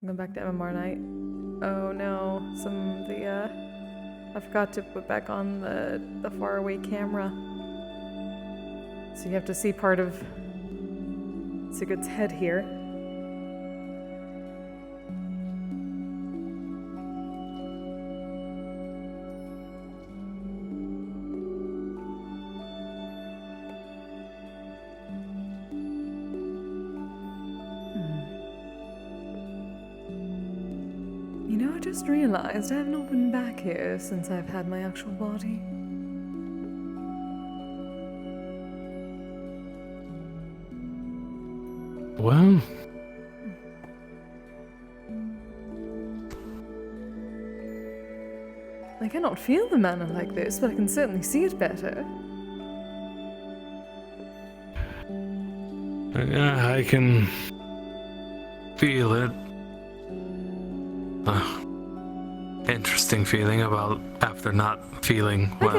Going back to MMR night. Oh no, I forgot to put back on the faraway camera. So you have to see part of Sigurd's head here. You know, I just realized I have not been back here since I've had my actual body. Well, I cannot feel the mana like this, but I can certainly see it better. I can feel it. Interesting feeling about after not feeling well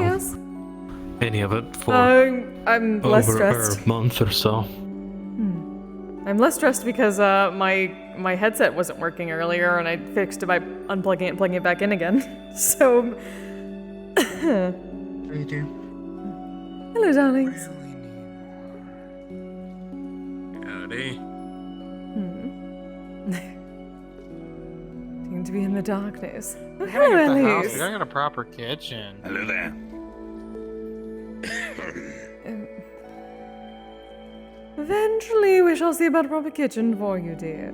any of it for I'm less stressed. over a month or so. I'm less stressed because my headset wasn't working earlier, and I fixed it by unplugging it and plugging it back in again. So. How you doing? Hello, darlings. Howdy. Seem to be in the darkness. Oh, We gotta hello, get the house. Elise. We gotta get a proper kitchen. Hello there. Eventually, we shall see about a proper kitchen for you, dear.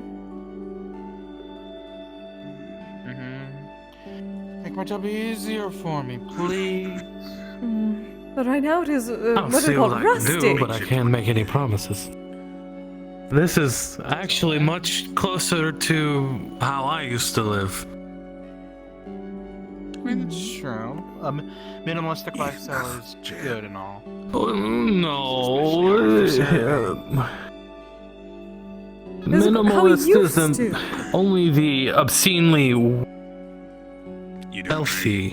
Make my job easier for me, please. But right now it is I'll what see are called what I can do, rustic. but I can't make any promises. This is actually much closer to how I used to live. I mean, it's true. Minimalistic lifestyle is good and all. Oh, no. This is how we Minimalist used isn't to. only the obscenely wealthy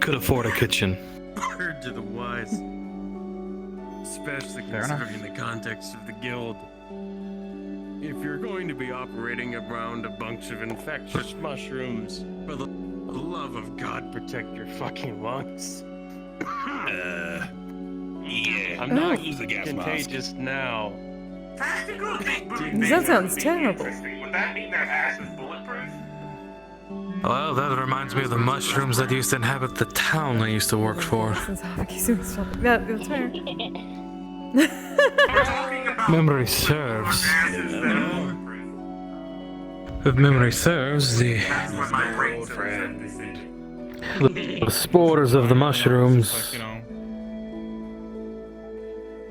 could afford a kitchen. Word to the wise. Especially Fair enough. considering the context of the guild. If you're going to be operating around a bunch of infectious mushrooms, for the love of God, protect your fucking lungs. Yeah. I'm not Use the gas contagious now. Tactical big booty That sounds would be terrible. interesting. Would that mean their ass is bulletproof? Well, that reminds me of the mushrooms that used to inhabit the town I used to work for. Since Kiseru's topic. That's fair. We're talking about Memory serves. bulletproof. If memory serves, That's what my brain said. the spores of the mushrooms Like, you know,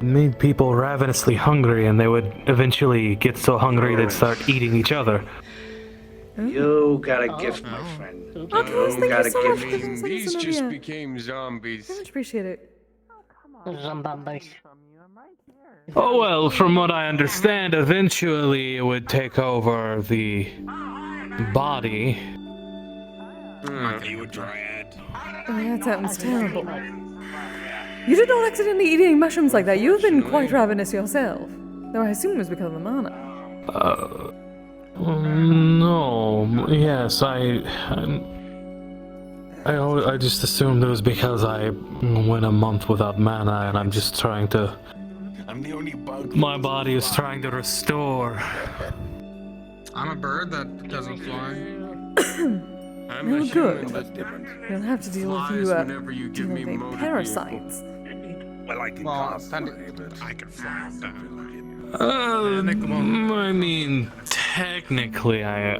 made people ravenously hungry, and they would eventually get so hungry they'd start eating each other. You got a gift, my friend. Okay, thank got you a so much gift. for giving us These some just idea. became zombies. Very much appreciate it. Oh well, from what I understand, eventually it would take over the body. Are you a dryad? Oh, that sounds terrible. You did not accidentally eat any mushrooms like that. You've been quite ravenous yourself. Though I assume it was because of the mana. No, yes, I just assumed it was because I went a month without mana, and I'm just trying to. I'm the only bug. My body is trying to restore. I'm a bird that doesn't fly. I'm Oh, a good. human that You don't have to deal with flies you, whenever you give me dealing motor with parasites. Well, I can Well, constantly, but I can fly. I mean, technically, I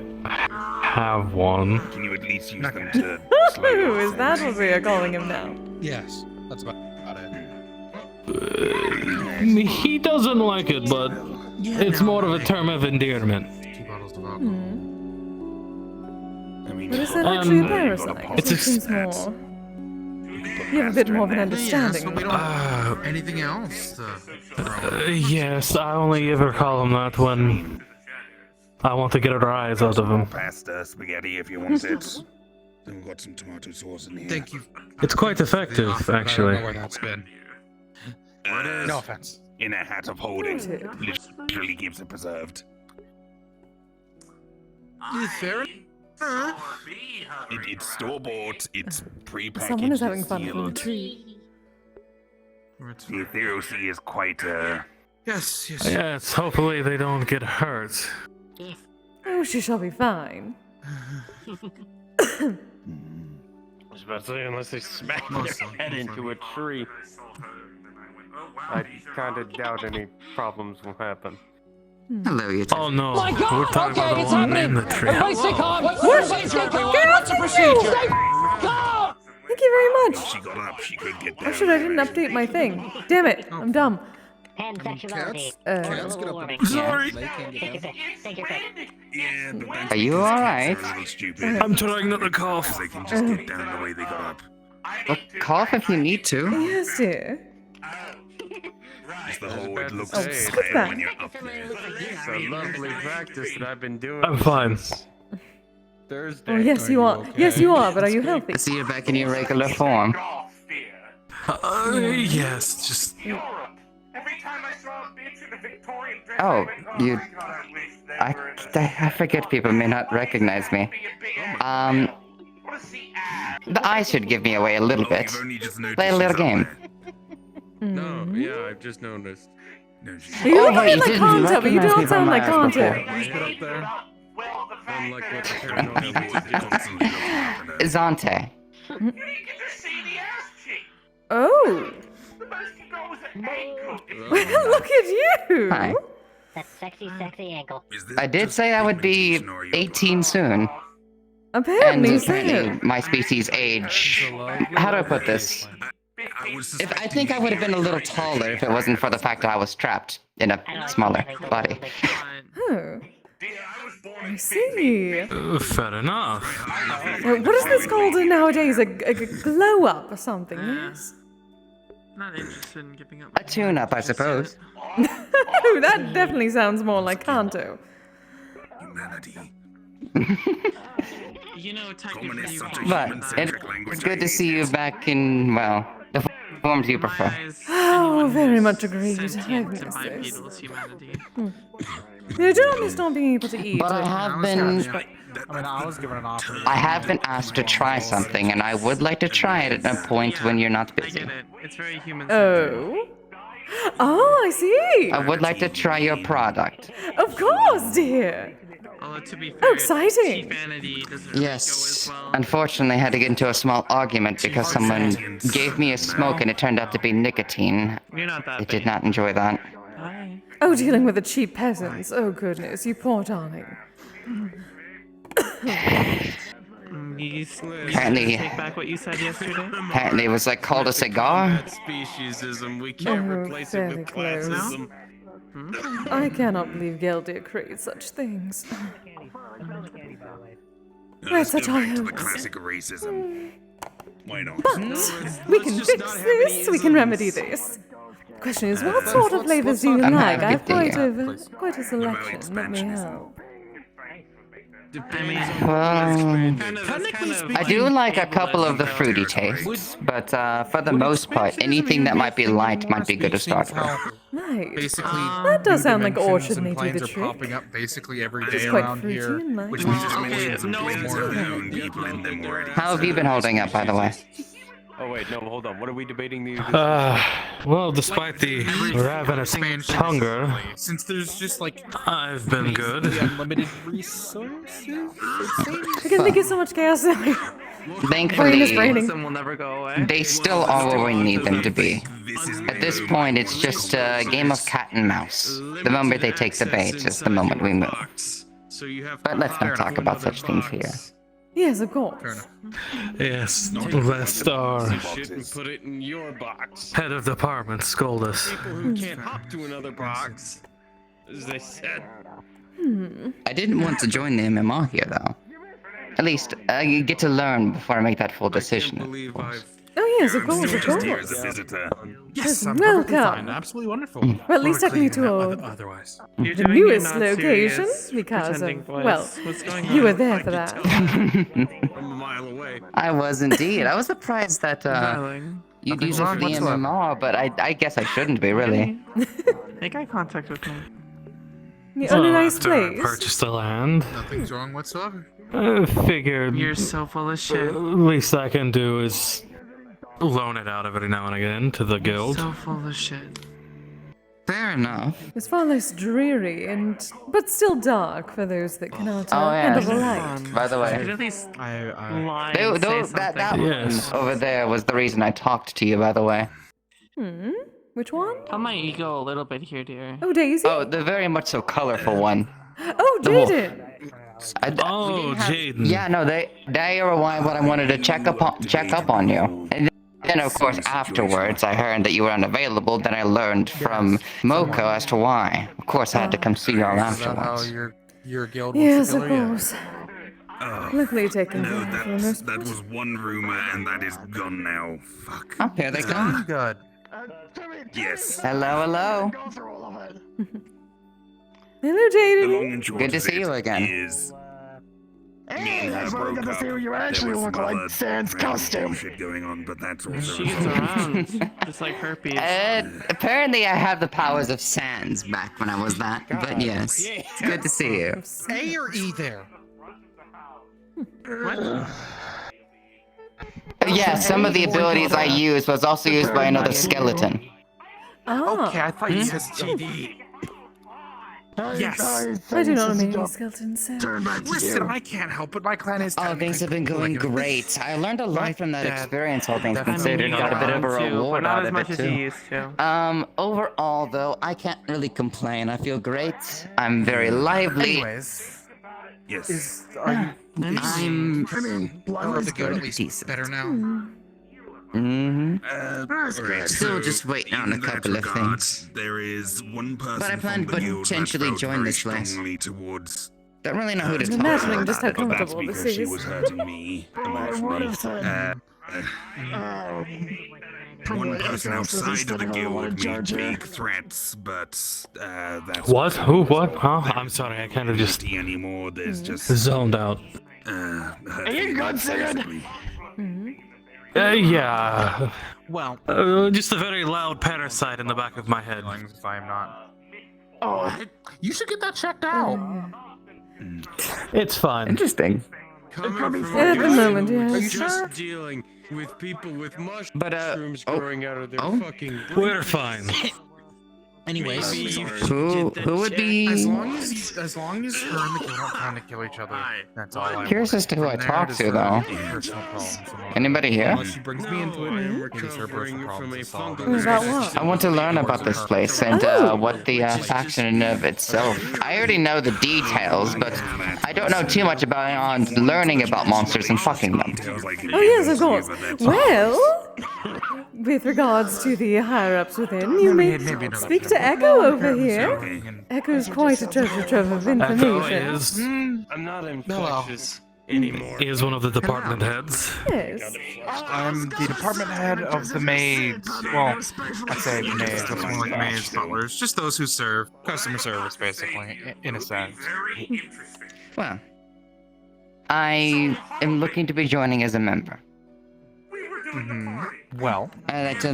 have one. Can you at least use them to slay Ooh, your is that what we are calling him now? Yes, that's about it. He doesn't like it, but it's more of a term of endearment. 2 bottles of alcohol. I mean, But is that actually a parasite? it's It seems more... You have a bit more of an understanding. Yes, but we don't have anything else to throw. Yes, I only ever call him that when I want to get a rise out of him. pasta, spaghetti if you want it. Then we've got some tomato sauce in here. Thank you. It's quite effective, I don't actually. know where that's been. No offense. In a hat of holding. Noted. Literally keeps it preserved. Fair It's store-bought. It's pre-packaged. Someone is having it's fun from a sealed. tree. The Ethereal is quite, Yes. Yes, hopefully they don't get hurt. Oh, she shall be fine. I was about to say, unless they smack their head into a tree. I kind of doubt any problems will happen. Hello, you two. Oh no, My God! we're talking Okay, about it's the one happening. in the tree. Everybody stay calm. Everybody stay calm. What's the procedure? Calm. Thank you very much. she got up, she could get down. Oh shit, I didn't update my thing. Damn it, I'm dumb. Pansexuality. Cats Global warming. Sorry. Take your pick. Take your pick. Yeah, but that's Are you because alright? cats are a little stupid. I'm trying not to cough. They can just get down the way they got up. Well, cough if you need to. Yes, dear. It's the whole it looks Oh, skip higher that. when you're up there. It's a lovely practice that I've been doing. I'm fine. since Thursday. Oh, yes, you are. Yes, you are, but are you healthy? I see you're back in your regular form. Yes, just Oh, you... I forget people may not recognize me. The eyes should give me away a little bit. You've only just noticed Play a little she's up game. there. No, yeah, I've just noticed. No, she's Are you Oh, looking wait, at you like didn't Kanto, but you recognize me don't from sound my like eyes Kanto. before. Unlike what the paranoia People leads are to. constantly looking up and at Zante. Oh. Well, look at you. Hi. That sexy ankle. Is this I did just say I would be documentation or are you 18 soon. And Apparently so. apparently my species age... How do I put this? I was If I think I would have been a little taller if it wasn't for the fact that I was trapped in a smaller body. Oh. I see. fair enough. What is this called nowadays? A glow up or something? Yes. Not interested in giving up. A tune-up, I suppose. Oh, that definitely sounds more like Kanto. humanity. You know, Common technically is you such a can But human-centric language. it's good to see you back in, well, the forms you prefer. Oh, very much agreed. I've missed this. Bipedal's humanity. I don't miss not being able to eat. But I have been... I was given an offer. I have been asked to try something, and I would like to try it at a point when you're not I busy. get it. It's very human. Oh. Oh, I see. I would like to try your product. Of course, dear. Although to be fair, Oh, exciting. Chifanity doesn't really Yes. go as well. Unfortunately, I had to get into a small argument because someone gave me a smoke and it turned out to be nicotine. You're not that I big. did not enjoy that. Hi. Oh, dealing with the cheap peasants. Oh, goodness, you poor darling. Apparently- take back what you said yesterday. Apparently, it was like called a cigar. That speciesism, we can't Oh, replace it very with close. classism. I cannot believe Geldir creates such things. Let's such go back to the hopes. classic racism. Why not? But we can just fix not have this, any we can remedy isms. this. Question is, what sort of flavors do you I'm like? I happy have to quite a selection. Let me help. I do like a couple of the fruity tastes, but for the most part, anything that might be light might be good to start with. Nice. Basically, That does new sound like dimensions Orchard and may do planes the are trick. popping up basically every It's day quite around fruity here, and nice. Which which means means there's it's millions of more planes of known people in them already. How have you been holding up, by the way? Oh wait, no, hold on. What are we debating? The Well, despite the ravenous expansion hunger, since there's just like I've been good. unlimited resources. I can think of so much chaos now. Brain is Thankfully, braining. Some will never go away. they still are where we need them to be. This is At this point, it's just a game of cat and mouse. The moment they take the bait is the moment we move. But let's not talk about such things here. Yes, of course. Yes, lest our shit and put it in your box. head of department scold us. People who can't hop to another box, as they said. I didn't want to join the MMR here, though. At least, I get to learn before I make that full decision. Can't believe I've Oh yes, of I'm course, still of just here as course. a visitor. Yes, I'm Welcome. perfectly fine. Absolutely wonderful. Well, at least take me to Otherwise. You're the doing your newest not location serious because pretending of, voice. well, What's going you on? were there for that. I'm a mile away. I was indeed. I was surprised that Darling, you'd nothing use it wrong for the whatsoever. MMR, but I guess I shouldn't be, really. Make eye contact with me. You own a nice after I place. purchased the land, Nothing's wrong whatsoever. I figured You're so full of shit. least I can do is loan it out every now and again to the guild. So full of shit. Fair enough. It's far less dreary but still dark for those that cannot Oh, yeah. handle the light. By the You could way, at least I lie and say something. that Yes. one over there was the reason I talked to you, by the way. Which one? Calm my ego a little bit here, dear. Oh, Daisy? Oh, the very much so colorful one. Oh, Jaden! Oh, Jaden. Yeah, no, they are why what I wanted to check up on you. And then, of course, afterwards, I heard that you were unavailable. Then I learned from Moko as to why. Of course, I had to come see you all Is that how afterwards. your guild Yes, wants of to kill her? course. Luckily taken No, care of for the most that part. was one rumor, and that is gone now. Fuck. Oh, here they come. Good. Yes. Hello, hello. Hello, The Jaden. long and short Good to of see it you again. Is me and her broke up. There was some other random bullshit going on, but that's also She gets around, just like herpes. Apparently, I have the powers of Sans back when I was that. But yes, it's good to see you. A or E there? Yeah, some of the abilities I used was also used by another skeleton. Ah, Okay, I thought you said GD. Yes. I do not know any skeletons, so... Listen, I can't help it. My clan is. Oh, things have been going great. I learned a lot from that experience, all things I mean, considered. you Got a bit of a too, but reward not out as of much it, as you too. used to. Overall, though, I can't really complain. I feel great. I'm very lively. Anyways, yes. are you? I'm Are the good at least decent. better now? Still just waiting on a In that couple of regard, things. There is one person But I plan from the to guild that potentially felt join very this place. strongly towards. Don't really know who to I'm talk imagining to just how about it. But that's comfortable this because she is. was hurting me emotionally. One person outside of the guild made big threats, but that's What? Who? What? Huh? I'm sorry, I kind of just anymore. There's just zoned out. are you good, Yeah. Well, Just a very loud parasite in the back of my head. if I am not. Oh, you should get that checked out. It's fine. Interesting. Coming from At the a moment, person who's yes. just dealing with people with But, mushrooms growing out of their oh. fucking We're fine. Anyways, Maybe you Who get that would checked. be as long as her and the guild aren't trying to kill each other, that's all I curious want. as to who I From there, talk just to, her though. personal problems and all. Anybody here? Unless she brings me into No, I am it, it is her recovering personal from a problems to solve. fungal About what? infection. I want to learn about this place and what the faction of itself. I already know the details, but I don't know too much about learning about monsters and fucking them. Oh, yes, of course. Well, with regards to the higher-ups within, you may maybe not. speak to Echo over here. And- Echo's quite a treasure trove of Echo information. is I'm not infectious anymore. one of the department heads. Yes. I'm the department head of the maids. Well, I say maids, that's more like maids, butlers, just those who serve customer service, basically, in a sense. Well, I am looking to be joining as a member. Well, I'd like to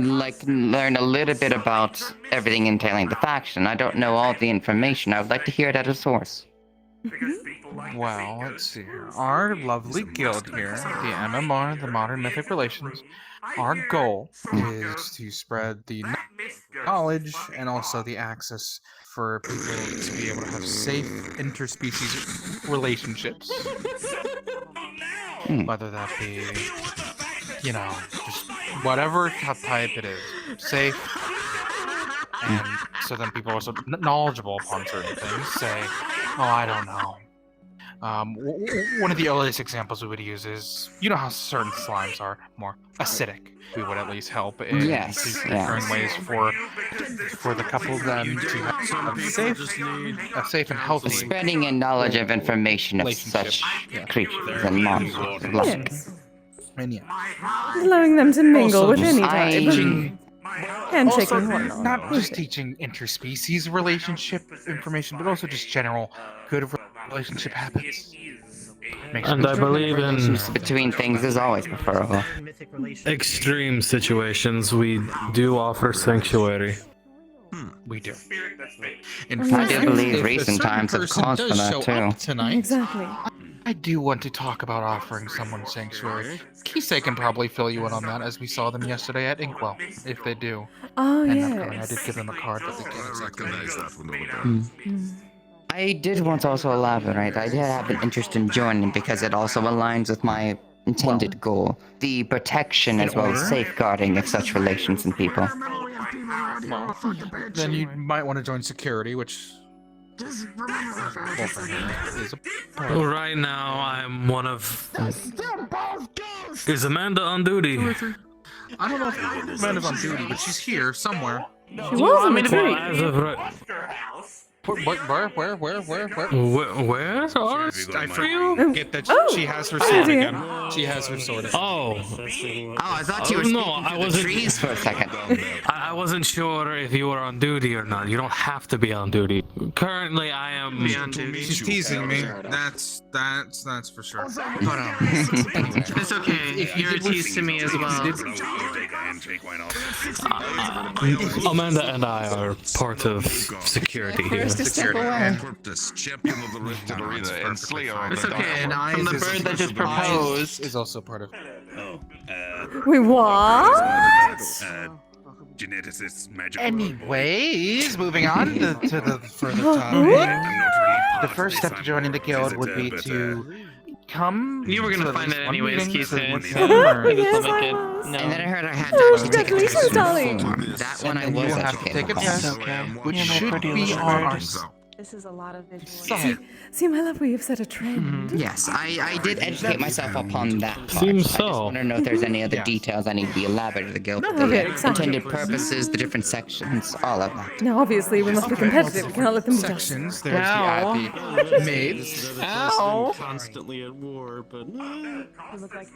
learn a little bit about everything entailing the faction. I don't know all the information. I would like to hear it at a source. let's see here. Our lovely guild here, the MMR, the Modern Mythic Relations, our goal is to spread the knowledge and also the access for people to be able to have safe interspecies relationships. Whether that be, just whatever type it is. Safe. And so then people are also knowledgeable upon certain things say, oh, I don't know. One of the earliest examples we would use is, how certain slimes are more acidic. We would at least help in certain ways for the couple of them to have a safe and healthy Spreading a knowledge of information of such creatures and monsters alike. Yes. And Allowing them to mingle Also, with any I- type. Handshake and whatnot. not just teaching interspecies relationship information, but also just general good relationship habits. And I believe in Between things is always preferable. extreme situations, we do offer sanctuary. We do. Oh, In yes. fact, I do believe if a recent certain times have person caused for does that, show too. up tonight, Exactly. I do want to talk about offering someone sanctuary. Kise can probably fill you in on that, as we saw them yesterday at Inkwell, if they do. Oh, And I did yes. give them a card, but they can't exactly. I did want to also elaborate. I did have an interest in joining because it also aligns with my intended goal. The protection as well as safeguarding of such relations and people. Well, then you might want to join security, which... is a Well, right now, I'm one of. Is Amanda on duty? I don't know if Amanda's on duty, but she's here somewhere. She was on the Well, tree. as of right. Where? Where's ours? I For you? forget that Oh. she has her Oh, sword dear. again. She has her sword again. Oh, Oh, I thought you were no, speaking I to the wasn't- trees for a second. I wasn't sure if you were on duty or not. You don't have to be on duty. Currently, I am. Be on duty. She's teasing me. That's for sure. But anyway. It's okay. You're a tease to me as well. Amanda and I are part of security here. Champion of the Rift Arena and Slayer. It's okay. From the bird that just Eyes proposed. is also part of. Wait, what? Geneticist, magic. Anyways, moving on to the further topic. The first step to joining the guild would be to come. You were to gonna at find least it one anyways, meeting, so Kise. one So thing, or- this Yes, will make I it. was. And then I No. heard I had Oh, to actually take a congratulations, test darling. form. That one I And then was you have to take a educated test, on. Okay. which Yeah, my should pretty be little on bird. our. This is a lot of visual. So, See, my love, we have set a trend. Yes, I did educate myself upon that part. Seems I just so. want to know if there's any other Yeah. details I need to be elaborated to the guild. No, The okay, exactly. intended purposes, the different sections, all of that. Now, obviously, we must be competitive. We cannot let them beat us. sections. There's Ow. the maids. Ow. Constantly at war, but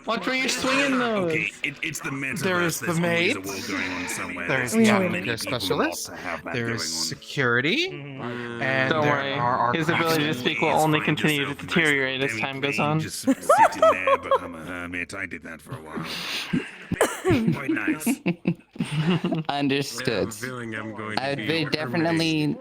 Watch where you're swinging those. Okay, it's the metaverse. There's the always a maids. war going on somewhere. There's We know. the specialists. There's security. And Don't there worry. are our His ability to speak will only continue to deteriorate as time goes on. Just sit in there, become a hermit. I did that for a while. Quite nice. Understood. I would be definitely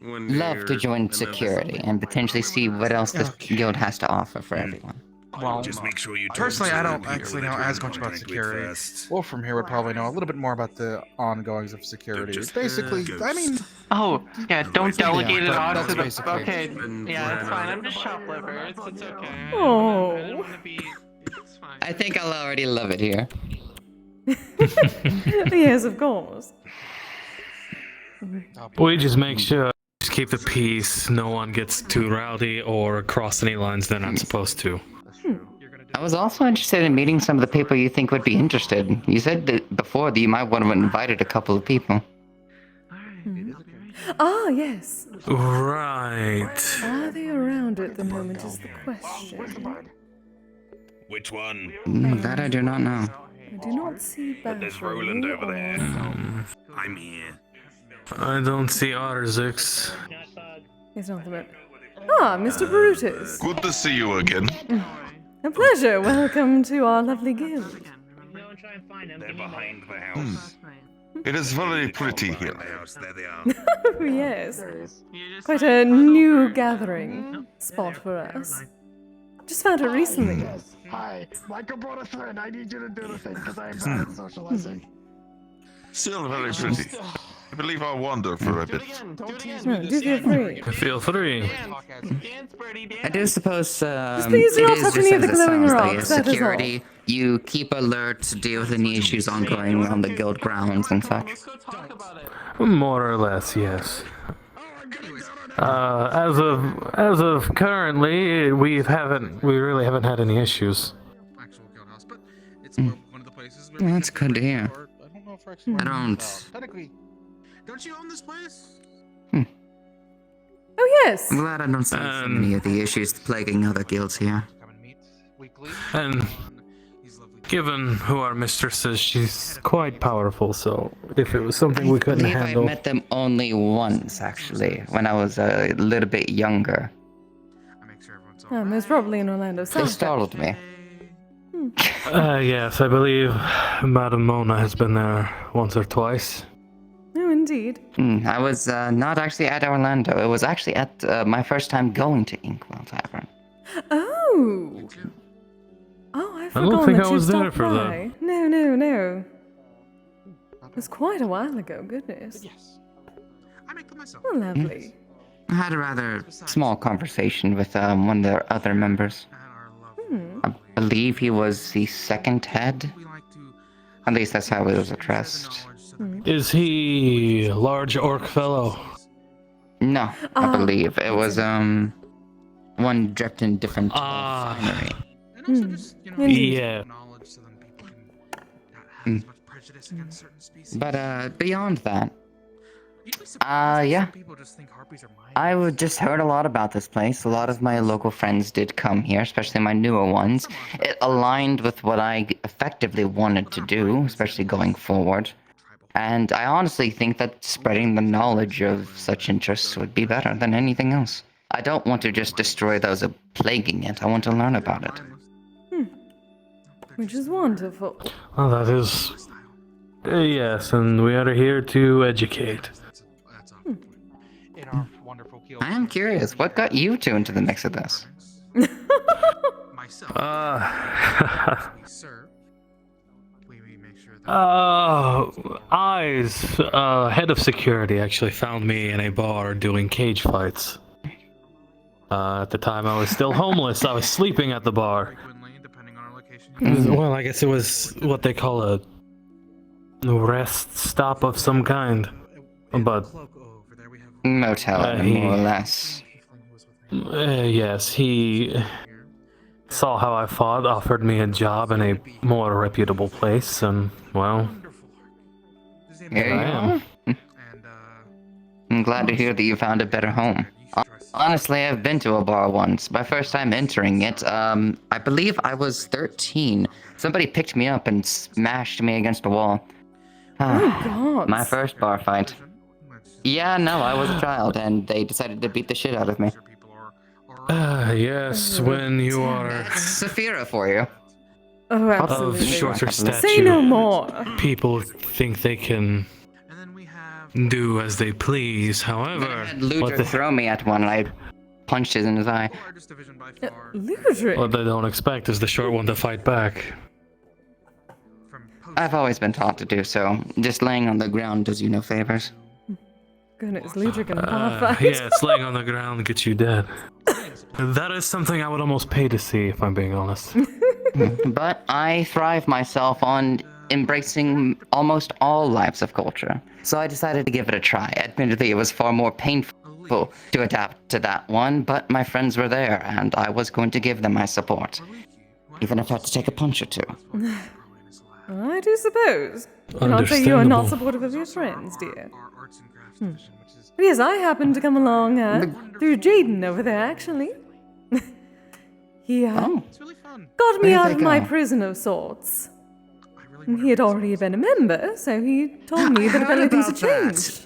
love to join security and potentially see what else this guild has to offer for everyone. Well, Just make sure you personally, I don't talk to the actually people know that as you're much about in contact with security. first. Wolf from here would probably know a little bit more about the ongoings of security. Just, Basically, I mean, Oh, yeah, don't delegate it but off that's to the. basically- Okay, yeah, it's fine. I'm just shop liver. It's okay. Oh. I don't want to be. It's fine. I think I'll already love it here. Yes, of course. We just make sure. Just keep the peace. No one gets too rowdy or cross any lines they're not supposed to. I was also interested in meeting some of the people you think would be interested. You said that before that you might want to have invited a couple of people. Ah, yes. Right. Are they around at the moment is the question. Which one? That I do not know. I do not see Battery There's Roland over there. I'm here. I don't see Arzix. He's not the moment. Ah, Mr. Brutus. Good to see you again. A pleasure. Welcome to our lovely guild. They're behind the house. It is very pretty here. The house. There they are. Oh, yes. Quite a new gathering spot for us. Just found it recently. Hi, Michael brought a friend. I need you to do the thing because I am bad at socializing. Still very pretty. I believe I'll wander for a bit. No, do feel free. Feel free. I do suppose please do it not is touch just any of as the it glowing sounds, though, rocks, yes, that is all. security. You keep alert, deal with any issues ongoing on the guild grounds and such. More or less, yes. As of currently, we really haven't had any issues. actual guild house, but it's one of the places where Well, that's good to hear. I don't know if we're actually. I don't. Technically, don't you own this place? Oh, yes. I'm glad I don't see so many of the issues plaguing other guilds here. Come and meet weekly. And He's lovely. given who our mistress is, she's quite powerful, so if it was something we I couldn't believe handle... I met them only once, actually, when I was a little bit younger. I make sure everyone's Oh, most probably in Orlando They South. startled me. Yes, I believe Madame Mona has been there once or twice. Oh, indeed. indeed. I was not actually at Orlando. It was actually at my first time going to Inkwell Tavern. Oh! Oh, I forgot don't think that I you was there stopped for that. by. No. It was quite a while ago, goodness. Yes. I make them myself. Oh, lovely. I had a rather small conversation with one of their other members. I believe he was the second head. At least that's how it was addressed. Is he a large orc fellow? No, I believe it was one dressed in different finery. Yeah. But beyond that, yeah. I would just heard a lot about this place. A lot of my local friends did come here, especially my newer ones. It aligned with what I effectively wanted to do, especially going forward. And I honestly think that spreading the knowledge of such interests would be better than anything else. I don't want to just destroy those plaguing it. I want to learn about it. Which is wonderful. Well, that is... yes, and we are here to educate. I am curious, what got you two into the mix of this? Eyes, head of security actually found me in a bar doing cage fights. At the time I was still homeless, I was sleeping at the bar. Well, I guess it was what they call a rest stop of some kind. But... motel, more or less. Yes, he saw how I fought, offered me a job in a more reputable place, and, well... here you are. I'm glad to hear that you found a better home. Honestly, I've been to a bar once. My first time entering it, I believe I was 13. Somebody picked me up and smashed me against a wall. Oh, God. My first bar fight. Yeah, no, I was a child, and they decided to beat the shit out of me. Yes, when you are... That's Saphira for you. Oh, of absolutely. shorter stature. Say no more. People think they can do as they please, however... I had Ludra throw me at one, and I punched it in his eye. Ludra? What they don't expect is the short one to fight back. I've always been taught to do so. Just laying on the ground does you no favors. Goodness, Ludra can fight. Yeah, laying on the ground gets you dead. That is something I would almost pay to see, if I'm being honest. But I thrive myself on embracing almost all lives of culture. So I decided to give it a try. Admittedly, it was far more painful to adapt to that one, but my friends were there, and I was going to give them my support. Even if I had to take a punch or two. I do suppose. Cannot say you are not supportive of your friends, dear. Yes, I happened to come along through Jaden over there, actually. He got me out of my prison of sorts. He had already been a member, so he told me that if anything had changed.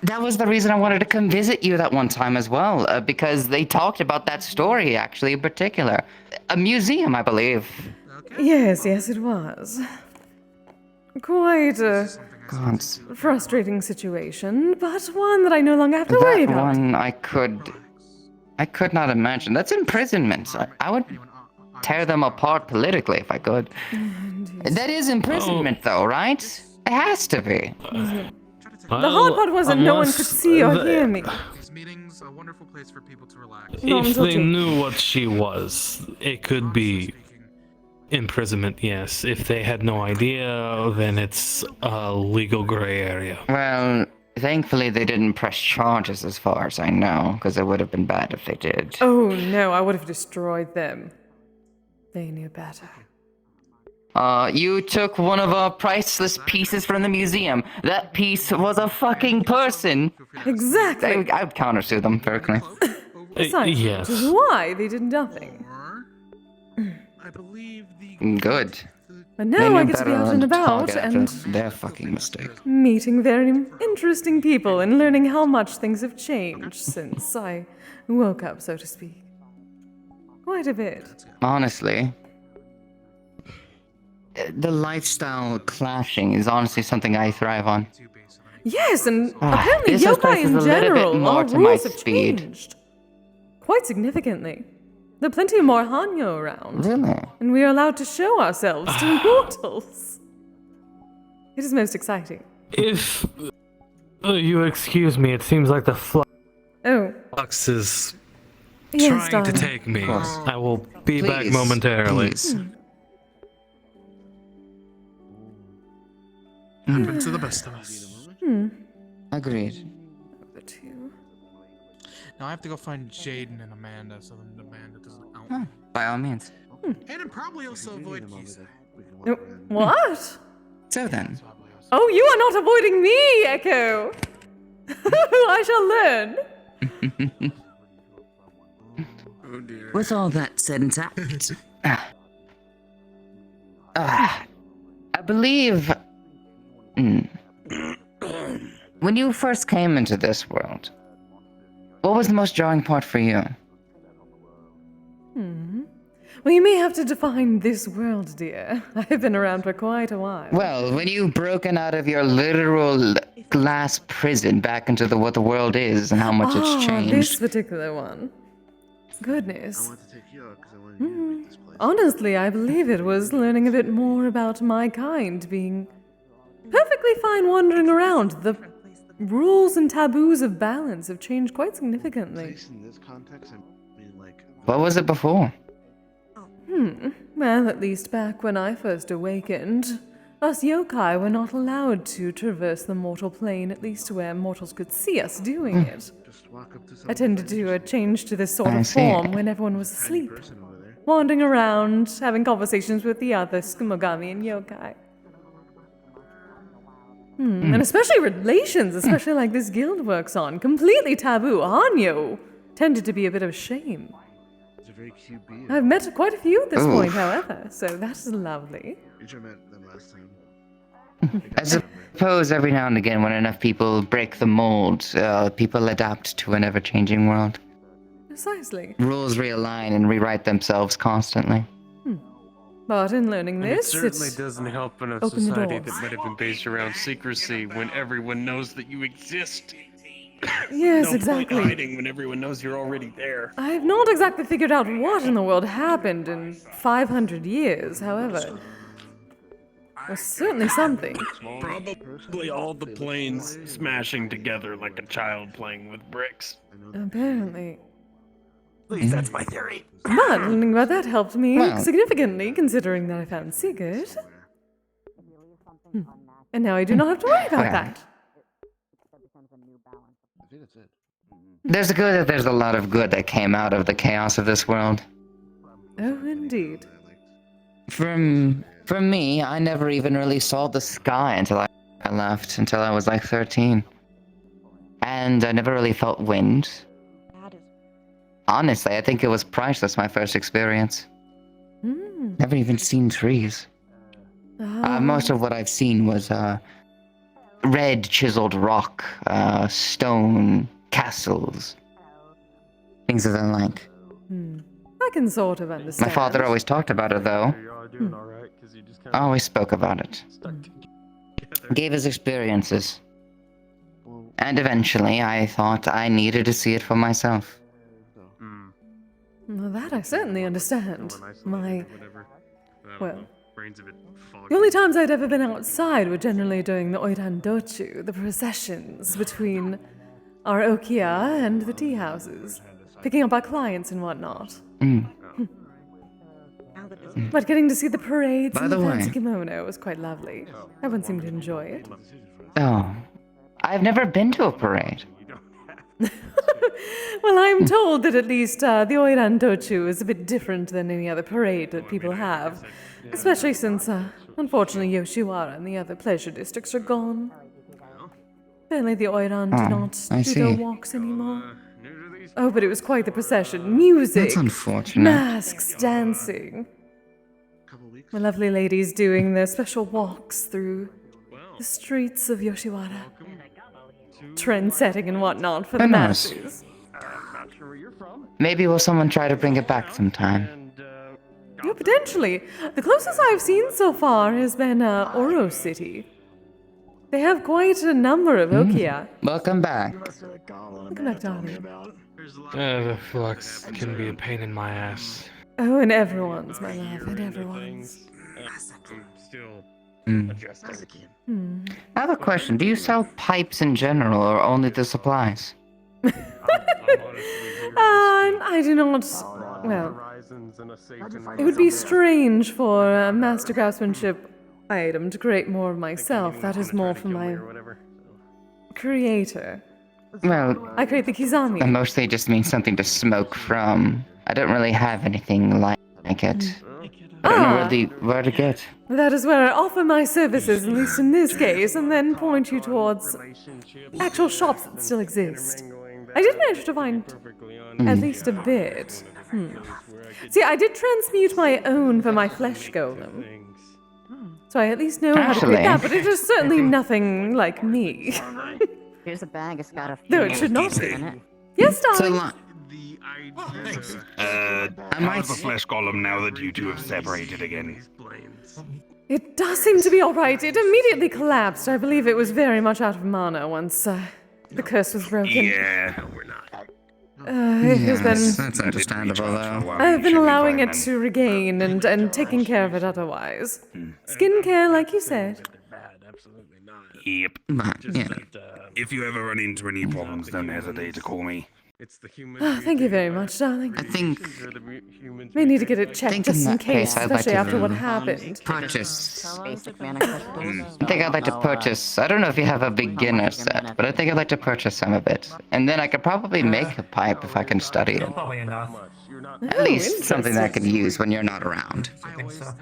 That was the reason I wanted to come visit you that one time as well, because they talked about that story, actually, in particular. A museum, I believe. Yes, it was. Quite a frustrating situation, but one that I no longer have to worry about. That one I could not imagine. That's imprisonment. I would tear them apart politically if I could. That is imprisonment, though, right? It has to be. The hard part was that no one could see or hear me. If they knew what she was, it could be imprisonment, yes. If they had no idea, then it's a legal gray area. Well, thankfully they didn't press charges as far as I know, because it would have been bad if they did. Oh no, I would have destroyed them. They knew better. You took one of our priceless pieces from the museum. That piece was a fucking person. Exactly. I would countersue them, very clearly. Yes. Which is why they did nothing. Good. But now I get to be out and about and their fucking mistake. Meeting very interesting people and learning how much things have changed since I woke up, so to speak. Quite a bit. Honestly, the lifestyle clashing is honestly something I thrive on. Yes, and apparently this place yokai is in a little bit general, more our to my rules have speed. changed. Quite significantly. There are plenty more Hanyo around. Really? And we are allowed to show ourselves to mortals. It is most exciting. If you excuse me, it seems like the Oh. flux is Yes, trying to darling. take me. I will be back Please, momentarily. please. Happens to the best of us. Agreed. The two. Now I have to go find Jaden and Amanda so that Amanda doesn't out Oh, me. by all means. And probably also avoid Kise. What? So then, Oh, you are not avoiding me, Echo. I shall learn. Oh dear. With all that said and tapped, I believe when you first came into this world, what was the most jarring part for you? Well, you may have to define this world, dear. I have been around for quite a while. Well, when you've broken out of your literal glass prison back into what the world is and how much it's changed. This particular one. Goodness. Honestly, I believe it was learning a bit more about my kind, being perfectly fine wandering around. The rules and taboos of balance have changed quite significantly. What was it before? Well, at least back when I first awakened, us yokai were not allowed to traverse the mortal plane, at least where mortals could see us doing it. I tended to change to this sort I of see. form when everyone was asleep, wandering around, having conversations with the other Skumogami and yokai. And especially relations, especially like this guild works on, completely taboo. Hanyo tended to be a bit of a shame. I've met quite a few at this point, however, so that is lovely. I suppose every now and again, when enough people break the mold, people adapt to an ever-changing world. Precisely. Rules realign and rewrite themselves constantly. But in learning And it this, certainly it's doesn't help in a opened the society doors. that might have been based around secrecy when everyone knows that you exist. Yes, No exactly. point hiding when everyone knows you're already there. I have not exactly figured out what in the world happened in 500 years, however. There's certainly something. Probably all the planes smashing together like a child playing with bricks. Apparently. At least that's my theory. But learning about that helped me Well- significantly, considering that I found Sigurd. And now I do not have to worry about Well. that. There's a lot of good that came out of the chaos of this world. Oh, indeed. For me, I never even really saw the sky until I left, until I was like 13. And I never really felt wind. Honestly, I think it was priceless, my first experience. Never even seen trees. Most of what I've seen was red chiseled rock, stone, castles, things of the like. I can sort of understand. My father always talked about it, though. Always spoke about it. Gave his experiences. And eventually, I thought I needed to see it for myself. Well, that I certainly understand. Well, the only times I'd ever been outside were generally during the Oirandochu, the processions between our Okia and the tea houses, picking up our clients and whatnot. But getting to see the parades By and the the way- fancy kimono was quite lovely. Everyone seemed to enjoy it. Oh, I've never been to a parade. Well, I'm told that at least the Oirandochu is a bit different than any other parade that people have, especially since, unfortunately, Yoshiwara and the other pleasure districts are gone. Apparently the Oiran do not I do their see. walks anymore. Oh, but it was quite the procession. Music, That's unfortunate. masks, dancing. My lovely ladies doing their special walks through the streets of Yoshiwara. Trend-setting and whatnot for the Who knows? masses. Maybe will someone try to bring it back sometime? Yeah, potentially. The closest I've seen so far has been Oro City. They have quite a number of Okia. Welcome back. Welcome back, darling. The flux can be a pain in my ass. Oh, and everyone's, my love, and everyone's. Still I have a question. Do you sell pipes in general or only the supplies? I do not. Well, it would be strange for a master craftsmanship item to create more of myself. That is more for my creator. Well, I create the Kizami. that mostly just means something to smoke from. I don't really have anything like it. I don't know really where to get. That is where I offer my services, at least in this case, and then point you towards actual shops that still exist. I did manage to find at least a bit. See, I did transmute my own for my flesh golem. So I at least know how to create that, but it is certainly nothing like me. Here's a bag, it's got a few. Though it should not be. Yes, darling. I'm out of a flesh golem now that you two have separated again. It does seem to be alright. It immediately collapsed. I believe it was very much out of mana once the curse was broken. Yeah. It has been. That's understandable, though. I've been allowing it to regain and taking care of it otherwise. Skincare, like you said. Yep. Yeah. If you ever run into any problems, don't hesitate to call me. Thank you very much, darling. I think We need to get it checked just in that case, case, I'd like especially to after what happened. purchase. Basic mana crystals. I think I'd like to purchase. I don't know if you have a beginner set, but I think I'd like to purchase some of it. And then I could probably make a pipe if I can study it. Probably enough. At least something that I can use when you're not around. I think so.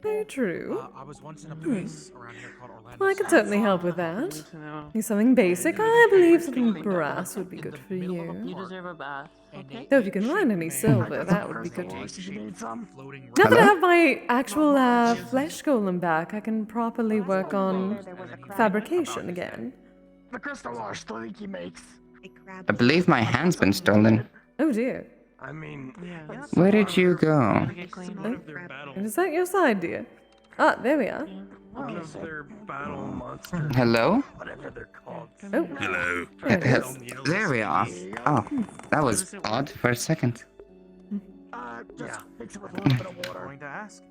Very true. I was once in a place around here called Orlando. Well, I could certainly help with that. Need something basic. I believe something brass would be good for you. You deserve a bath. Though if you can find any silver, that would be good. Now Floating that I have my actual flesh golem back, I can properly work on fabrication again. The crystal wash the leaky makes. I believe my hand's been stolen. Oh dear. I mean, Where did you go? And is that your side, dear? Ah, there we are. one of their battle monsters, Hello? whatever they're called. Oh. Hello. There we are. Oh, that was odd for a second. Just mix it with a little bit of water. Going to ask.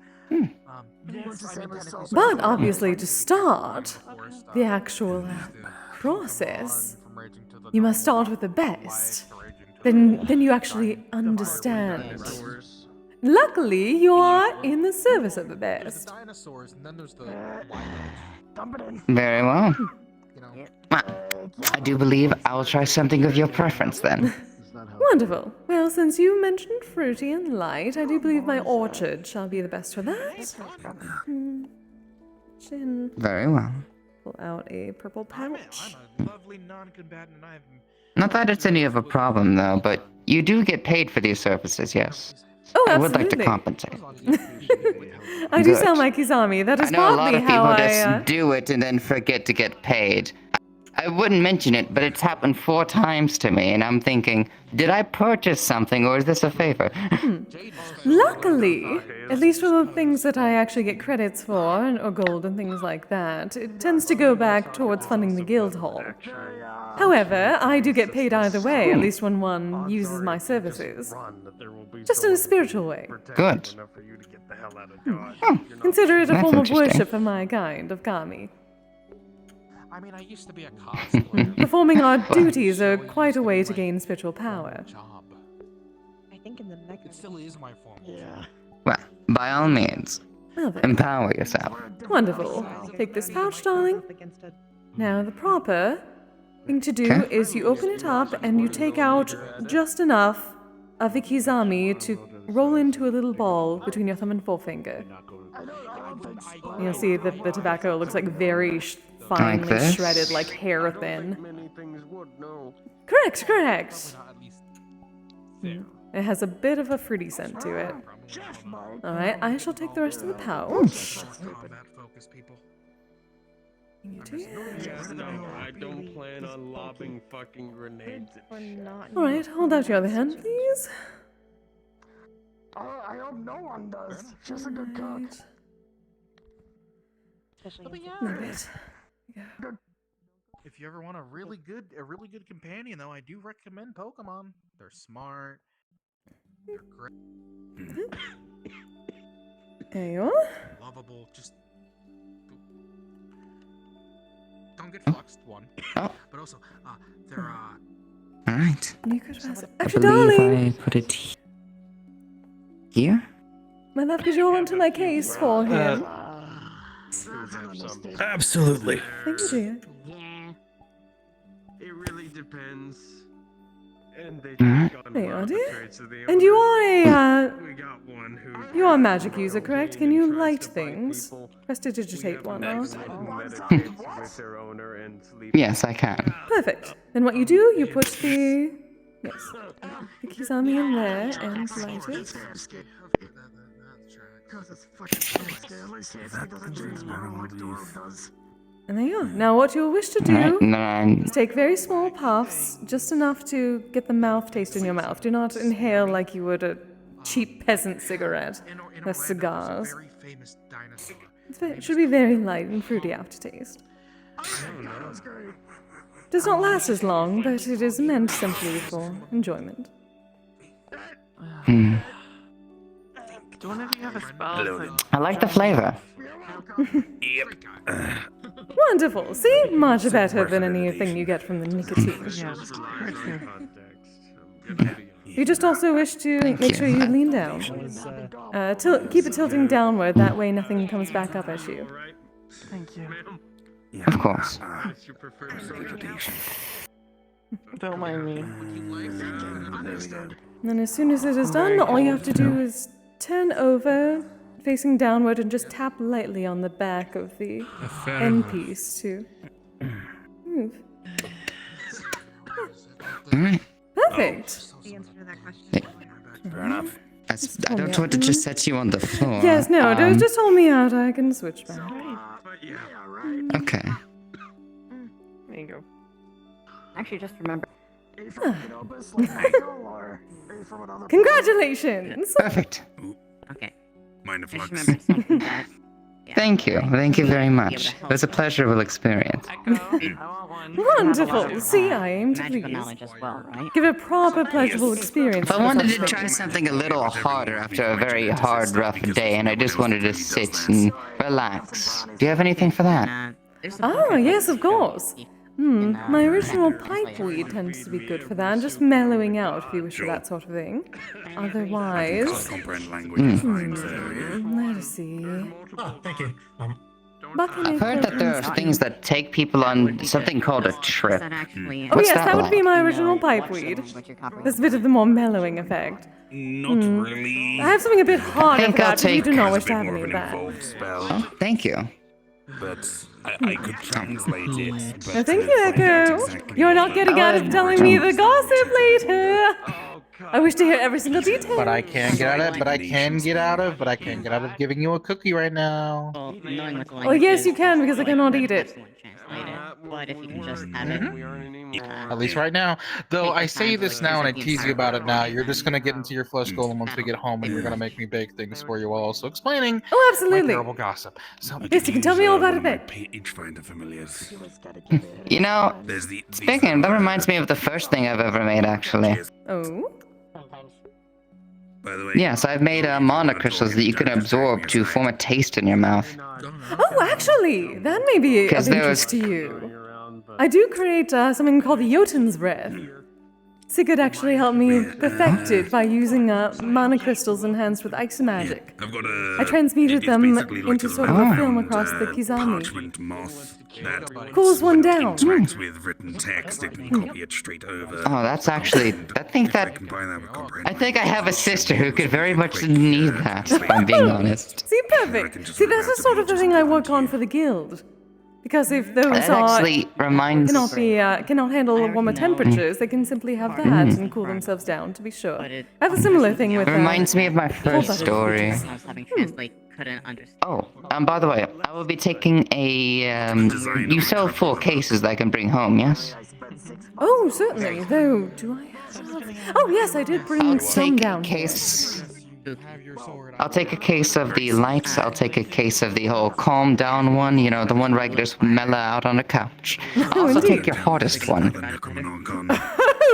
But obviously, to start the actual process, you must start with the best. Then you actually understand. Luckily, you are in the service of the best. Dinosaurs, and then there's the Very well. Well, I do believe I will try something of your preference then. Wonderful. Well, since you mentioned fruity and light, I do believe my orchard shall be the best for that. Chin. Very well. Pull out a purple pouch. I'm a lovely non-combatant, and I've Not that it's any of a problem, though, but you do get paid for these services, yes? Oh, I absolutely. would like to compensate. I do Good. sell my Kizami. That I is know a lot partly of people how just do it and then forget to get paid. I wouldn't mention it, but it's happened 4 times to me, and I'm thinking, did I purchase something, or is this a favor? Luckily, at least for the things that I actually get credits for, or gold and things like that, it tends to go back towards funding the guild hall. However, I do get paid either way, at least when one uses my services. Just in a spiritual way. Good. Consider it a That's form of interesting. worship for my kind of kami. I mean, I used to be a cosplayer. Performing our duties are quite a way to gain spiritual power. Job. I think in the next. It still is my form. Yeah. Well, by all means, Well then, empower yourself. wonderful. Take this pouch, darling. Now, the proper thing to do Okay. is you open it up and you take out just enough of the Kizami to roll into a little ball between your thumb and forefinger. You'll see that the tobacco looks like very finely this? shredded, like hair thin. Many things would know. Correct, correct. Not at least there. It has a bit of a fruity scent to it. Alright, I shall take the rest of the pouch. Combat focus, people. You do. Yeah, no, I don't plan on lobbing fucking grenades at shit. Alright, hold out your other hand, please. I hope no one does. She's a good cook. A bit. you ever want a really good companion, though, I do recommend Pokemon. They're smart. They're great. There you are. Lovable. Just don't get fluxed. One. Oh. But also, they're All right. You could pass it. I Actually, believe darling, I put it here. my love, could you hold onto my case for him? Absolutely. Thank you, dear. Yeah. It really depends. And they Alright. take on There you are, dear. traits of the And you owner. are We got one who you are a magic user, correct? Can you tries light to bite things? people. Prestidigitate one out. Meditates with their owner and sleeps. Yes, I can. Perfect. Then what you do, you put the the Kisame in there and light it. And there you are. Now what you'll wish to All right. do And is take very small puffs, just enough to get the mouth taste in your mouth. Do not inhale like you would a cheap peasant cigarette or cigars. very famous dinosaur. It should be very light and fruity aftertaste. Does not last as long, but it is meant simply for enjoyment. hmm. Do one of you have a spell? I like the flavor. Wonderful. See? Much better than anything you get from the nicotine. You just also wish to make sure you lean down. Keep it tilting downward, that way nothing comes back up at you. Thank you. Of course. Don't mind me. And then as soon as it is done, all you have to do is turn over, facing downward, and just tap lightly on the back of the end piece to move. Alright. Perfect. Fair enough. I don't want to just set you on the floor. Yes, no, just hold me out. I can switch back. Okay. There you go. Actually, just remember. Congratulations! Perfect. Okay. Mind if Just Lux? remember something that. Thank you. Thank you very much. It was a pleasurable experience. Echo, I want one. Wonderful. See, I aim to Magical please. knowledge as well, right? Give a proper, pleasurable experience. But I for wanted such to try things. something a little harder after a very hard, rough day, and I just wanted to sit and relax. Do you have anything for that? Ah, yes, of course. My original pipeweed tends to be good for that, just mellowing out if you wish for that sort of thing. Otherwise, Comprehend language is fine, so let us see. Oh, thank you. I've heard that there are things that take people on something called a trip. Oh What's yes, that that would be like? my original pipeweed. There's a bit of the more mellowing effect. not really. I have something a bit harder think for I'll that, but you take- do not wish It's to a have bit more any of of an that. involved spell, Oh, thank you. but I could translate it. But No, thank you, find out Echo. exactly You're what not getting out of telling me the gossip later. I wish to hear every single detail. But I can get out of. But I can get out of giving you a cookie right now. Well, knowing what the Oh yes, you can because I cannot eat it. But if you can just have it. At least right now. Though I say this now and I tease you about it now, you're just gonna get into your flesh golem once we get home, and you're gonna make me bake things for you while also explaining Oh, my absolutely. terrible gossip. So Yes, you can tell me all about it my then. page finder familiars. You know, There's the speaking, that reminds me of the first thing I've ever made, actually. Oh. Sometimes. By the way, Yes, I've made mana crystals that you can absorb to form a taste in your mouth. Oh, actually, that may be of 'Cause there interest to you. I do create something called the Jotun's Breath. Sigurd actually helped me perfect it by using mana crystals enhanced with ice magic. I've got a. I transmuted it's them basically like into a sort of a little film round, across the Kisame. parchment moth that Cools one down. interacts with written text. It can copy it straight over. Oh, that's actually. I think I that. combine that with comprehend. I think I have a sister who could very much need that, if I'm being honest. See, perfect. See, that's the sort of the thing I work on for the guild. Because if those That are actually reminds. cannot handle warmer temperatures, they can simply have that and cool themselves down. To be sure, I have a similar thing with. It reminds me of my Full first buttered story. I was having translate, couldn't understand. Oh, by the way, I will be taking a. You sell 4 cases that I can bring home, yes? Oh, certainly. Though, do I have? Oh, yes, I did bring I'll some take down. case. I'll take a case of the lights. I'll take a case of the whole calm down one. You know, the one where I can just mellow out on the couch. I'll also take your hardest one.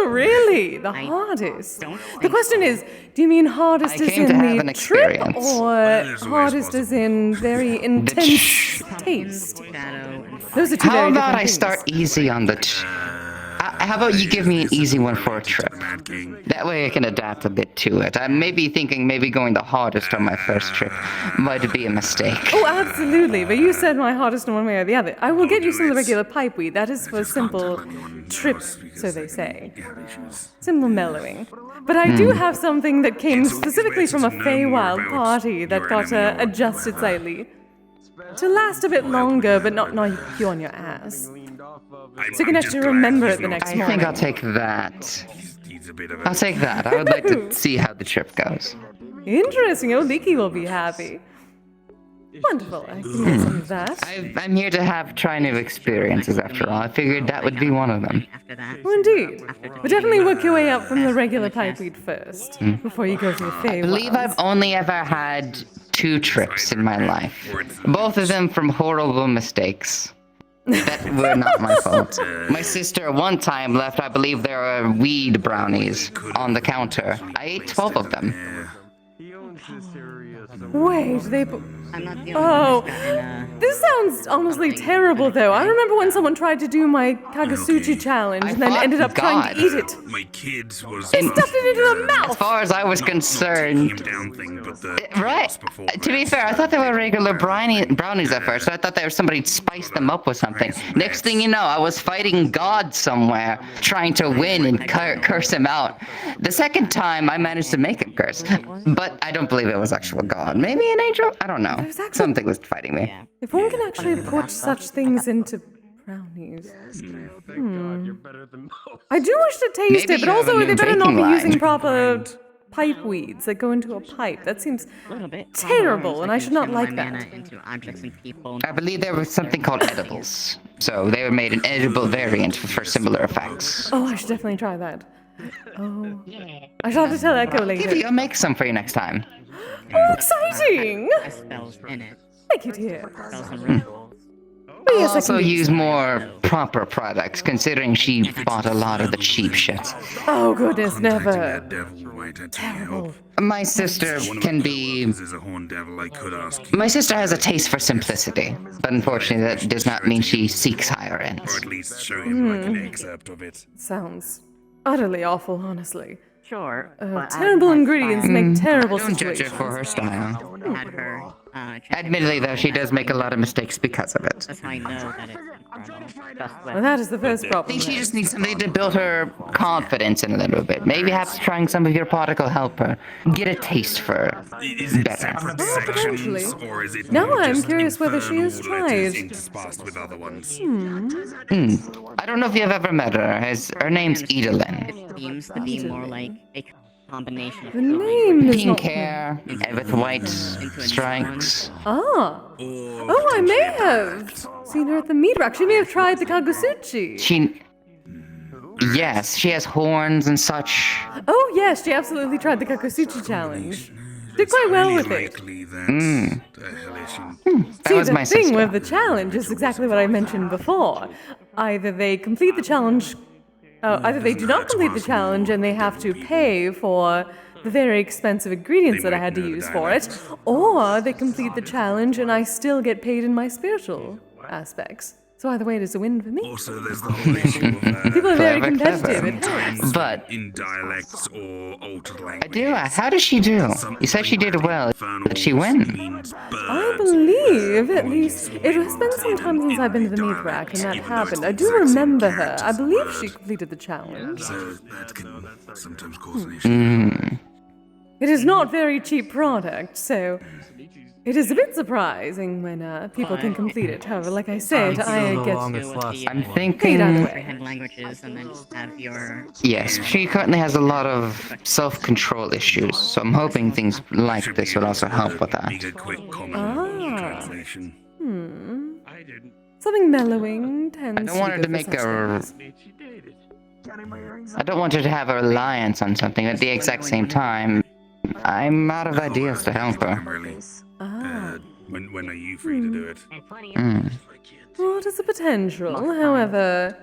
Really? The hardest? The question is, do you mean hardest as came to have in an the trip, experience. or hardest as in very intense taste? Those are two How very about different I things. start easy on the... how about you give me an easy one for a trip? That way I can adapt a bit to it. I may be thinking maybe going the hardest on my first trip might be a mistake. Oh, absolutely. But you said my hardest in one way or the other. I will get you some of the regular pipeweed. That is for simple trips, so they say. Simple mellowing. But I do have something that came specifically from a Feywild party that got adjusted slightly to last a bit longer, but not knock you on your ass. So you can actually remember it the next morning. I think I'll take that. I'll take that. I would like to see how the trip goes. Interesting. Oh, Leaky will be happy. Wonderful. I can get some of that. I'm here to try new experiences after all. I figured that would be one of them. Oh, indeed. But definitely work your way up from the regular pipeweed first, before you go to the Fey I believe I've only ever had 2 trips in my life. Both of them from horrible mistakes. That were not my fault. My sister one time left, I believe there were weed brownies on the counter. I ate 12 of them. Wait, this sounds honestly terrible, though. I remember when someone tried to do my Kagasuchi challenge and then ended up trying to eat it. My kids was. They stuffed it into the mouth! As far as I was concerned, right? To be fair, I thought they were regular brownies at first. I thought there was somebody spiced them up with something. Next thing you know, I was fighting God somewhere, trying to win and curse him out. The second time, I managed to make him curse, but I don't believe it was actual God. Maybe an angel? I don't know. Something was fighting me. If one can actually put such things into brownies. I do wish to taste it, but also they better not be using proper pipe weeds that go into a pipe. That seems terrible, and I should not like that. I believe there was something called edibles. So they were made an edible variant for similar effects. Oh, I should definitely try that. Oh. I shall have to tell Echo later. I'll make some for you next time. Oh, exciting! Thank you, dear. But I'll yes, also use more proper products, considering she bought a lot of the cheap shit. Oh, goodness, never. Terrible. My sister can be... My sister has a taste for simplicity, but unfortunately that does not mean she seeks higher ends. Or at least show him like an excerpt of it. Sounds utterly awful, honestly. Sure. Terrible ingredients make terrible Don't situations. judge her for her style. Had her, Admittedly, though, she does make a lot of mistakes because of it. That's how I know that it's incredible. Well, that is the first I problem. think she just needs something to build her confidence in a little bit. Maybe perhaps trying some of your product will help her get a taste for better. Potentially. Or is it Now more I'm just curious whether she has infernal letters tried. interspersed with other ones? I don't know if you've ever met her. Her name's Edalyn. It seems to be more like a combination of The name is Pink not... hair with white stripes. Ah. Oh, I may have seen her at the meat rack. She may have tried the Kagusuchi. Yes, she has horns and such. Oh, yes, she absolutely tried the Kagusuchi challenge. Did quite well with it. That was my the thing sister. with the challenge is exactly what I mentioned before. Either they complete the challenge, either they do not complete the challenge and they have to pay for the very expensive ingredients that I had to use for it, or they complete the challenge and I still get paid in my spiritual aspects. So either way, it is a win for me. Also, there's the whole issue of People are very Clever, competitive. clever. It helps. But in dialects or altered language. I do. How does she do? You said she did well. Did she win? I believe, at least, it has been some time since I've been to the meat rack and that happened. I do remember her. I believe she completed the challenge. So that can sometimes cause an issue. It is not very cheap product, so it is a bit surprising when people can complete it. However, like I said, I get I'm paid thinking... either way. Comprehend languages and then just have your... Yes, she currently has a lot of self-control issues, so I'm hoping things like this would also help with that. Make a quick comment on translation. Something mellowing tends I don't want her to be good make for a... such things. I don't want her to have a reliance on something at the exact same time. I'm out of ideas to help her. Really. Ah. When are you free to do it? Well, it is a potential. However,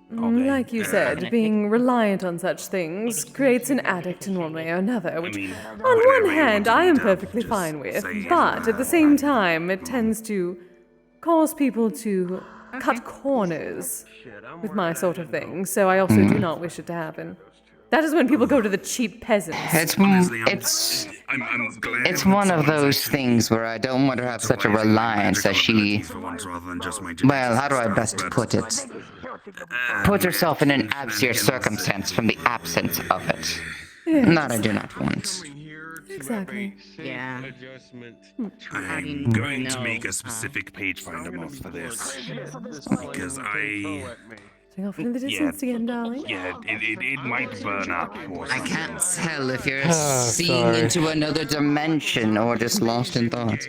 like you said, being reliant on such things creates an addict in one way or another, which, on one hand, I am perfectly fine with, but at the same time, it tends to cause people to cut corners with my sort of thing, so I also do not wish it to happen. That is when people go to the cheap peasants. It's one of those things where I don't want her to have such a reliance as she... Well, how do I best put it? Put herself in an absurd circumstance from the absence of it. Yes. That I do not want. Exactly. Yeah. I'm going to make a specific page finder mod for this. Because Off in the distance again, darling. Yeah, it might burn up. I can't tell if you're seeing into another dimension or just lost in thought.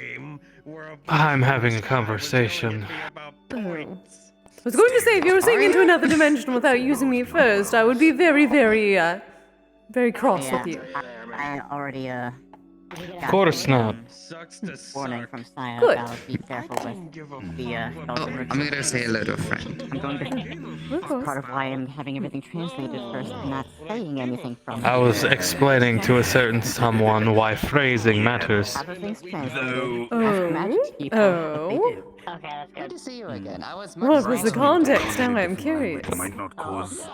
I'm having a conversation. Oh. I was going to say, if you were seeing into another dimension without using me first, I would be very, very cross with you. I already, Of course not. warning from Saya Good. about be careful with the, I'm gonna say hello to a friend. I'm going to... That's part of why I'm having everything translated first and not saying anything from... I was explaining to a certain someone why phrasing matters. Other things translated. Oh. Okay, that's Good to see you again. I was What was the context? Now I'm curious. It might not cause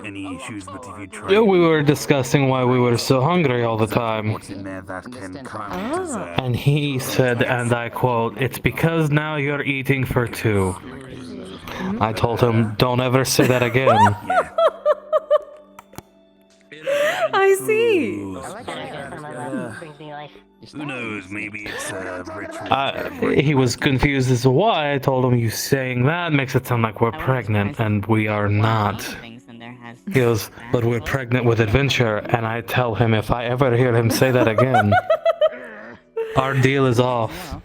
any issues, but if you try... Yeah, we were discussing why we were so hungry all the time. What's in there that can come out as a... And he said, and I quote, "It's because now you're eating for two." I told him, "Don't ever say that again." I see. Who knows, maybe it's a ritual. He was confused as to why. I told him, "You saying that makes it sound like we're pregnant, and we are not." He goes, "But we're pregnant with adventure," and I tell him if I ever hear him say that again, our deal is off.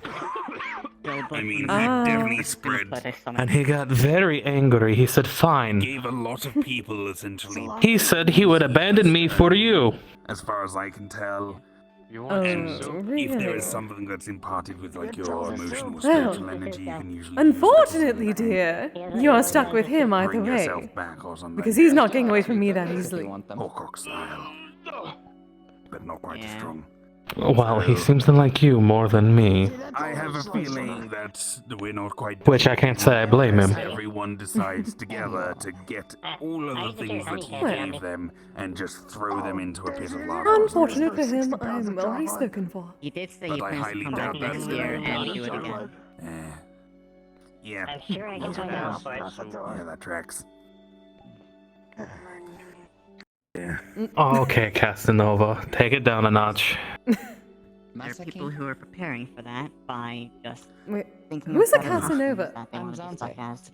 I mean, that definitely spread. And he got very angry. He said, "Fine." Gave a lot of people essentially. He said he would abandon me for you. As far as I can tell. And if there is something that's imparted with like your emotional spiritual energy, you can usually. Unfortunately, dear, you are stuck with him either bring way. yourself back or something. Because he's not getting away from me that easily. Hawcock style. But not quite as strong. Well, he seems to like you more than me. I have a feeling that we're not quite. Which I can't say I blame him. Everyone decides together to get all of the things that he gave them and just throw them into a pit of lava. Unfortunate for him, I'm already spoken for. He did say But he I plans to highly come doubt back that's next gonna year be and do it again. Yeah. I'm sure I can find out for it. Yeah, that tracks. Oh, okay, Casanova. Take it down a notch. There are people who are preparing for that by just Wait, thinking who's of a better options Casanova? that they want to be stuck as.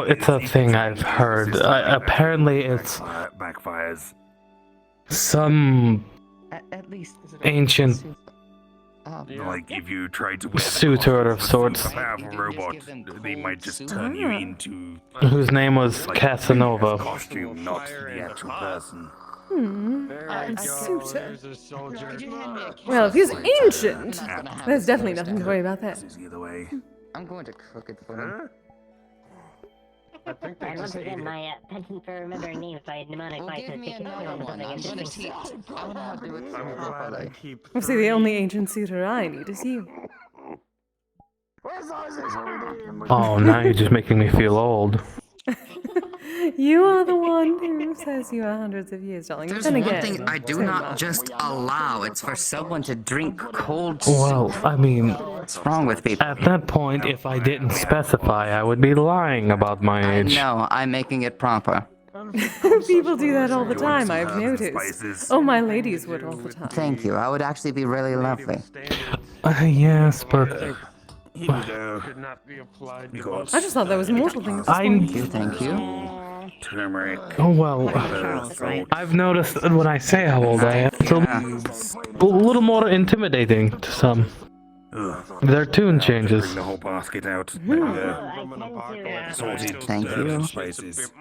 It's a thing I've heard. Apparently it's backfires. Some At least ancient Like if you try to wear suitor of sorts, a powerful robot, they might just turn you into whose name was Casanova. costume, not the actual person. A suitor. Well, if he's ancient, there's definitely nothing to worry about there. Either way. I'm going to cook it for them. And once again, my penchant for remembering names by mnemonic device is taking on something interesting. Obviously, the only ancient suitor I need is you. Oh, now you're just making me feel old. You are the one who says you are hundreds of years, darling. There's Then one again, thing I do so not much. just allow. It's for someone to drink cold Well, I mean, What's wrong with people? at that point, if I didn't specify, I would be lying about my age. No, I'm making it proper. People do that all the time, I've noticed. Oh, my ladies would all the time. Thank you. I would actually be really lovely. Yes, but I just thought that was a mortal thing. Thank you. Turmeric. Oh, well, I've noticed that when I say how old I am, it's a little more intimidating to some. Their tune changes. Bring the whole basket out. Sorted Thank you. spices.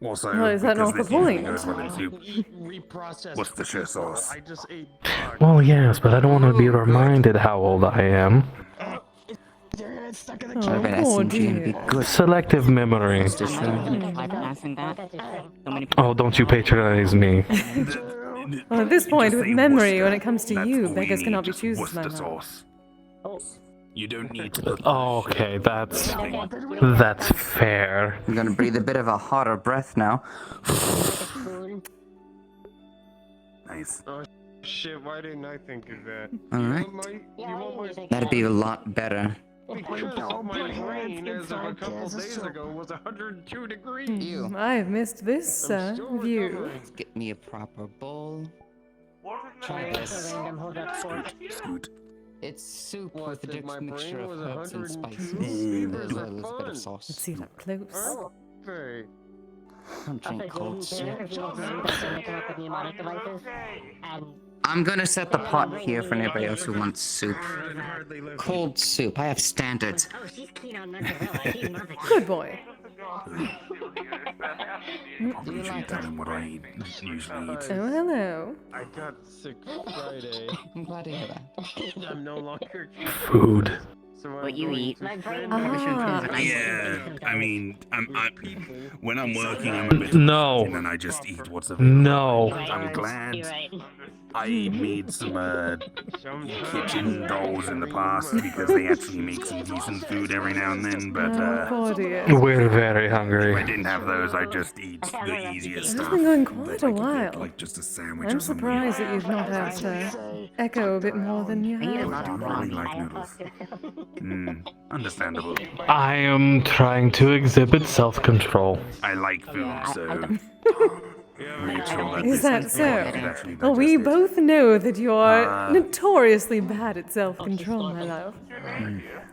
Also, Well, is that because not the this usually point? goes well in soup. Reprocessed. What's the shirt sauce? I just ate. Well, yes, but I don't want to be reminded how old I am. Your head stuck in the Oh, I bet poor SMG would be dear. good. Selective memory. I'm not gonna try passing that. So many people Oh, don't you patronize me. Well, at this point, Just with say memory, Worcester. when it comes to That's you, all beggars need, cannot be just choosers, my Worcester love. sauce. You don't need to put Okay, that's fair. I'm gonna breathe a bit of a hotter breath now. Nice. Oh shit! Why didn't I think of that? Alright. That'd be a lot better. Because my brain, as of a couple days ago, was 102 degrees. Ew. I've missed this view. Let's get me a proper bowl. Try this. Scoot. It's soup What, with a that my mixture brain of was herbs and 102? spices. These As are well as a bit fun. of sauce. Let's see it up close. Okay. Don't drink cold soup. And I'm gonna set the pot here for anybody else who wants soup. Cold soup. I have standards. oh, she's keen on mozzarella. She's not the Good boy. Probably should tell him what I usually eat. Oh, hello. I got sick Friday. I'm glad to hear that. I'm no longer. Food. So I'm What you going eat. to Yeah, I mean, when I'm working, I'm a bit No. and then I just eat what's available. No. I'm glad You're right. I made some kitchen dolls in the past because they actually make some decent food every now and then, but Oh, poor dear. We're very if I hungry. didn't have those, I'd just eat the easiest It's stuff. been going quite that a I could while. make, like just a sandwich I'm or something. surprised that you've not asked to echo a bit more than you I eat a have. lot I of do really ramen. like noodles. Understandable. I am trying to exhibit self-control. I like food, so make sure that Is this that is so? actually Well, we digested. both know that you're notoriously bad at self-control, my love.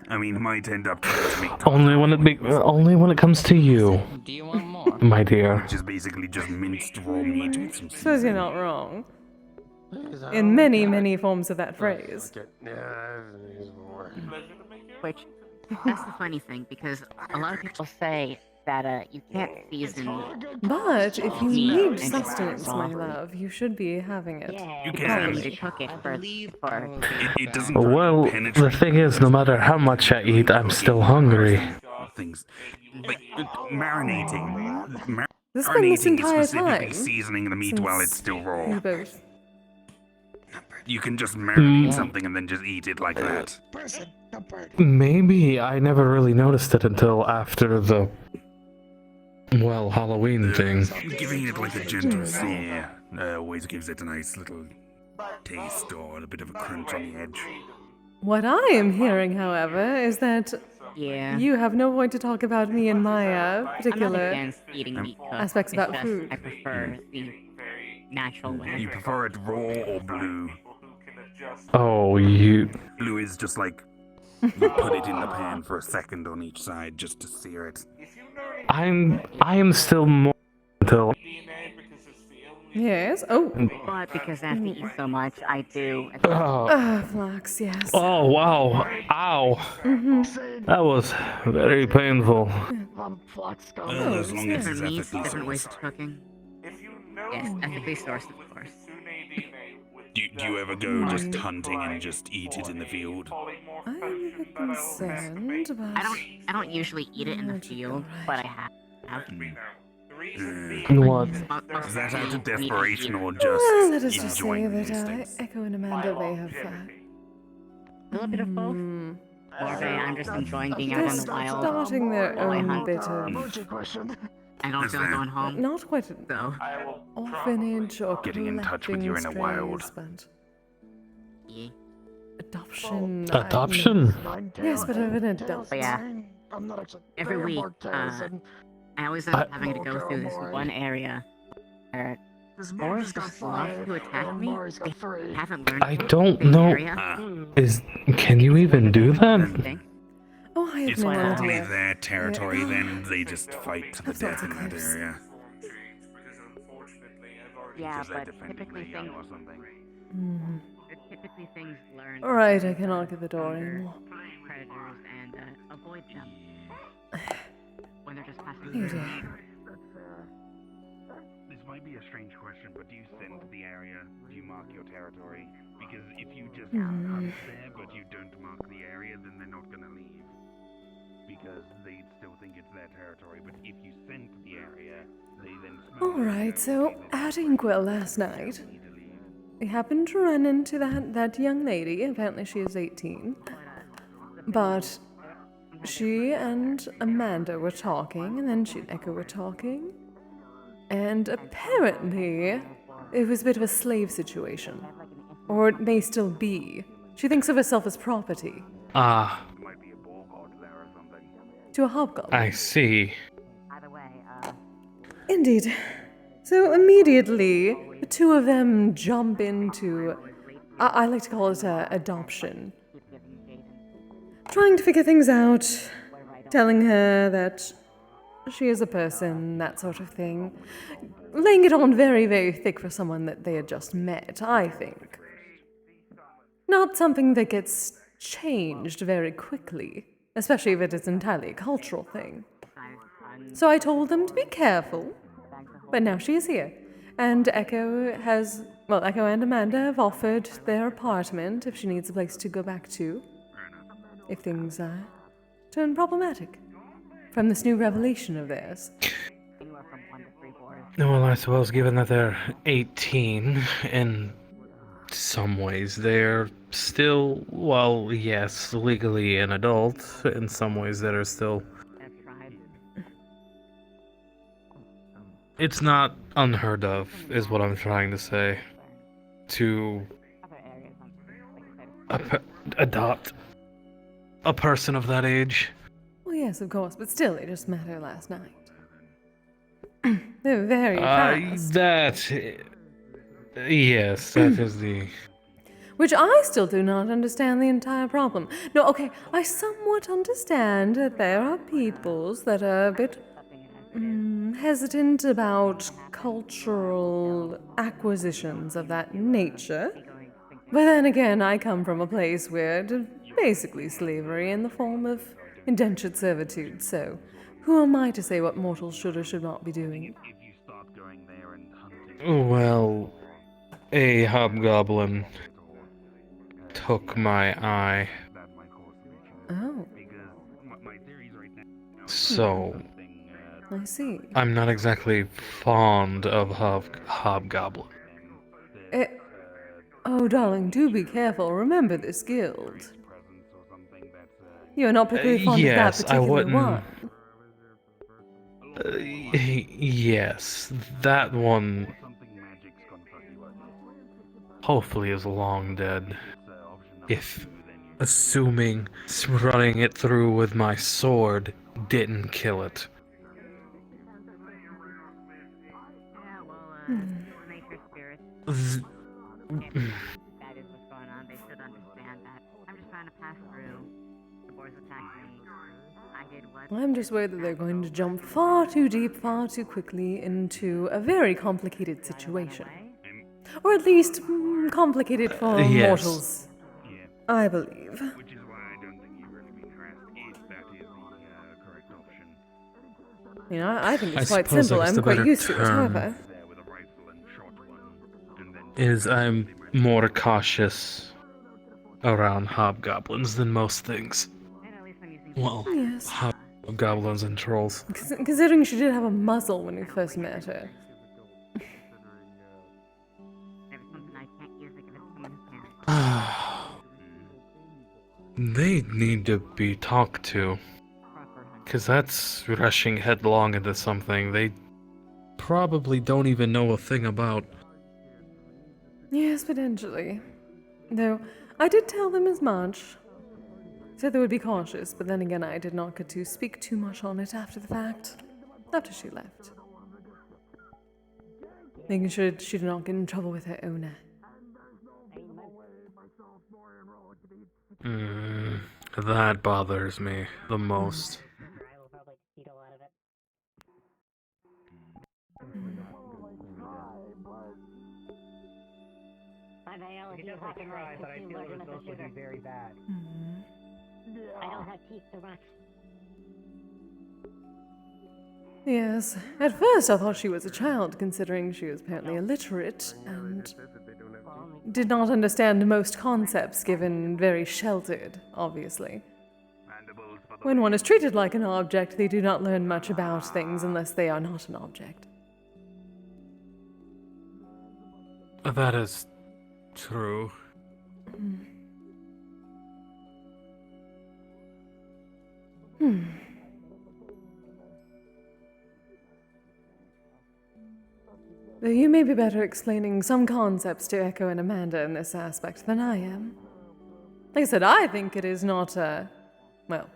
I mean, it might end up trying to make Only when it comes to you, Do you want more? my dear. which is basically just minced raw meat with some Suppose you're not wrong. In many, many forms of that phrase. Which, that's the funny thing, because a lot of people say that you can't season But if you meat need into sustenance, my sauce. love, you should be having it. You Because can. you need to cook it for It doesn't Well, the thing is, no matter how much I eat, I'm still hungry. things like marinating. This has been this Marinating is entire specifically time. seasoning the meat while it's still You raw. both. You can just marinate something and then just eat it like that. Maybe I never really noticed it until after the, well, Halloween thing. Giving it like a gentle sear always gives it a nice little taste or a bit of a crunch on the edge. What I am hearing, however, is that you have no point to talk about me and my I'm not particular against eating meat cooked. aspects It's about just food. I prefer the natural way. You prefer it raw or blue? Oh, you. Blue is just like you put it in the pan for a second on each side just to sear it. I am still more until. Yes. Oh. But because I have to eat so much, I do. Oh. Flax, yes. Oh wow! Ow! That was very painful. As long as it's Different meats, ethically different ways sourced. of cooking. Yes, ethically sourced, of course. Do you ever go just hunting and just eat it in the field? I'm a bit concerned, but I don't usually eat it in the field, but I have. What? Is that out of desperation or just well, let us just say enjoying the that instincts? Echo and Amanda may have. A little bit of both. Or I'm just enjoying being out They're in the wild. starting their while I own hunt. bit of I don't feel going home. not quite an So, orphanage or Getting in touch with your inner wild. but yeah. adoption. Adoption? Yes, but of an adult. But yeah, every week, I always end up having to go through this one area where spores just love to attack me. They haven't learned I don't know. area. Can you even do that? Oh, I have It's no probably idea. their territory, then they just fight to the death in that area. Yeah, Because they're but defending typically the young things, or something. typically things learn. All right, I cannot get the door anymore. Predators and avoid them when they're just passing Oh through. dear. might be a strange question, but do you send the area? Do you mark your territory? Because if you just hunt there, but you don't mark the area, then they're not gonna leave. Because they still think it's their territory. But if you send to the area, they then smell Alright, so at Inkwell last night, we happened to run into that young lady. Apparently she is 18. But she and Amanda were talking, and then she and Echo were talking. And apparently, it was a bit of a slave situation. Or it may still be. She thinks of herself as property. Ah. To a hobgoblin. I see. Indeed. So immediately, the two of them jump into, I like to call it adoption. Trying to figure things out, telling her that she is a person, that sort of thing. Laying it on very, very thick for someone that they had just met, I think. Not something that gets changed very quickly, especially if it is entirely a cultural thing. So I told them to be careful, but now she is here. And Echo and Amanda have offered their apartment if she needs a place to go back to, if things turn problematic from this new revelation of theirs. Well, I suppose given that they're 18, in some ways they're still, well, yes, legally an adult. In some ways that are still... It's not unheard of, is what I'm trying to say, to adopt a person of that age. Well, yes, of course, but still, they just met her last night. They're very fast. Yes, that is the... Which I still do not understand the entire problem. No, okay, I somewhat understand that there are peoples that are a bit hesitant about cultural acquisitions of that nature. But then again, I come from a place where it is basically slavery in the form of indentured servitude, so who am I to say what mortals should or should not be doing? Well, a hobgoblin took my eye. Oh. So... I see. I'm not exactly fond of hobgoblin. Oh, darling, do be careful. Remember this guild. You're not particularly fond of that particular one. Yes, that one hopefully is long dead. If, assuming running it through with my sword didn't kill it. That is what's going on. They should understand that. I'm just trying to pass through. The boys attacked me. I did what? I'm just worried that they're going to jump far too deep, far too quickly into a very complicated situation. Or at least complicated for mortals, I believe. Which is why I don't think you've really been harassed if that is the correct option. You know, I think it's quite simple. I'm quite used to it, however. I'm more cautious around hobgoblins than most things. Well, yes. Hobgoblins and trolls. Considering she did have a muzzle when we first met her. They need to be talked to. Because that's rushing headlong into something they probably don't even know a thing about. Yes, potentially. Though, I did tell them as much. Said they would be cautious, but then again I did not get to speak too much on it after the fact. After she left. Making sure she did not get in trouble with her owner. That bothers me the most. You just have to try, but I feel it would also be very bad. I don't have teeth to rot. Yes. At first I thought she was a child, considering she was apparently illiterate and did not understand most concepts, given very sheltered, obviously. When one is treated like an object, they do not learn much about things unless they are not an object. That is true. Though you may be better explaining some concepts to Echo and Amanda in this aspect than I am. Like I said, I think it is not well,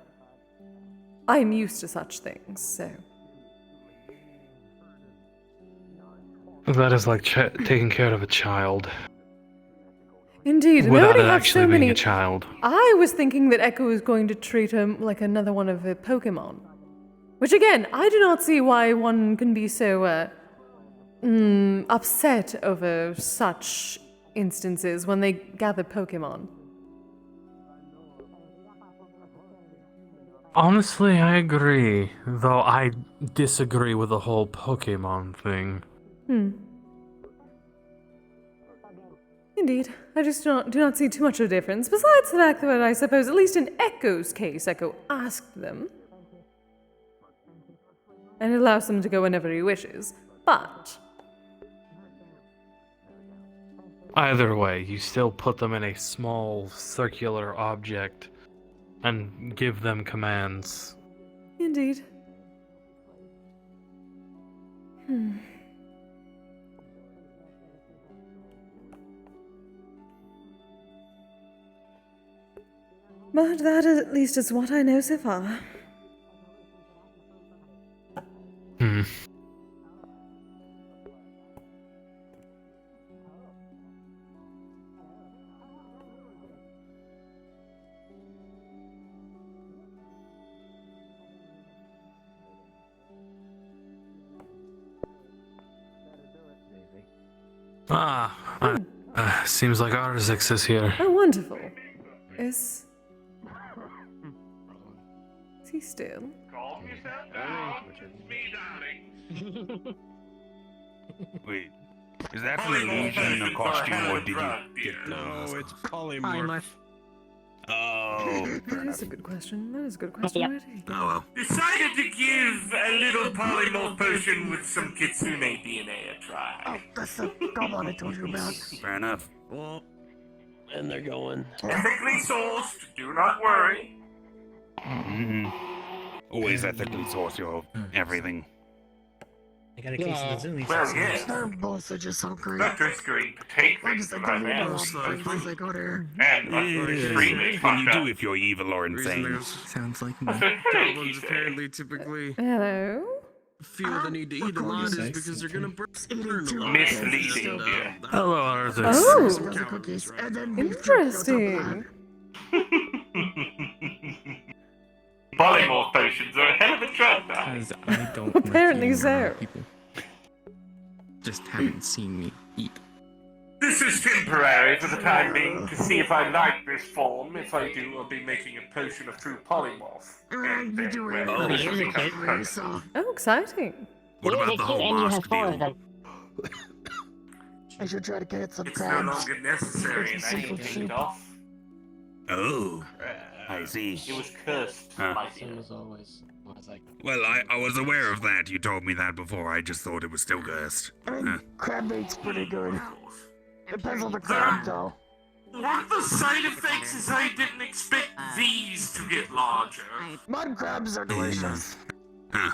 I'm used to such things, so... That is like taking care of a child. Indeed, and they Without already it have actually so being many... a child. I was thinking that Echo was going to treat him like another one of her Pokemon. Which again, I do not see why one can be so, upset over such instances when they gather Pokemon. Honestly, I agree, though I disagree with the whole Pokemon thing. Indeed. I just do not see too much of a difference, besides the fact that I suppose, at least in Echo's case, Echo asked them. And it allows them to go whenever he wishes. But... Either way, you still put them in a small circular object and give them commands. Indeed. But that at least is what I know so far. Seems like Arzix is here. Oh, wonderful. Is he still? Calm yourself down. It's me, darling. Wait, is that an illusion, a costume, or did you get the No, mask? it's polymorph. Oh. That is a good question. That is a good question. Yep. Already. Oh well. Decided to give a little polymorph potion with some Kitsune DNA a try. Oh, that's the goblin I told you about. Fair enough. Well, and they're going. Ethically sourced, do not worry. Always ethically source your everything. I got a case of the Zoomies. Well, yes. Their both are just so great. Not just green, take I things just from my don't man. know if they go there. And extremely What can you fucked do up. if you're evil or insane? Sounds like That's what Frankie Goblins said. apparently typically Hello? feel the need to eat a lot is because they're gonna burn a lot. Misleading, yeah. Hello, Arzix. Oh, Some cookies, and then beef interesting. Polymorph potions are a hell of a drug, though. I don't Apparently like eating so. people. Just haven't seen me eat. This is temporary for the time being to see if I like this form. If I do, I'll be making a potion of true polymorph. And You then, do well, it. this will Here's a become cake. permanent. So, Oh, exciting. What Here's about a the kit, whole and you have mask 4 of deal? them. I should try to get some It's no crabs. longer necessary, and It's I simple can take soup. it off. Oh, I see. It was cursed, Huh. my dear. Well, I was aware of that. You told me that before. I just thought it was still cursed. Crab meat's pretty good. Depends on the crab, though. One of the side effects is I didn't expect these to get larger. Mud crabs are delicious. Huh.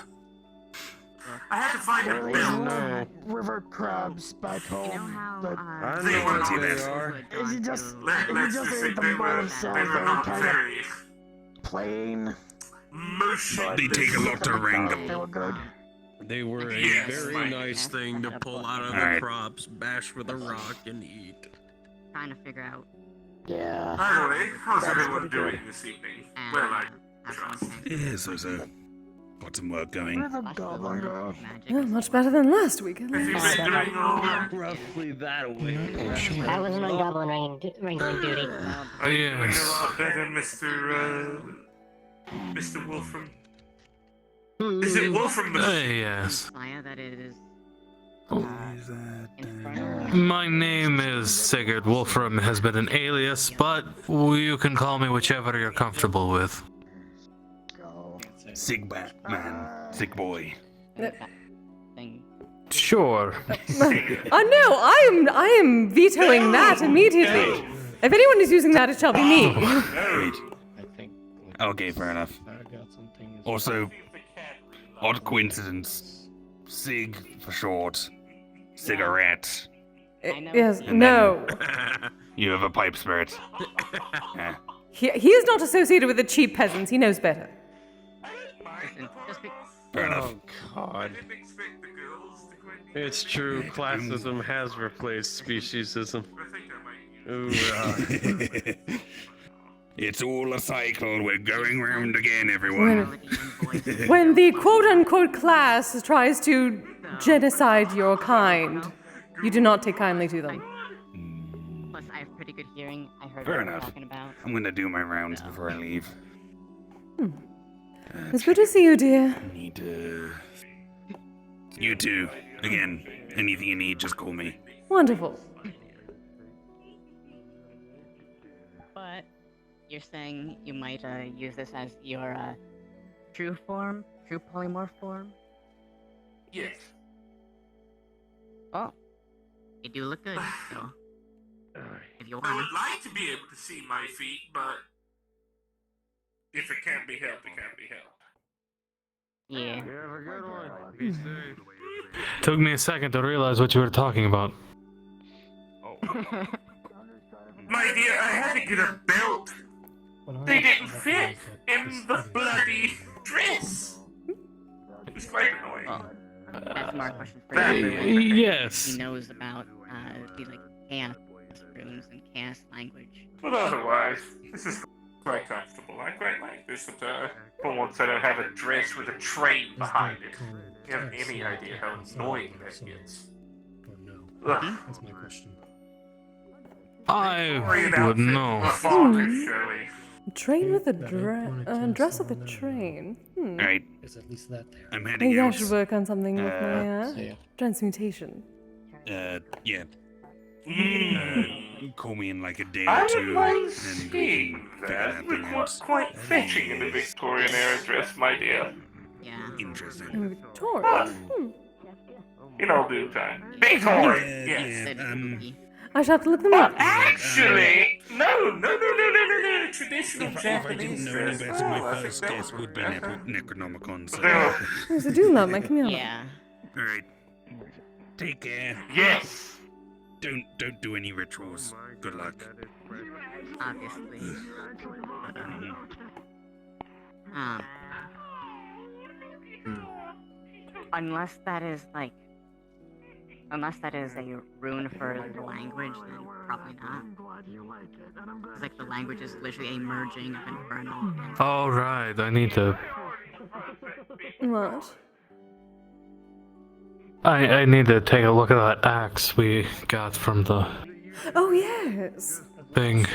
I had to find a There is bill. no river crabs back You know home. how, But I They know were- what they they are. if you just Let's just say ate they them by were themselves, they're not kind very of plain. motion. They take a lot to They wrangle. were good. They were a Yes, very Mike. nice thing to pull out of the Alright. crops, bash with a rock, and eat. trying to figure out. Yeah. Finally, how's That's everyone pretty good. doing this evening? And, Well, I have trust. fun. Yeah, so. Got some work going. Where'd the Watch the goblin Lord go? of Magic. Well, much better than last week, at Have you least. been doing all right? Roughly that way. That was my goblin wrangling duty. Are you Yes. doing a lot better, Mr. Wolfram? Is it Wolfram? Yes. Messiah that it is. My name is Sigurd. Wolfram has been an alias, but you can call me whichever you're comfortable with. Sig Batman. Sig boy. Sure. Oh no, I am vetoing that immediately. If anyone is using that, it shall be me. Wait. Okay, fair enough. Also, odd coincidence. Sig for short. Cigarette. Yes, And no. then you have a pipe spirit. Yeah. He is not associated with the cheap peasants. He knows better. Fair enough. Oh God. It's true. Classism has replaced speciesism. Ooh, It's all a cycle. We're going round again, everyone. When the quote-unquote class tries to genocide your kind, you do not take kindly to them. Plus, I have pretty good hearing. I heard Fair what you're enough. talking about. I'm gonna do my rounds before I leave. It's good to see you, dear. Need to. You too. Again, anything you need, just call me. Wonderful. But you're saying you might use this as your true form, true polymorph form? Yes. Oh, you do look good. So, if you I want. would like to be able to see my feet, but if it can't be helped, it can't be helped. Yeah. have a good one. Be safe. Took me a second to realize what you were talking about. My dear, I had to get a belt. They didn't fit in the bloody dress. It was quite annoying. That's more a question for you. Yes. He knows about the like chaos runes and chaos language. But otherwise, this is quite comfortable. I quite like this. For once, I don't have a dress with a train behind it. You have any idea how annoying that gets? Ugh. That's my question. I would know. Train with a dress with a train. Alright. There's at least that there. I'm heading Maybe I out. should work on something with my Yeah. transmutation. Yeah. Call me in like a day I or would two, like and we seeing can figure that. that Would thing look out. quite fetching in the Victorian era dress, my dear. Yeah. Interesting. Victoria. In all due time. Victorian, yes. I shall have to look them up. Actually, no. Traditional If I Japanese didn't know any dress. better, my Oh, I first think that guess would be Necronomicon. So. Yes, I do love my community. Yeah. Alright. Take care. Yes. Don't do any rituals. Good luck. Obviously. Unless that is like, unless that is a rune for the language, then probably not. It's like the language is literally a merging of infernal. All right, I need to. What? I need to take a look at that axe we got from the Oh, yes. thing.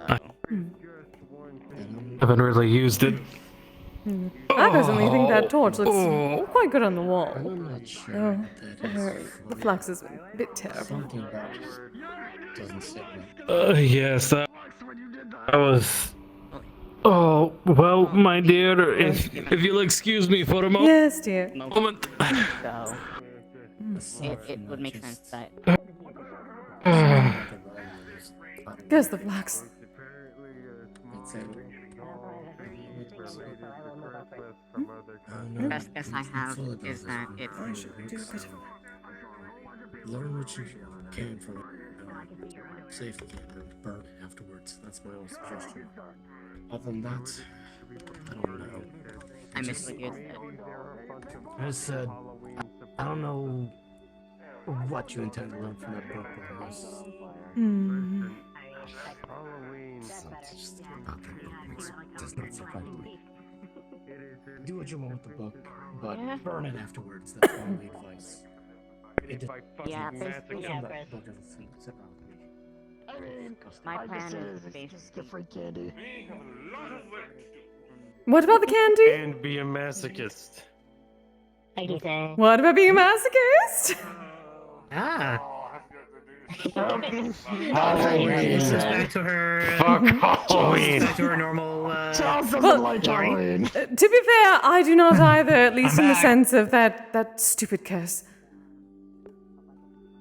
I haven't really used it. I personally think that torch looks quite good on the wall. I'm not sure Oh, what that is. the flux is a bit terrible. Something about it just doesn't sit right. Yes, that was. Oh, well, my dear, if you'll excuse me for a Yes, dear. moment. So, it would make sense that. There's the flux. The best guess I have is that it's. Learn what you can from it. Safely and burn it afterwards. That's my only suggestion. Other than that, I don't know. I missed what you said. I just said, I don't know what you intend to learn from that book, but does not surprise me. Do what you want with the book, but burn it afterwards. That's my only advice. Yeah, basically, yeah, Chris. My plan is basically free candy. What about the candy? And be a masochist. Like you say. What about being a masochist? Ah. Halloween. Back to her. Fuck Halloween. Back to her normal. Charles doesn't Well, like Halloween. To be fair, I do not either, at least in the back. sense of that stupid curse.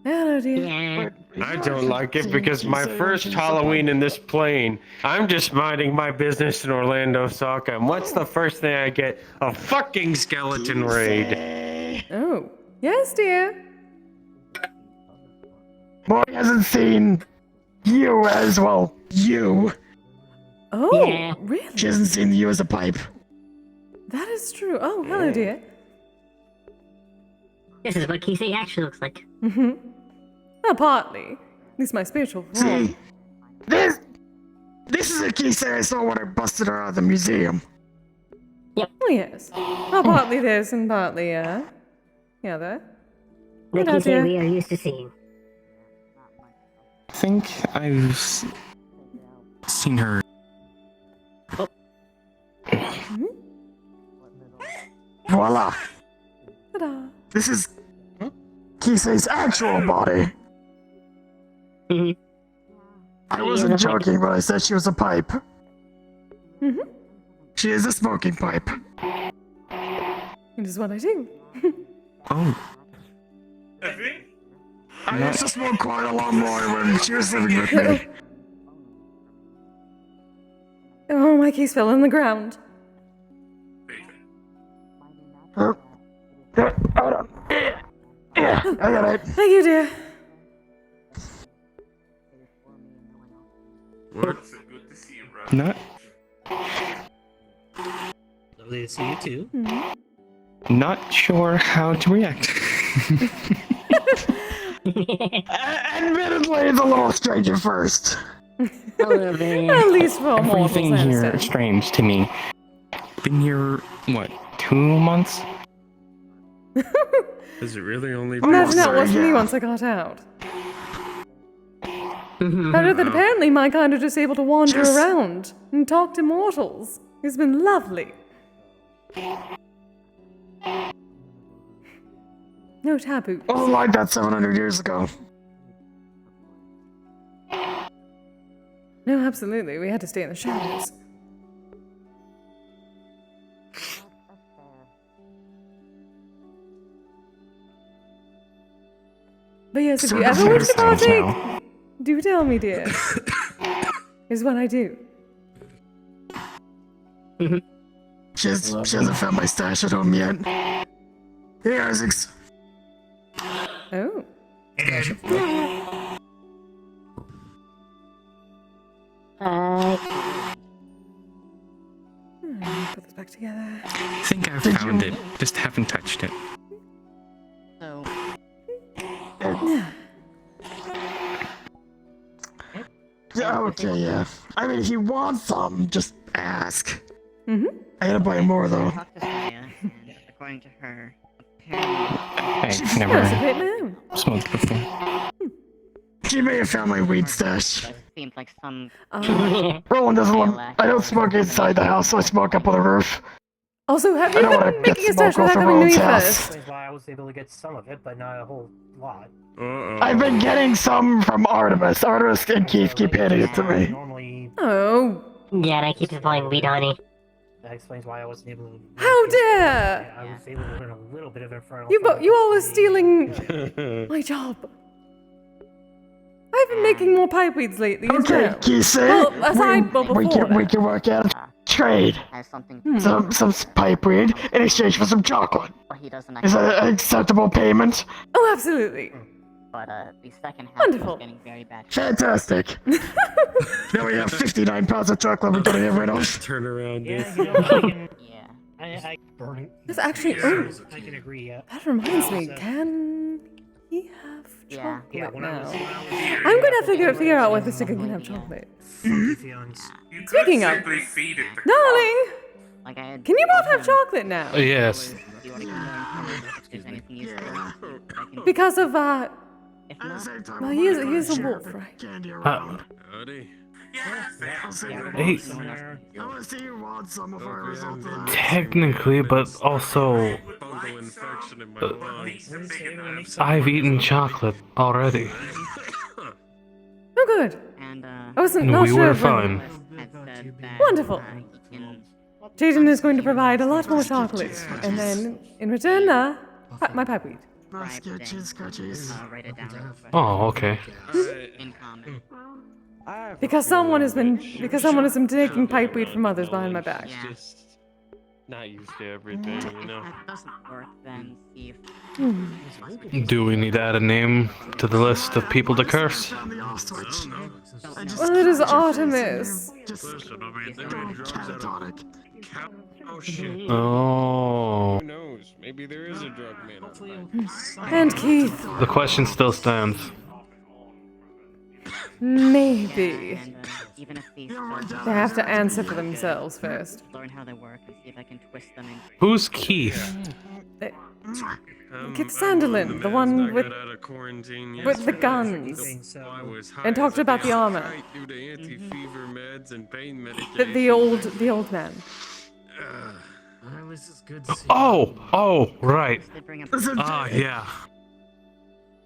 Hello, dear. Yeah. I don't like it because my first Halloween in this plane, I'm just minding my business in Orlando, Soccer, and what's the first thing I get? A fucking skeleton raid. Oh, yes, dear. Boy hasn't seen you as well. You. Oh, Yeah. really? She hasn't seen you as a pipe. That is true. Oh, hello, dear. This is what Kise actually looks like. Mm-hmm. Oh, partly. At least my spiritual form. See, this is a Kise I saw when I busted her out of the museum. Oh, yes. Well, partly this and partly, the other. The Hello, Kise dear. we are used to seeing. I think I've seen her. Hmm? Voila. Ta-da. This is Kise's actual body. Mhm. I wasn't joking when I said she was a pipe. Mm-hmm. She is a smoking pipe. It is what I do. Oh, I used to smoke quite a lot more when she was living with me. Oh, my keys fell on the ground. Hold on. Yeah, I got it. Thank you, dear. It's good to see you, bro. not Lovely to see you too. Mhm. not sure how to react. Admittedly, it's a little strange at first. A little bit. At least for mortals, Everything I here understand. is strange to me. Been here, what, 2 months? Is it really only Imagine that sorry, wasn't me yeah. once I got out. Better than apparently my kind are just able to wander Just- around and talk to mortals. It's been lovely. No taboo. It wasn't like that 700 years ago. No, absolutely. We had to stay in the shadows. But yes, if you ever want to partake, do tell me, dear. Is what I do. She hasn't found my stash at home yet. Hey, Isaacs. Oh. Put this back together. I think I found it, just haven't touched it. So, Yeah, okay, yeah. I mean, if you want some, just ask. Mm-hmm. I gotta buy more, though. talk to Saya, and according to her, apparently I've Yes, a never great man. smoked before. She may have found my weed stash. it seems like some Roland doesn't let I don't smoke inside the house, so I smoke up on the roof. Also, have I you don't wanna been get making a smoke stash without off of coming to Roland's me house. first? Explains why I was able to get some of it, but not a whole lot. I've been getting some from Artemis. Artemis and Keith keep handing it to me. Normally, Oh. Yeah, and I keep supplying weed honey. that explains why I wasn't able to. How dare! I was able to learn a little bit of infernal. You all are stealing my job. I've been making more pipe weeds lately as Okay, well. Kise. Well, aside well, we before can work out a trade. has something. Some pipe weed in exchange for some chocolate. Well, he doesn't Is actually. that an acceptable payment? Oh, absolutely. But the second half Wonderful. is getting very bad. Fantastic. Now we have 59 pounds of chocolate we're gonna get rid of. Turn around, dude. Yeah, you know, I can. Yeah. I burning. That's actually. Oh, I can agree. Yeah. that reminds me. Also- Can he have Yeah. chocolate Yeah, when I now? was. I'm gonna have to figure out whether Sticker can have chocolate. Funky feelings. You could Speaking of- simply feed it to Darling, Like I had. can you both have chocolate now? Yes. Do you want to get more information if there's anything useful? I can. Because of If At the not, same time, well, I'm he is gonna a share wolf, the right? Candy around. Howdy. Hey, technically, but also, I've eaten chocolate already. Oh, good. And I wasn't not We sure were if when- fine. had said that Wonderful. he can Jaden is going to provide a lot more chocolate, and then in return, my pipeweed. write it down real quick. Oh, okay. In common. Because someone has been taking pipeweed from others behind my back. Yeah. Just not used to everything, If you know. that doesn't work, then see if Do we need to add a name to the list of people to curse? Well, it is Artemis. Oh shit. Oh. Who knows? Maybe there is a drug man. And Keith. The question still stands. Maybe. and even if these They have to answer for themselves first. learn how they work and see if I can twist them in. Who's Keith? Kit Sanderlin, the one with Out of quarantine with the yesterday. guns, I was high and talked as a about the armor. kite due to anti-fever meds and pain medication. The old man. I was just good. Oh, right. They bring up Ah, yeah.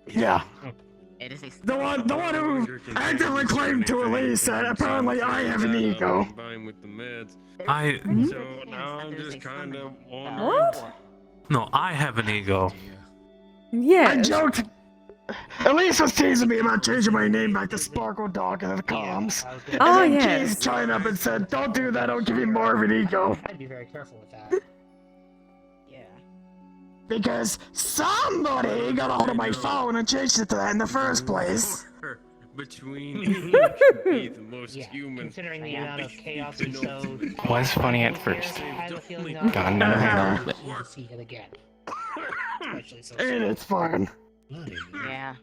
Yeah. it is a The one who actively claimed to Elise that apparently I have an ego. Combined with the meds. I So now I'm just kind of wondering. What? no, I have an ego. I Yes. joked. Elise was teasing me about changing my name back to Sparkle Dog in the comms. Oh, and then yes. Keith chimed up and said, "Don't do that. I'll give you more of an ego." I'd be very careful with that. yeah. Because somebody got a hold of my phone and changed it to that in the first place. Between be the most Yeah, human. considering the amount of chaos he sowed. Was funny at first. I have a feeling God never had her. we'll see it again. Especially so And it's fun. Yeah.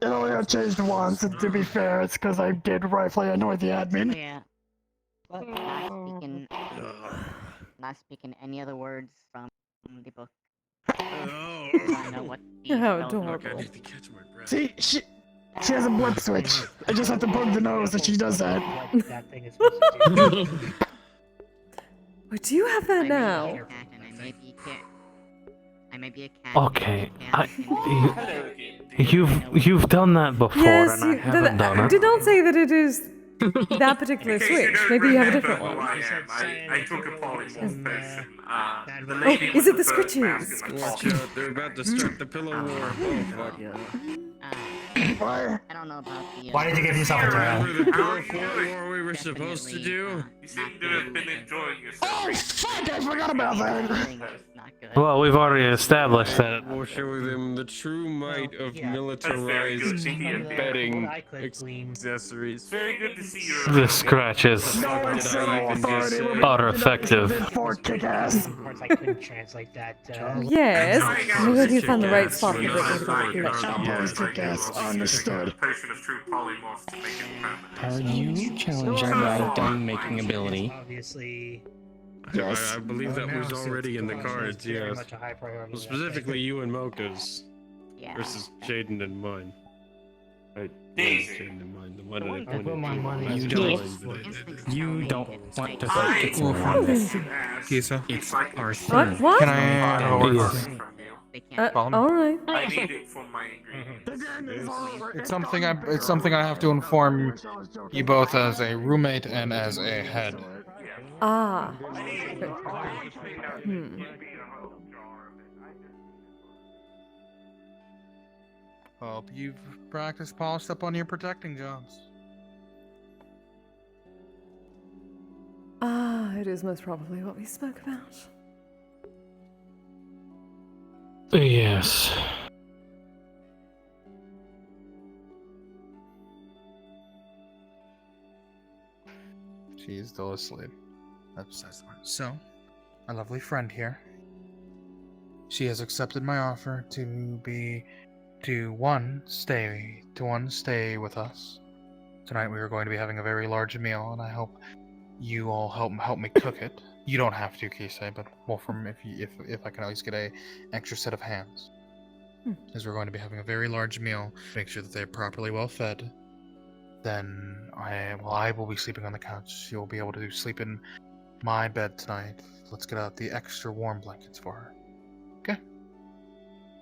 It only got changed once, and to be fair, it's because I did rightfully annoy the admin. Yeah. Not speaking any other words from the book. Oh. I know what the How spells adorable. I need to catch my breath. See, she has a blip switch. I just have to poke the nose that she does that. what that thing is supposed to do. Wait, do you have that now? I may be a cat. Okay, you've done that before, Yes, and I haven't done it. did not say that it is that particular switch. Maybe you have a different one. I took a polymorph potion. The Oh, lady is it the with bird scritches? mask and the Watch polymorph. out, they're about to start the pillow war. Oh, fuck. Why? I don't know about the. Why did you give yourself a Remember tail? the pillow fort war we were supposed to do? You seem to have been enjoying yourself. Oh, fuck! I forgot about that. Not good. Well, we've already established that. We'll show them the true might of Yeah. militarized betting I could glean. accessories. Very good to see you. The scratches No one's civil authority will be are effective. for kick-ass. Parts I couldn't translate that. Yes. Maybe you found the right spot for it. Opposed kick-ass. Understood. Potion of true polymorph to make it permanent. Are you challenging my dumb making ability? Obviously, Yes. I believe that was already in the cards, very yes. much a high priority. Well, specifically you and Mocha's Yeah. versus Jaden and mine. Right, Daisy. Jaden and mine. The one that I I pointed put my to. money That's You the don't. line, but I did. You don't want to I fight want this to Kisa, It's our What? thing. What? can I have a word? Yes. from you. They can't. Follow me? All right. I need it for my ingredients. It's something I have to inform you both as a roommate and as a head. Ah. Hmm. Hope you've practiced polished up on your protecting jobs. Ah, it is most probably what we spoke about. Yes. She is still asleep. That's besides the point. So, my lovely friend here. She has accepted my offer to one stay with us. Tonight we are going to be having a very large meal, and I hope you all help me cook it. You don't have to, Kise, but well, from if I can at least get a extra set of hands, as we're going to be having a very large meal. Make sure that they're properly well fed, then I will be sleeping on the couch. You'll be able to sleep in my bed tonight. Let's get out the extra warm blankets for her. Okay?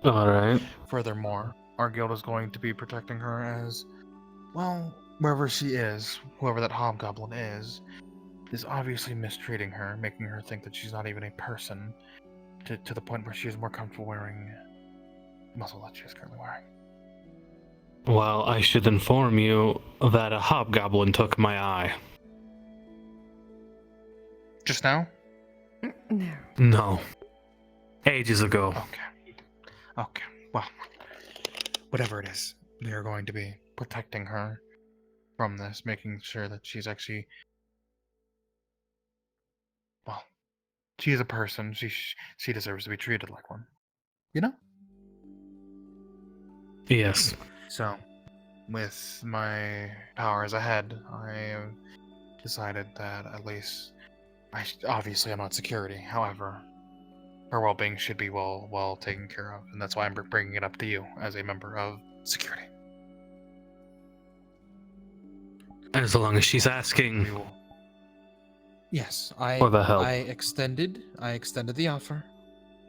Alright. Furthermore, our guild is going to be protecting her as, well, wherever she is, whoever that hobgoblin is obviously mistreating her, making her think that she's not even a person, to the point where she is more comfortable wearing the muzzle that she is currently wearing. Well, I should inform you that a hobgoblin took my eye. Just now? No. No. Ages ago. Okay. Well, whatever it is, we are going to be protecting her from this, making sure that she's actually, well, she is a person. She deserves to be treated like one. You know? Yes. So, with my powers ahead, I have decided that at least, obviously I'm not security, however, her well-being should be well taken care of, and that's why I'm bringing it up to you as a member of security. As long as she's asking. Yes, for the help. I extended the offer,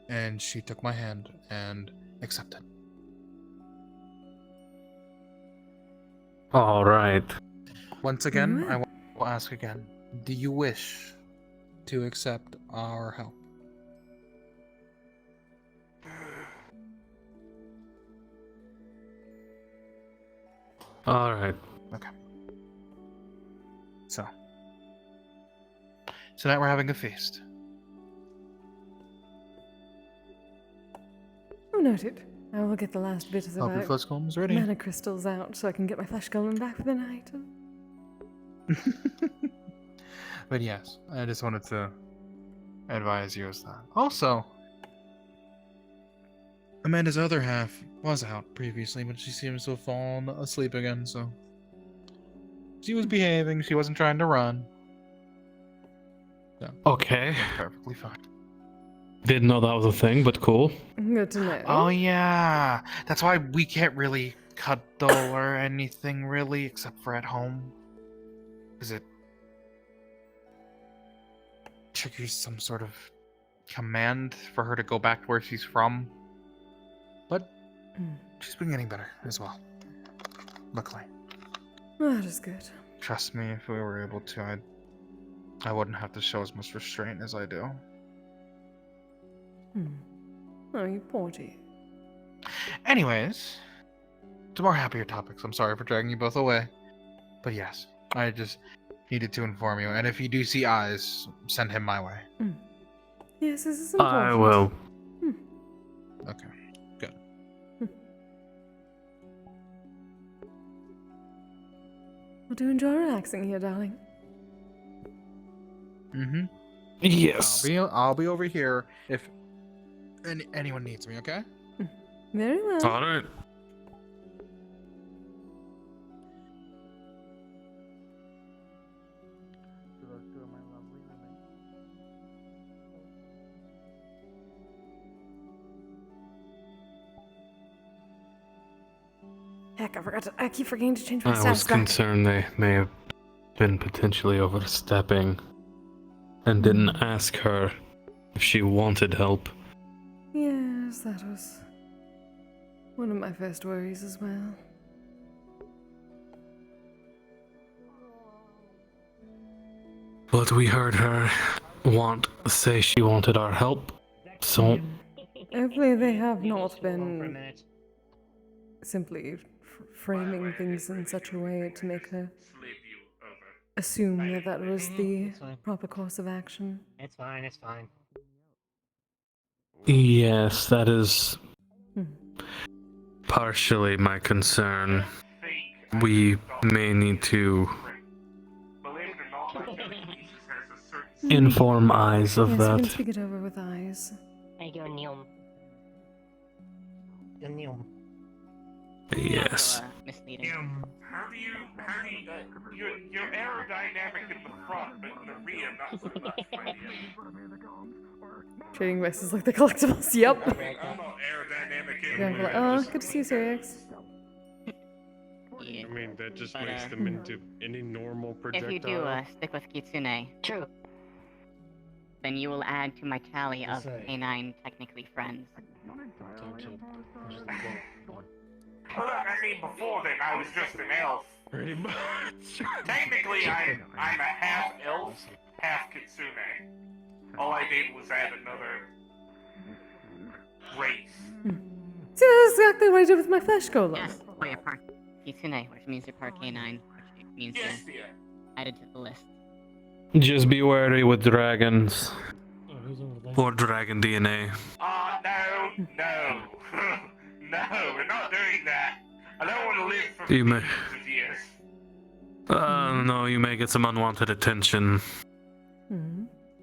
and she took my hand and accepted. Alright. Once again, I will ask again, do you wish to accept our help? Alright. Okay. So, tonight we're having a feast. Oh, noted. I will get the last bit of Hope your flesh golem's ready. mana crystals out so I can get my flesh golem back for the night. But yes, I just wanted to advise you as that. Also, Amanda's other half was out previously, but she seems to have fallen asleep again, so she was behaving. She wasn't trying to run. So, Okay. that's perfectly fine. Didn't know that was a thing, but cool. Good to know. Oh yeah, that's why we can't really cuddle or anything really, except for at home. Is it triggers some sort of command for her to go back to where she's from? But she's been getting better as well. Luckily. That is good. Trust me, if we were able to, I wouldn't have to show as much restraint as I do. Oh, you porty. Anyways, to more happier topics. I'm sorry for dragging you both away. But yes, I just needed to inform you. And if you do see eyes, send him my way. Yes, this is important. I will. Okay, good. Well, do enjoy relaxing here, darling. Mm-hmm. Yes. I'll be over here if anyone needs me, okay? Very well. Alright. Heck, I keep forgetting to change my I status was back. concerned they may have been potentially overstepping and didn't ask her if she wanted help. Yes, that was one of my first worries as well. But we heard her say she wanted our help, so Hopefully they have not been simply framing things in such a way to make her assume that that was the proper course of action. It's fine, it's fine. yes, that is partially my concern. We may need to inform eyes of Yes, we can that. speak it over with eyes. I go Neum. Yes. Misleading. How do you, you're aerodynamic in the front, but in the rear, not so much, my dear. Trading messes like the collectibles. Yep. I'm not aerodynamic Yeah, anywhere. oh, good to see you, Sirius. Yeah. I mean, that just But, makes them into any normal projectile. If you do stick with Kitsune, True. then you will add to my tally of Say. canine technically friends. Well, look, I mean, before then, I was just an elf. Pretty much. Technically, I'm a half elf, half kitsune. All I did was add another race. See, that's exactly what I did with my flesh golem. Yes, well, you're part Kitsune, which means you're part canine, which means Yes, you're dear. added to the list. Just be wary with dragons. Oh, who's over there? Or dragon DNA. No. No, we're not doing that. I don't want to live for You may. millions of years. No, you may get some unwanted attention.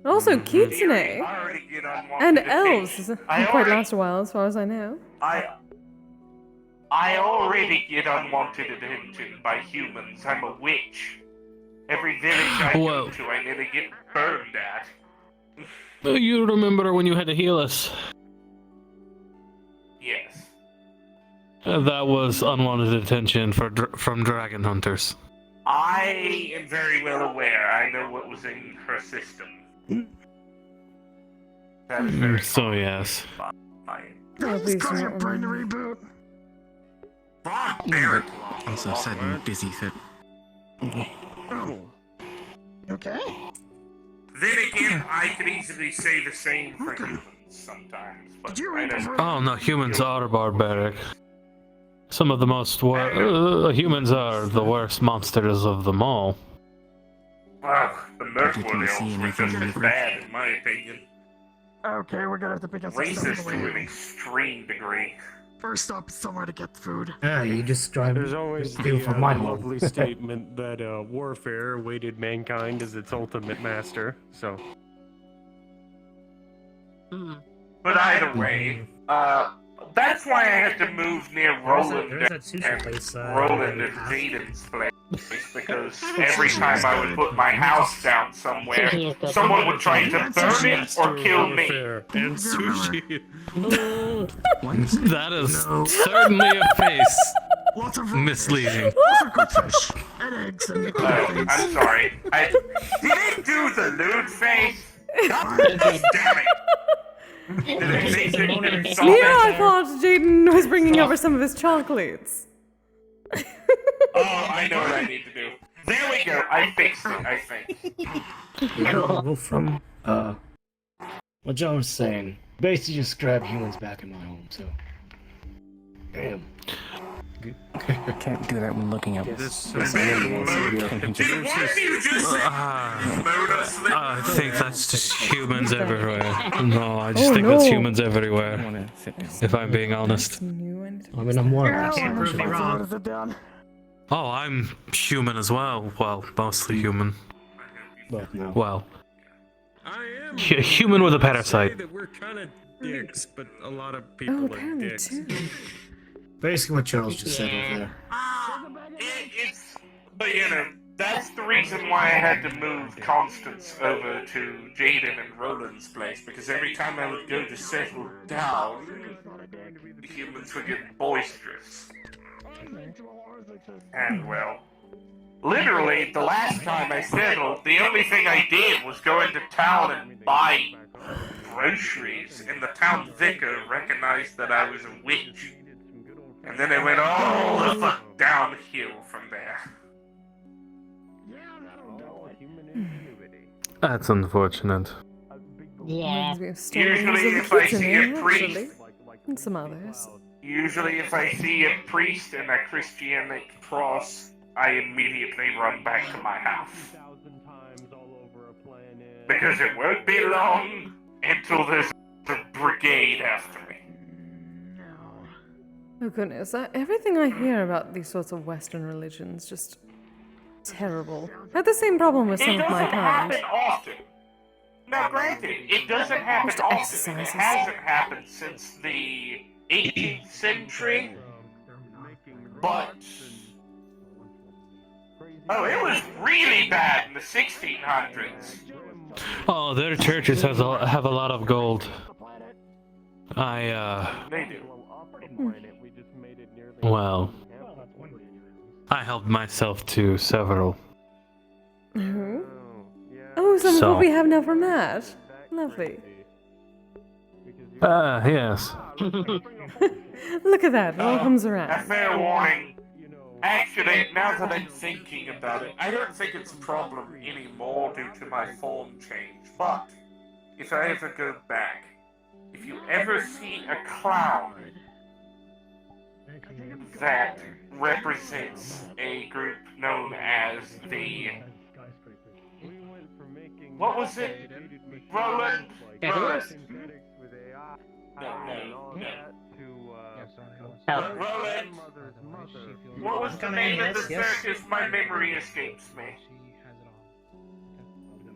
Also, I Kitsune already get unwanted and attention. elves can quite last a while, as far as I know. I already get unwanted attention by humans. I'm a witch. Every village I go to, I nearly get burned at. You remember when you had to heal us? Yes. That was unwanted attention from dragon hunters. I am very well aware. I know what was in her system. That is very So yes. fine. Please do not brain remember. reboot. Very Also sudden busy fit. Okay. Then again, I could easily say the same for humans sometimes, but I don't. Oh no, humans are barbaric. Some of the most humans are the worst monsters of them all. Well, the Merc Did you World see elves were anything just in as the bad, in my opinion. Okay, we're gonna have to pick up some Racist stuff. to an extreme degree. First up, somewhere to get food. Ah, you just drive. There's always do the for my lovely statement that warfare awaited mankind as its ultimate master. So. But either way, that's why I had to move near Roland There's that sushi and place. Roland and Jaden's place, because every time I would put my house down somewhere, someone would try to burn it or kill me. And sushi. That is certainly a face Lots of misleading. lots of good fish and eggs and Oh, I'm sorry. Did it do the lewd face? God damn it! Did it make it Yeah, I thought Jaden was bringing over some of his chocolates. Oh, I know what I need to do. There we go. I fixed it, I think. Well, from what John was saying, basically just grab humans back in my home. So, damn. Can't do that when looking at This Why do you just say I think that's just humans everywhere. No, I just think that's humans everywhere. If I'm being honest. I mean, I'm one. I can't prove me wrong. Oh, I'm human as well. Well, mostly human. But no. Well, I am human with a say parasite. that we're kind of dicks, but a lot of Oh, people are apparently dicks. too. Basically, what Charles just said over there. But you know, that's the reason why I had to move Constance over to Jaden and Roland's place, because every time I would go to settle down, the humans would get boisterous. And well, literally, the last time I settled, the only thing I did was go into town and buy groceries, and the town vicar recognized that I was a witch. And then it went all the fuck downhill from there. That's unfortunate. Yeah. Reminds me of stories Usually of the if I kids in see here, a priest- actually. And some others. Usually if I see a priest and a Christianic cross, I immediately run back to my house. Because it won't be long until there's a brigade after me. Oh goodness, everything I hear about these sorts of Western religions just terrible. I had the same problem with some It of my doesn't kind. happen often. Now granted, it doesn't happen Just often. It exercises. hasn't happened since the 18th century. But oh, it was really bad in the 1600s. Oh, their churches have a lot of gold. They do. Well, I helped myself to several. Oh, some of So- what we have now from that. Lovely. Yes. Look at that, it all comes A around. fair warning. Actually, now that I'm thinking about it, I don't think it's a problem anymore due to my form change. But if I ever go back, if you ever see a clown that represents a group known as the... What was it? Roland? Roland. No. Roland. What was the name of the circus? My memory escapes me.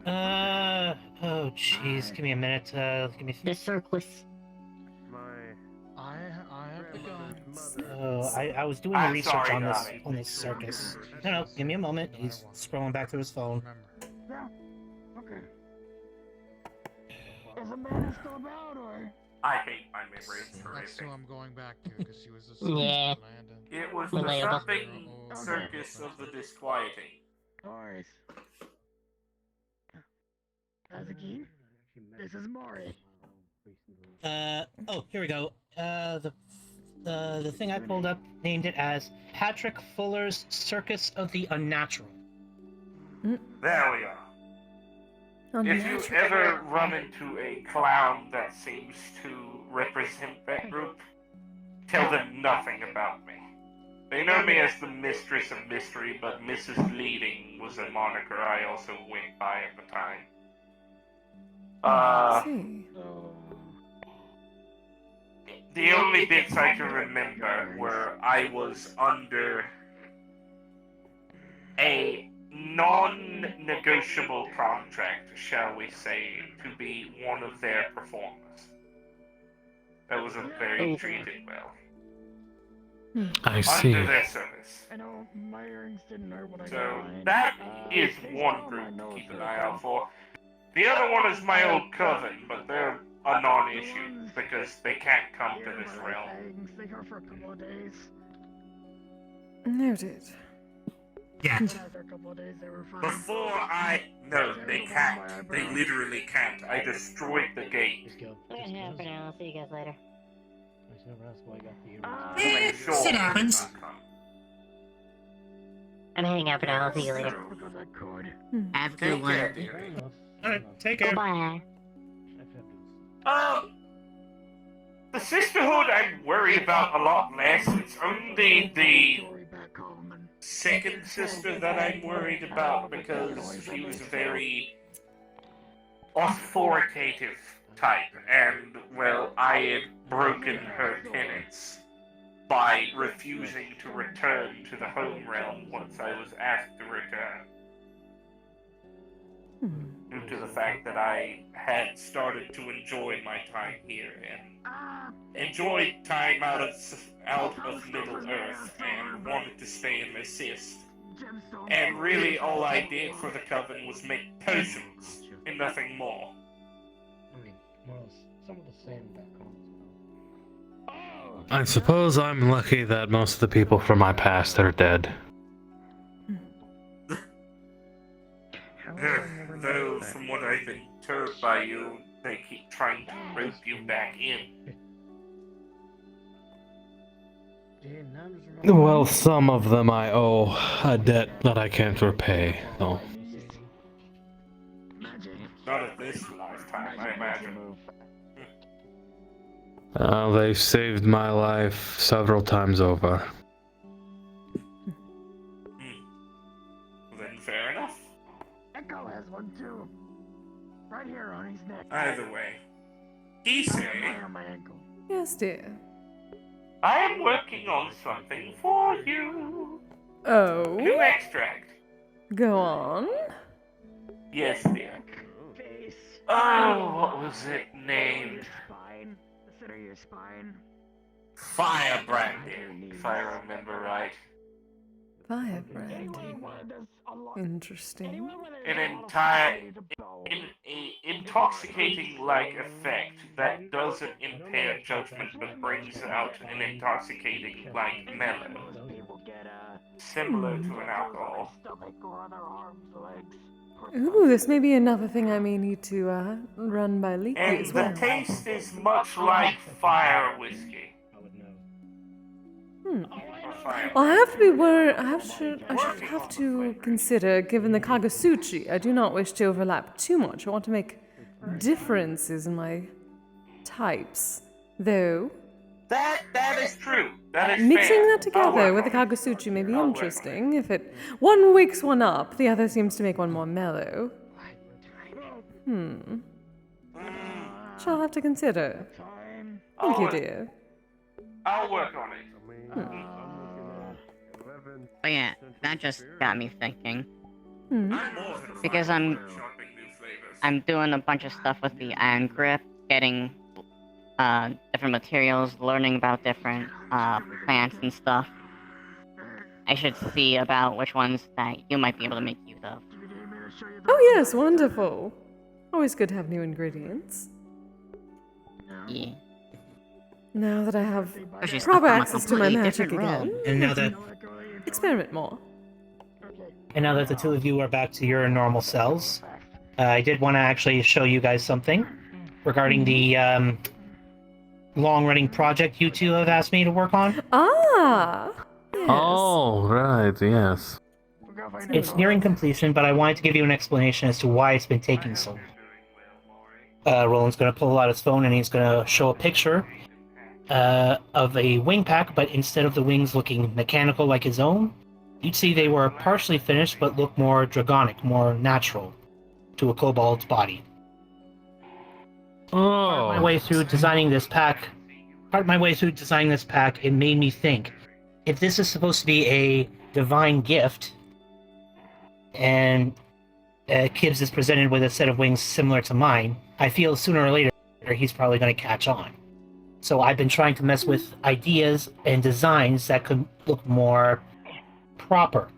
Oh jeez, give me a minute, give me... The circus. I have the guns. Oh, I was doing I'm research sorry, on this darling. circus. No, give me a moment. He's scrolling back through his phone. Okay. Is Amanda still about, or? I hate my memory. It's That's who horrific. I'm going back to, because she was a Yeah. It was the Relatable. something circus of the disquieting. Alright. Kazuki, this is Mori. Oh, here we go. The thing I pulled up named it as Patrick Fuller's Circus of the Unnatural. There we are. If you ever run into a clown that seems to represent that group, tell them nothing about me. They know me as the Mistress of Mystery, but Mrs. Leading was a moniker I also went by at the time. The only bits I can remember were I was under a non-negotiable contract, shall we say, to be one of their performers. That wasn't very treated well. I see. Under their service. I know my earrings didn't hurt when I So got that is one group to keep an eye out for. The other one is my old coven, but they're a non-issue because they can't come to this realm. Stay here for a couple of days. Noted. Yeah. After a couple of days, they were fine. No, they can't. They literally can't. I destroyed the gate. Yeah, for now. I'll see you guys later. Shit happens. I'm hanging out for now. I'll see you later. Have a good Take care, one. dearie. Alright, take care. Bye. The sisterhood I'm worried about a lot less. It's only the second sister that I'm worried about because she was a very authoritative type, and, well, I had broken her tenets by refusing to return to the home realm once I was asked to return. Due to the fact that I had started to enjoy my time here and enjoyed time out of Middle Earth and wanted to stay and assist. And really all I did for the coven was make potions and nothing more. I mean, well, some of the same back home. I suppose I'm lucky that most of the people from my past are dead. Though, from what I've been told by you, they keep trying to rope you back in. Well, some of them I owe a debt that I can't repay, though. Not at this lifetime, I imagine. They've saved my life several times over. Then fair enough. Echo has one too. Right here on his neck. Either way. Kise, On my ankle. Yes, dear. I am working on something for you. Oh? New extract. Go on. Yes, dear. Oh, what was it named? Spine. The center of your spine. Firebranding, if I remember right. Firebrand. Interesting. An entire, intoxicating-like effect that doesn't impair judgment but brings out an intoxicating-like mellow. similar to an alcohol. Ooh, this may be another thing I may need to run by Leaky And as the well. taste is much like fire whiskey. Hmm. Or fire. Well, I have to be worried. I should have to consider, given the Kagasuchi, I do not wish to overlap too much. I want to make differences in my types, though. That is true. That is Mixing fair. that together with the Kagasuchi may be interesting. If it one wakes one up, the other seems to make one more mellow. Shall have to consider. Thank you, dear. I'll work on it. But yeah, that just got me thinking. Hmm. Because I'm doing a bunch of stuff with the iron grip, getting different materials, learning about different plants and stuff. I should see about which ones that you might be able to make use of. Oh yes, wonderful. Always good to have new ingredients. Yeah. Now that I have Especially stuff proper from a access to my completely magic different realm. again, And now that experiment more. the two of you are back to your normal selves, I did want to actually show you guys something regarding the long-running project you two have asked me to work on. Ah! Yes. Oh, right, yes. It's nearing completion, but I wanted to give you an explanation as to why it's been taking so long. Roland's going to pull out his phone and he's going to show a picture of a wing pack, but instead of the wings looking mechanical like his own, you'd see they were partially finished but look more dragonic, more natural to a kobold's body. Oh. My way through designing this pack, it made me think, if this is supposed to be a divine gift, and Kibbs is presented with a set of wings similar to mine, I feel sooner or later he's probably going to catch on. So I've been trying to mess with ideas and designs that could look more proper,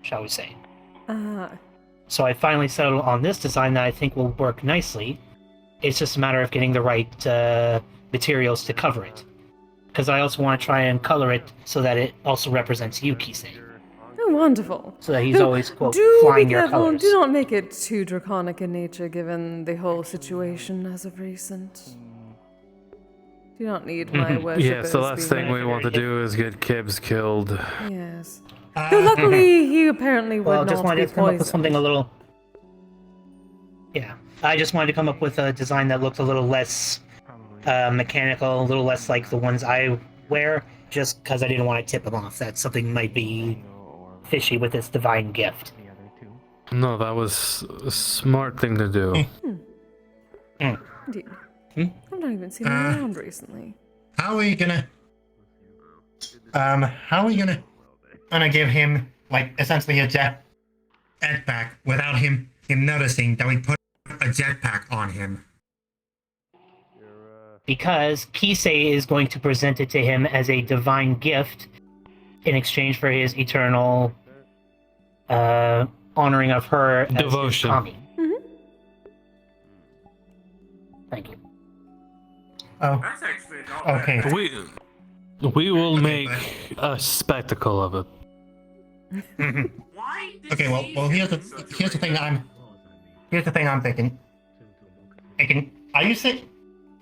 shall we say. So I finally settled on this design that I think will work nicely. It's just a matter of getting the right materials to cover it. Because I also want to try and color it so that it also represents you, Kise. Oh, wonderful. So that he's always, quote, do flying be your careful. colors. Do not make it too draconic in nature, given the whole situation as of recent. Do not need my worshippers. Yes, the last thing we want to do is get Kibbs killed. Yes. Though luckily, he apparently would Well, not just wanted be to come up with poisoned. something a little... Yeah. I just wanted to come up with a design that looked a little less mechanical, a little less like the ones I wear, just because I didn't want to tip him off that something might be fishy with this divine gift. No, that was a smart thing to do. Indeed. I've not even seen him around recently. How are you gonna give him, like, essentially a jetpack without him noticing that we put a jetpack on him? Because Kise is going to present it to him as a divine gift in exchange for his eternal honoring of her as his devotion. Kami. Thank you. Oh, That's actually not okay. We will make a spectacle of it. Okay, well, here's the thing I'm thinking. Are you saying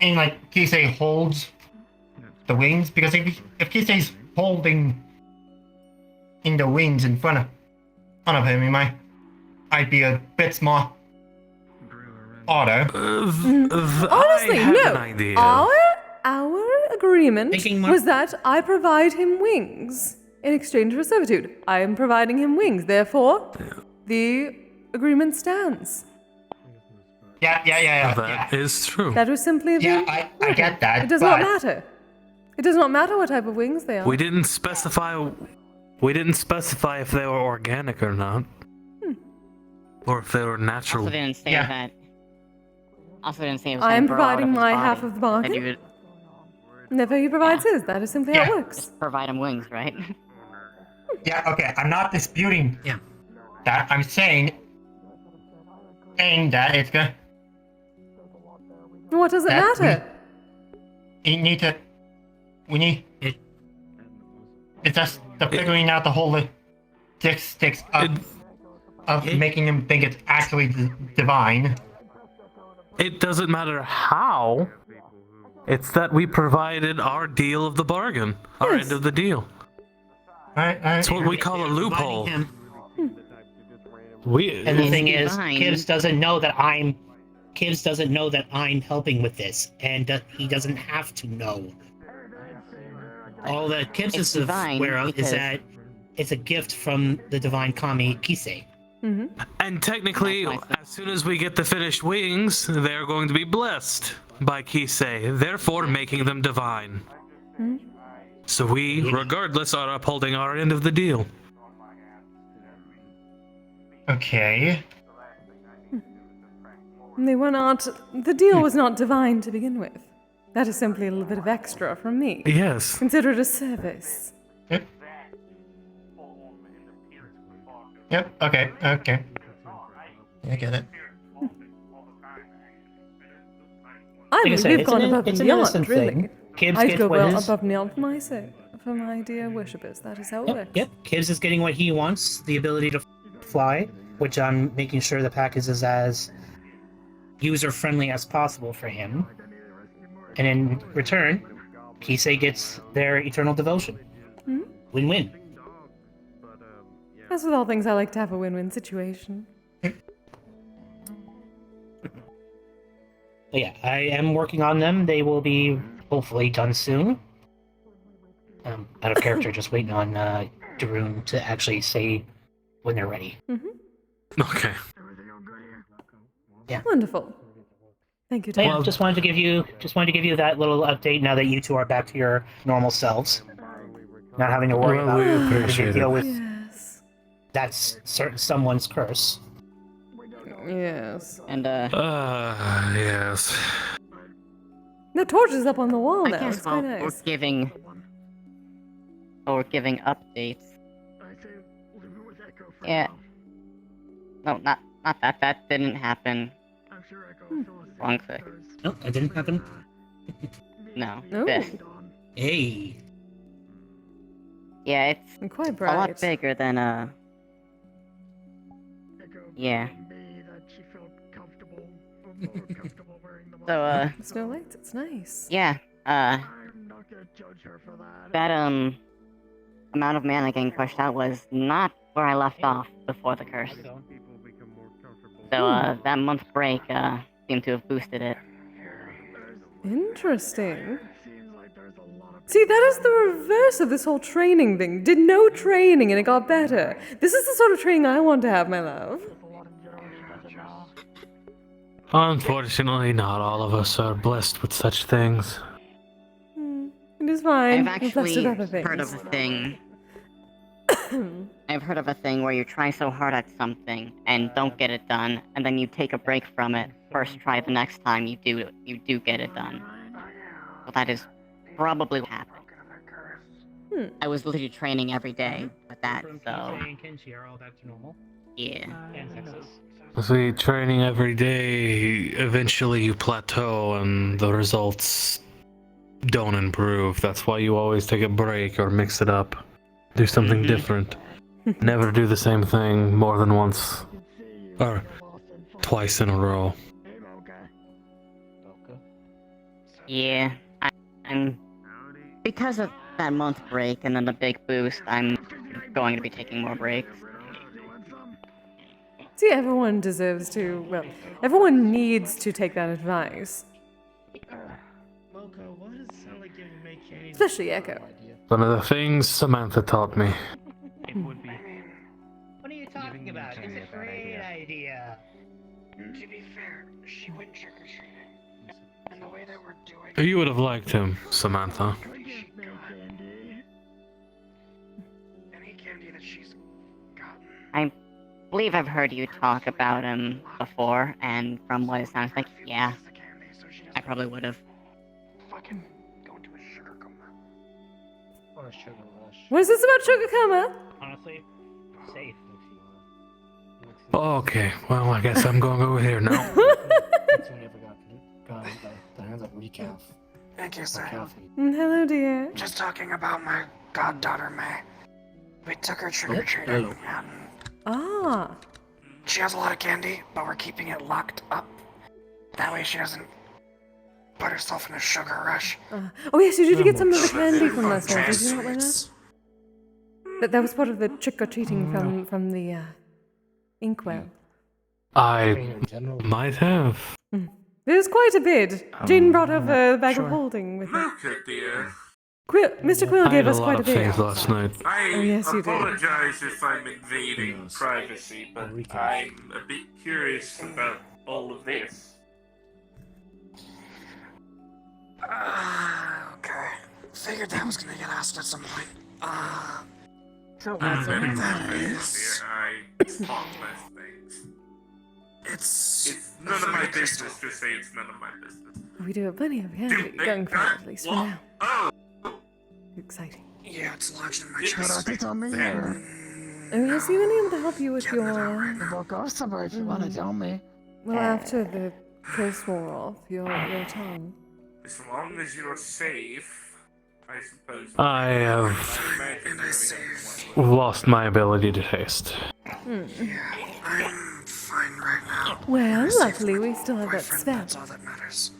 like Kise holds the wings? Because if Kise's holding in the wings in front of him, he might be a bit more auto. Honestly, no. Our agreement was that I provide him wings in exchange for servitude. I am providing him wings, therefore, the agreement stands. Yeah. That is true. That was simply the... I get that. It does not matter. It does not matter what type of wings they are. We didn't specify if they were organic or not. Or if they were natural. Also didn't say that. Also didn't say it was I am gonna grow out providing of his my body. half of the Said market. you would Never he provides his. That is simply how it works. just provide him wings, right? Yeah, okay, I'm not disputing that. I'm saying that it's good. What does it matter? We need it's just the figuring out the whole sticks of making him think it's actually divine. It doesn't matter how. It's that we provided our deal of the bargain, our end of the deal. That's what we call a loophole. And the thing is, Kibbs doesn't know that I'm helping with this, and he doesn't have to know. All that Kibbs is aware of is that it's a gift from the divine kami Kise. And technically, as soon as we get the finished wings, they're going to be blessed by Kise, therefore making them divine. So we, regardless, are upholding our end of the deal. Okay. They were not. The deal was not divine to begin with. That is simply a little bit of extra from me. Yes. Consider it a service. Yep, okay. I get it. I Like I believe said, we've it's gone an- above it's and an beyond, innocent really. thing. Kibbs I'd gets go what well his- above and beyond for my sake, for my dear worshippers. That is how it works. Yep, Kibbs is getting what he wants, the ability to fly, which I'm making sure the package is as user-friendly as possible for him. And in return, Kise gets their eternal devotion. Win-win. As with all things, I like to have a win-win situation. But yeah, I am working on them. They will be hopefully done soon. Out of character, just waiting on Darun to actually say when they're ready. Okay. Yeah. Wonderful. Thank you, So, Tom. yeah, just wanted to give you that little update now that you two are back to your normal selves. Not having to worry Well, we about having appreciate to deal it. with that's certain someone's curse. Yes. And Yes. The torch is up on the wall I now. guess It's quite while nice. we're giving updates. Yeah. No, not that. That didn't happen. Wrong thing. No, that didn't happen. No. No. This. Hey. Yeah, it's quite a bright. lot bigger than Yeah. So Snow lights. It's nice. yeah. That amount of mana getting pushed out was not where I left off before the curse. So that month break seemed to have boosted it. Interesting. See, that is the reverse of this whole training thing. Did no training and it got better. This is the sort of training I want to have, my love. Unfortunately, not all of us are blessed with such things. It is fine. I've We're blessed with actually other things. heard of a thing. I've heard of a thing where you try so hard at something and don't get it done, and then you take a break from it. First try the next time you do get it done. Well, that is probably what happened. I was literally training every day with that, so and Kenshi are all back to normal. yeah. See, training every day, eventually you plateau and the results don't improve. That's why you always take a break or mix it up. Do something different. Never do the same thing more than once. Or twice in a row. Yeah, I'm because of that month break and then the big boost, I'm going to be taking more breaks. See, everyone deserves to, well, everyone needs to take that advice. Especially Echo. One of the things Samantha taught me. What are you talking about? It's a great idea. To be fair, she went trick-or-treating. And the way that we're doing You would have liked him, Samantha. any candy that she's gotten. I believe I've heard you talk about him before, and from what it sounds like, yeah, I probably would have. Fucking go into a sugar coma. Or a sugar rush. What is this about Sugar Coma? Honestly, safe. Okay, well, I guess I'm going over here now. That's what I forgot. The hands up recap. Thank you, sir. Hello, dear. Just talking about my goddaughter, May. We took her trick-or-treating. Hello. Ah. She has a lot of candy, but we're keeping it locked up. That way she doesn't put herself in a sugar rush. Oh yes, you did get some of the candy from last night. Did you not learn that? That was part of the trick-or-treating from the inkwell. I might have. There's quite a bit. Jane brought over a bag of holding with her. Mocha, dear. Mr. Quill I gave had a us lot quite a of bit. things last night. I Oh, yes, you did. apologize if I'm invading privacy, but I'm a bit curious about all of this. Okay. Figured that was gonna get asked at some point. So I'm very that dear. is... I talk less things. It's none of my business to say it's none of my business. We do have plenty of candy going for it, at least for now. Oh! Exciting. Yeah, it's lodged in my chest. Oh yes, you been able to help you with your... We'll go somewhere if you want to tell me. Well, after the curse wore off, your tongue. As long as you're safe, I suppose. I have lost my ability to taste. I'm fine right now. Well, luckily we still have that spell. That's all that matters.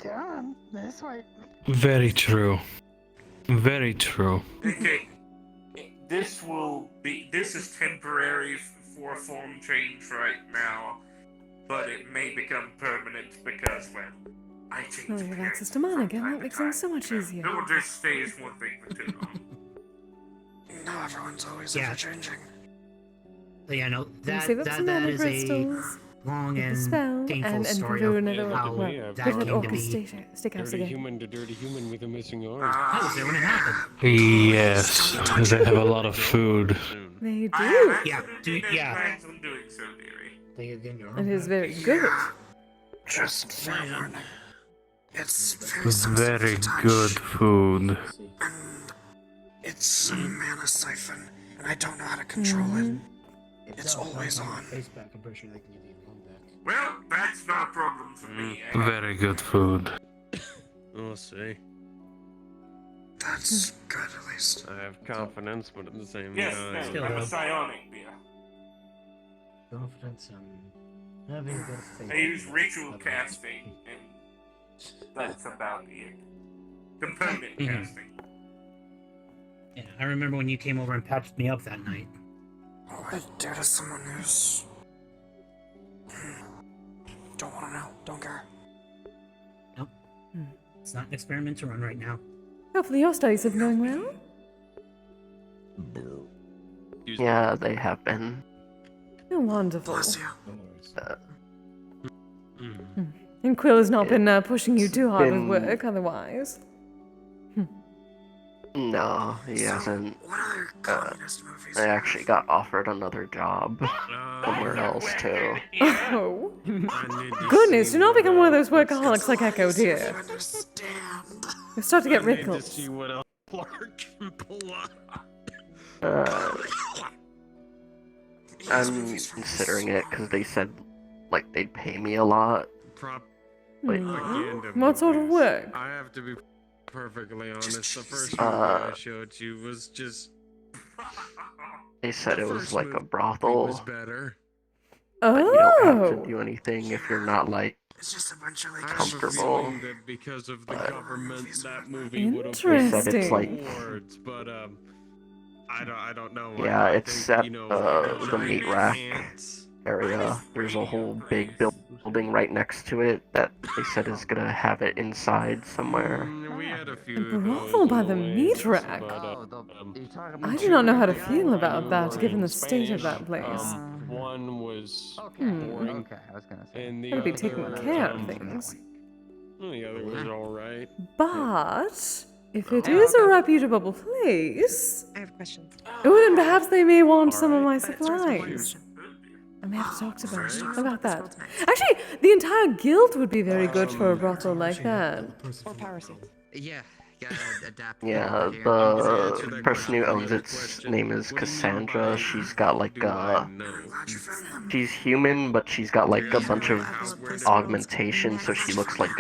Come this way. Very true. Very true. Okay, this is temporary for form change right now, but it may become permanent because, well, I change. Oh, you have access to mana again. That makes things so much easier. No one just stays one thing for too long. No, everyone's always Yeah. ever-changing. So yeah, no, that save up some that mana is a crystals, long get the and spell, painful and story go to of another how well, that visit came to Orcus be. Steakhouse Dirty again. human to dirty human with a missing arm. How is there when it happened? Yes, they have a lot of food. They do. Yeah, yeah. Plans on doing so, dearie. It is very good. Just fair warning. It's Very good food. It's a mana siphon, and I don't know how to control it. It's always on. Well, that's not a problem for me. Very good food. We'll see. That's good, at least. I have confidence, but at the same Yes, time... no, I'm a psionic beer. Confidence, having a bit of faith. I use ritual casting, and that's about it. Component casting. Yeah, I remember when you came over and patched me up that night. What would I do to someone who's... Don't want to know. Don't care. Nope. It's not an experiment to run right now. Hopefully your studies have been going well. Yeah, they have been. Oh, wonderful. Bless you. And Quill has not been pushing you too hard with been- work, otherwise. No, he hasn't. What other communist movies? I actually got offered another job somewhere else too. Oh. Goodness, do not become one of those workaholics like Echo, dear. You start to get wrinkles. see what else Clark can pull up. I'm considering it because they said like they'd pay me a lot. Propaganda What sort of movies. work? I have to be perfectly honest. The first movie Uh, I showed you was just. They said The it was first like a movie brothel. was better. But you don't have Oh. to do anything if you're not like It's just a bunch of like I have a comfortable. feeling that because of the government, that movie would have They said it's like awards, but I don't know. yeah, I it's think, at you know, the meat rack area. There's a whole big building right next to it that they said is gonna have it inside somewhere. We had a few A brothel by the meat rack. I do not know how to feel about that, given the state of that place. One was Hmm. boring. Okay, I was gonna say. And the Gotta be other, taking care of things. The other was alright. But if it is a reputable place, I have questions. oh, then perhaps they may want some of my supplies. I may have to talk to them about that. Actually, the entire guild would be very good for a brothel like that. Or power suits. Yeah, gotta adapt. Yeah, the person who owns its name is Cassandra. She's got like she's human, but she's got like a bunch of augmentation, so she looks like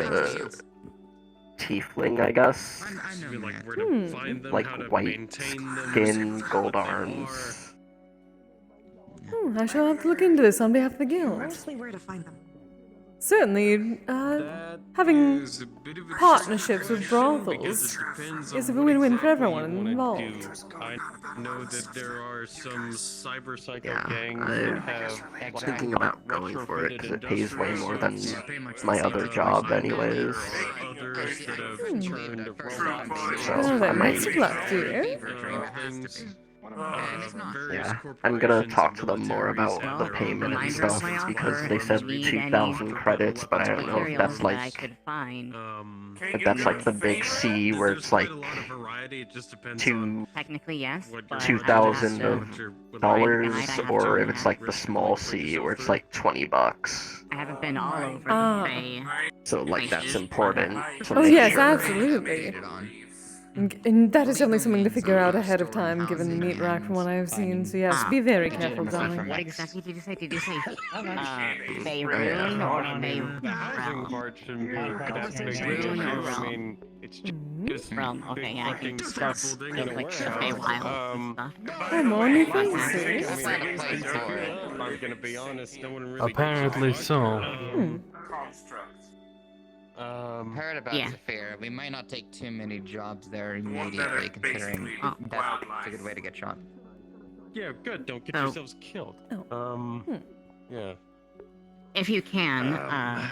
tiefling, I guess. Like where to find them, Like how to white maintain them, skin, what gold they arms. I shall have to look into this on behalf of the guild. Roughly where to find them. Certainly, having partnerships with brothels is a win-win for everyone involved. I know that there are some cyber psycho Yeah, gangs that have I'm like, thinking about going for it because it pays way more than industrial my other job anyways. others that have turned robots. Well then, best of luck to you. Yeah, I'm gonna talk to them more about the payment and stuff because they said 2,000 credits, but I don't know if that's that I like could find. if that's like the big C where it's like Technically, yes. But $2,000 I'd or if it's like the small C where it's like $20. I haven't been all over the bay. So like that's important. to Oh make yes, sure. absolutely. And that is definitely something to figure out ahead of time, given the meat rack from what I've seen. So yes, be very careful, darling. What exactly did you say? Did you say Faerun or Housing part shouldn't be that big of an issue. I mean, it's just Realm? Okay, yeah, I think it does feel like the Feywild and stuff. Come on, you think so? I'm gonna be honest, no one really Apparently so. Heard about Zephyr. We might not take too many jobs there immediately, considering that's a good way to get shot. Yeah, good. Don't get yourselves killed. Yeah. If you can,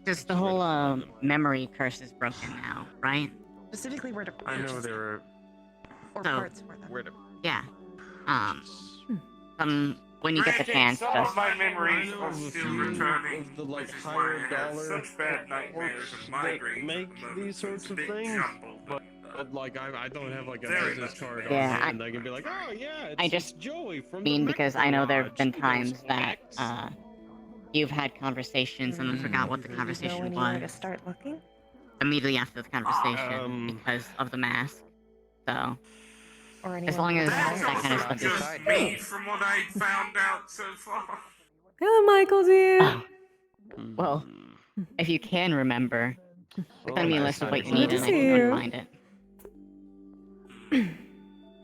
just the whole memory curse is broken now, right? Specifically where to I know there are. or So, parts for them. Where to. Yeah. When you get the chance, Some just of my memories are still returning. Of the like Which is higher why I have dollar such bad nightmares of migraines. make these sorts of things. But like I don't have like a Very business much card Yeah, on hand. I can be like, oh yeah, I it's just Joey from mean the because Metro I know there have Lodge. been He goes, times that "X." you've had conversations and then forgot what the conversation was To start looking? immediately after the conversation because of the mask. So Or as long as that kind of stuff Just is me from what I found out so far. Hello, Michael, dear. well, if you can remember, send me a list of what you Good need to and I see can you. go and find it.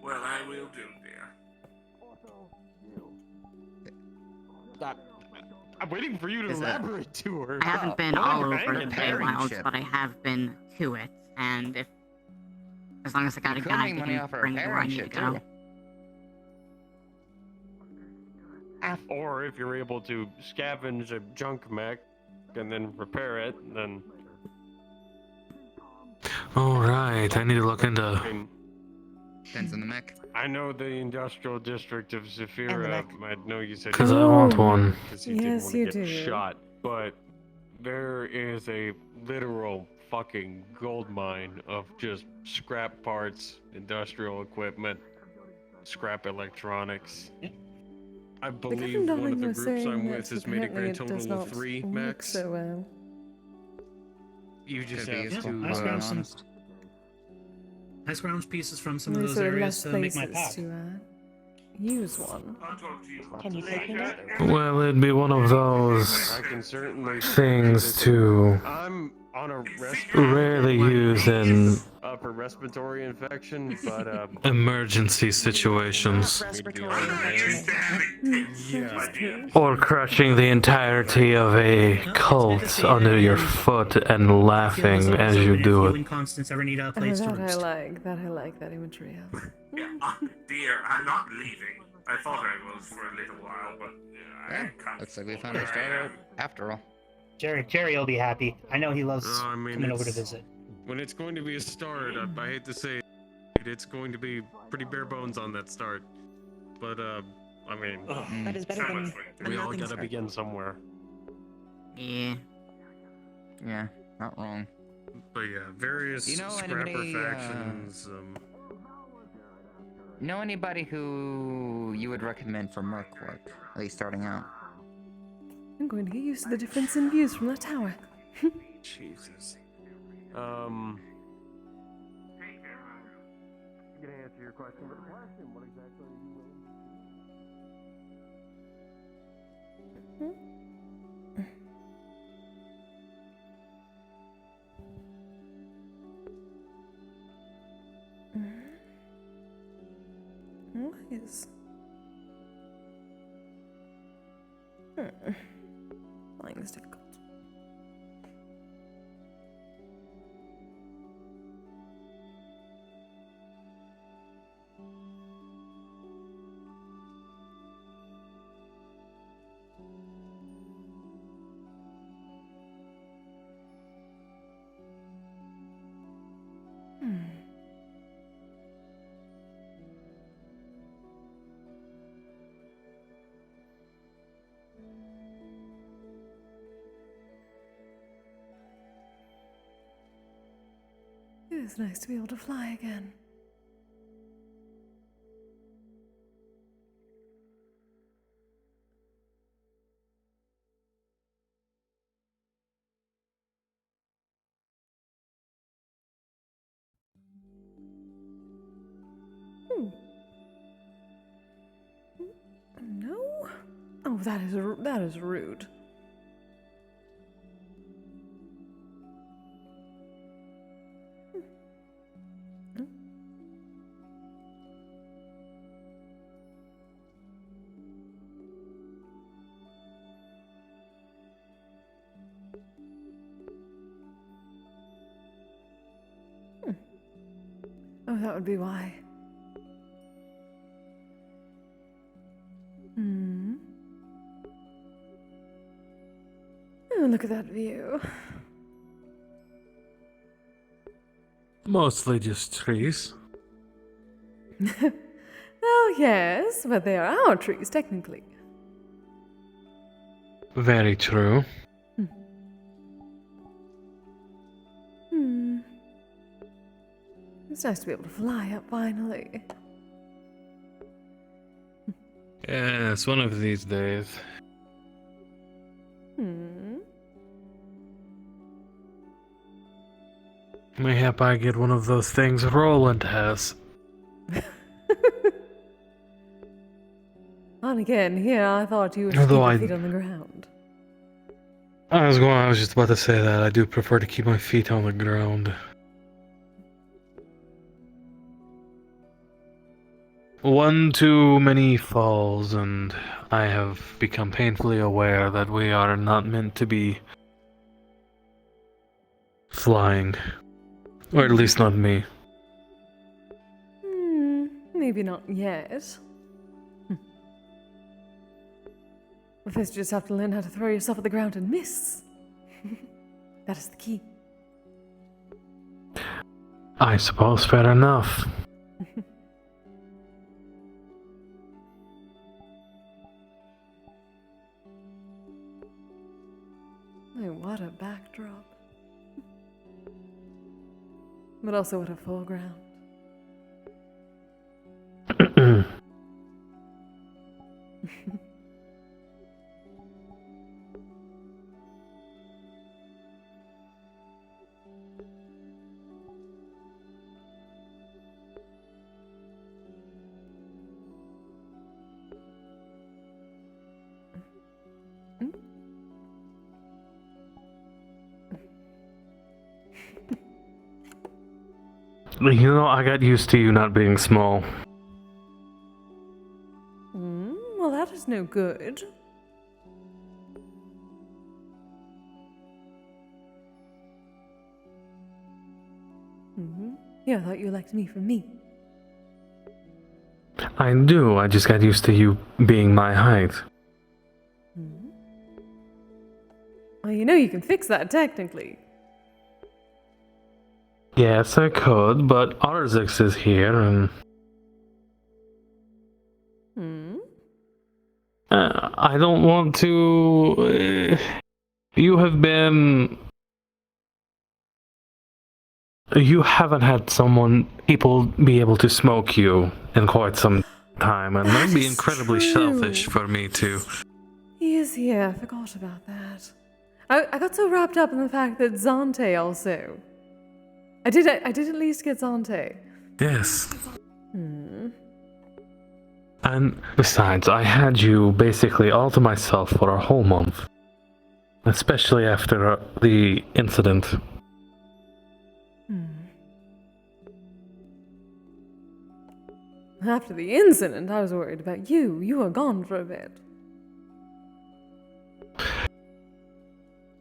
Well, I will do, dear. I'm waiting for you to elaborate to her. I haven't been all over the Feywilds, but I have been to it, and if as long as I got a guide, they can bring me where I need to go. Or if you're able to scavenge a junk mech and then repair it, then. Alright, I need to look into. Depends on the mech. I know the industrial district of Zephyra. I know you said 'Cause I want one. Because you Yes, didn't want you to get do. shot, but there is a literal fucking gold mine of just scrap parts, industrial equipment, scrap electronics. I The believe Captain one of Darling the was groups saying I'm that with has made a apparently grand it does total of not 3 work mechs. so well. You just Could be have useful. to. Let's grab some. honest. Let's scrounge pieces from some of There's those sort of areas less to make my places pack. to use one. Can you take me there? Well, it'd be one of those I can certainly things to I'm on a rarely use in upper respiratory infection, but emergency situations. Respiratory infection. yeah. Or crushing the entirety of a cult under your foot and laughing as you do You it. and Constance ever need a Oh, place to that I roost. like. That I like. That imagery of. Dear, I'm not leaving. I thought I was for a little while, but I can't. Looks like we found our starter after all. Jerry will be happy. I know he loves I mean, coming over to it's- visit. When it's going to be a start, I hate to say it, it's going to be pretty bare bones on that start. But I mean, That is better than we all nothing gotta start. begin somewhere. Yeah. Yeah, not wrong. But yeah, various You know scrapper anybody, factions. Know anybody who you would recommend for merc work, at least starting out? I'm going to get used to the difference in views from the tower. Jesus. Gonna answer your question, but question, what exactly are you is. Flying is difficult. It is nice to be able to fly again. No? Oh, that is rude. Oh, that would be why. Oh, look at that view. Mostly just trees. Oh, yes, but they are our trees, technically. Very true. It's nice to be able to fly up finally. Yes, one of these days. Mayhap I get one of those things Roland has. And again, here I thought you would keep Although your feet on the ground. I was just about to say that. I do prefer to keep my feet on the ground. One too many falls, and I have become painfully aware that we are not meant to be flying. Or at least not me. Maybe not yet. First, you just have to learn how to throw yourself at the ground and miss. That is the key. I suppose fair enough. Oh, what a backdrop. But also what a foreground. You know, I got used to you not being small. Well, that is no good. Yeah, I thought you liked me for me. I do, I just got used to you being my height. Well, you know you can fix that technically. Yes, I could, but Arzix is here, and... I don't want to... you have been... You haven't had people be able to smoke you in quite some time, and that'd be incredibly selfish for me to... He is here, I forgot about that. I got so wrapped up in the fact that Zante also... I did at least get Zante. Yes. And besides, I had you basically all to myself for a whole month. Especially after the incident. After the incident, I was worried about you. You were gone for a bit.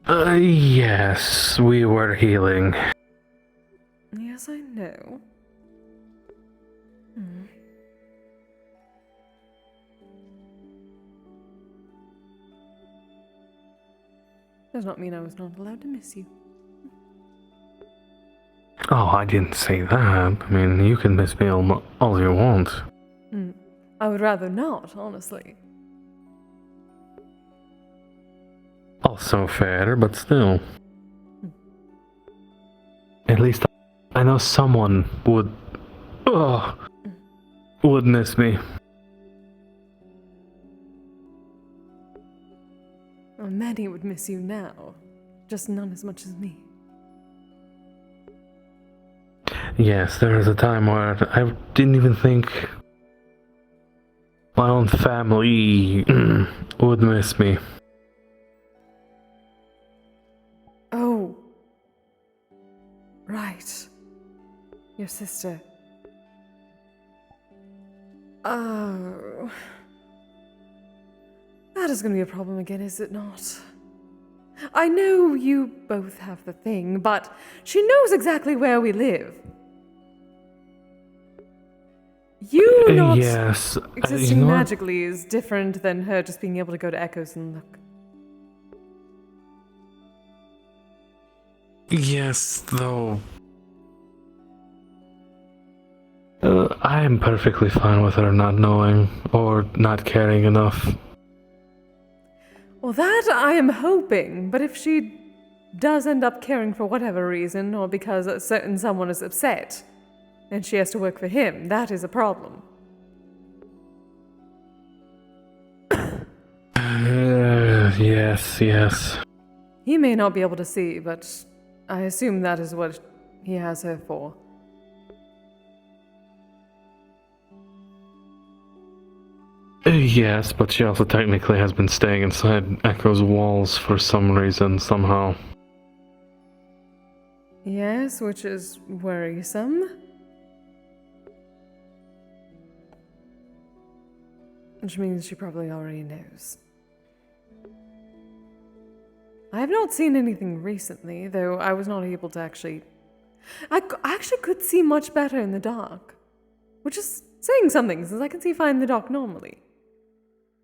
Yes, we were healing. Yes, I know. Does not mean I was not allowed to miss you. Oh, I didn't say that. I mean, you can miss me all you want. I would rather not, honestly. Also fair, but still. At least I know someone would miss me. Well, many would miss you now, just none as much as me. Yes, there was a time where I didn't even think my own family would miss me. Oh. Right. Your sister. Oh. That is going to be a problem again, is it not? I know you both have the thing, but she knows exactly where we live. You not yes, existing magically is different than her just being able to go to Echoes and look. Yes, though. I am perfectly fine with her not knowing or not caring enough. Well, that I am hoping, but if she does end up caring for whatever reason, or because a certain someone is upset, and she has to work for him, that is a problem. Yes. He may not be able to see, but I assume that is what he has her for. Yes, but she also technically has been staying inside Echo's walls for some reason, somehow. Yes, which is worrisome. Which means she probably already knows. I have not seen anything recently, though I was not able to actually... I actually could see much better in the dark. Which is saying something, since I can see fine in the dark normally.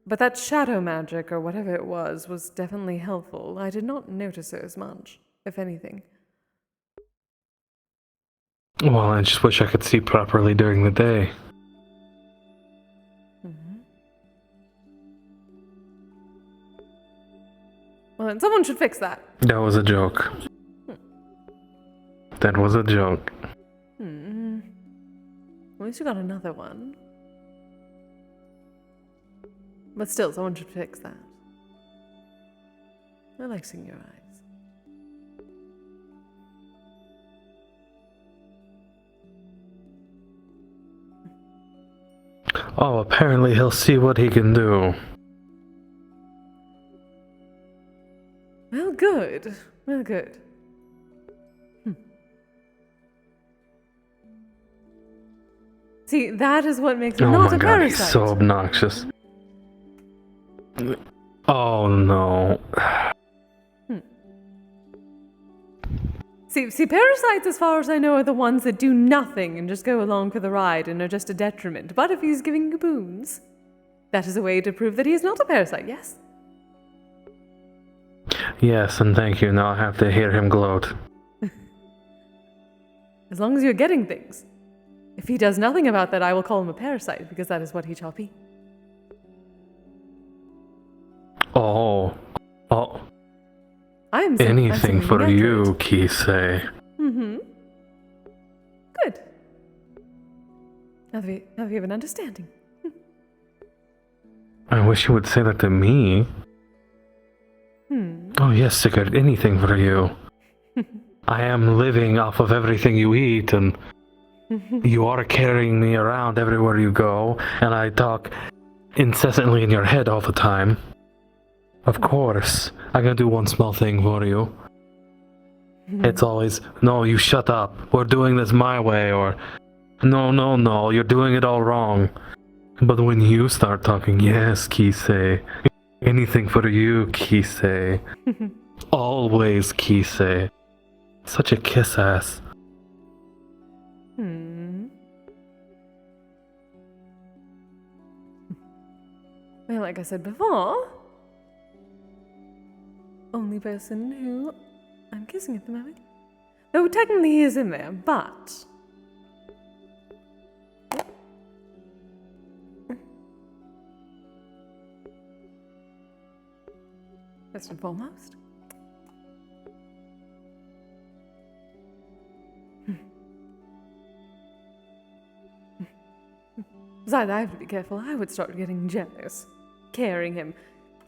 But that shadow magic, or whatever it was definitely helpful. I did not notice it as much, if anything. Well, I just wish I could see properly during the day. Well, then someone should fix that. That was a joke. That was a joke. At least you got another one. But still, someone should fix that. I like seeing your eyes. Oh, apparently he'll see what he can do. Well, good. Well, good. See, that is what makes him not a parasite. He's so obnoxious. Oh no. See, parasites, as far as I know, are the ones that do nothing and just go along for the ride and are just a detriment. But if he's giving you boons, that is a way to prove that he is not a parasite, yes? Yes, and thank you. Now I have to hear him gloat. As long as you're getting things. If he does nothing about that, I will call him a parasite, because that is what he shall be. Oh. I am anything for you, Kise. Good. Now that we have an understanding. I wish you would say that to me. Oh yes, Sigurd, anything for you. I am living off of everything you eat, and you are carrying me around everywhere you go, and I talk incessantly in your head all the time. Of course, I can do one small thing for you. It's always, no, you shut up. We're doing this my way, or No, you're doing it all wrong. But when you start talking, yes, Kise. Anything for you, Kise. Always Kise. Such a kiss ass. Well, like I said before, only person who I'm kissing at the moment. Though technically he is in there, but... First and foremost. Besides, I have to be careful. I would start getting jealous. Carrying him.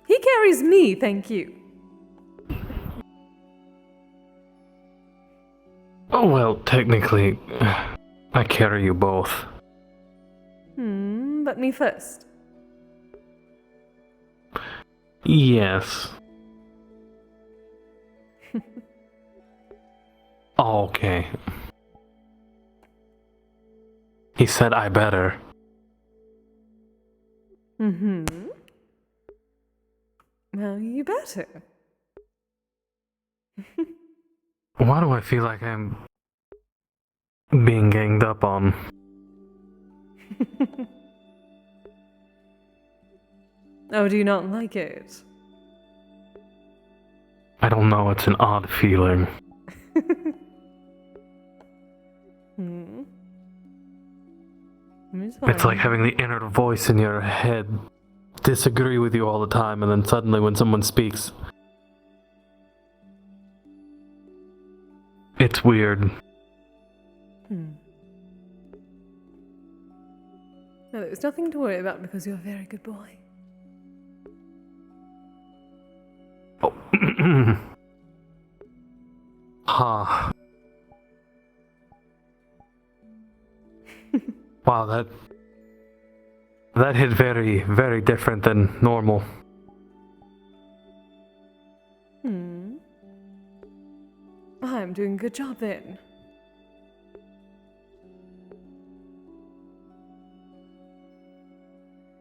He carries me, thank you. Oh, well, technically, I carry you both. But me first. Yes. Okay. He said I better. Well, you better. Why do I feel like I'm being ganged up on? Oh, do you not like it? I don't know, it's an odd feeling. It's like having the inner voice in your head disagree with you all the time, and then suddenly when someone speaks, it's weird. No, there's nothing to worry about because you're a very good boy. Ha. Wow, that hit very, very different than normal. I'm doing a good job then.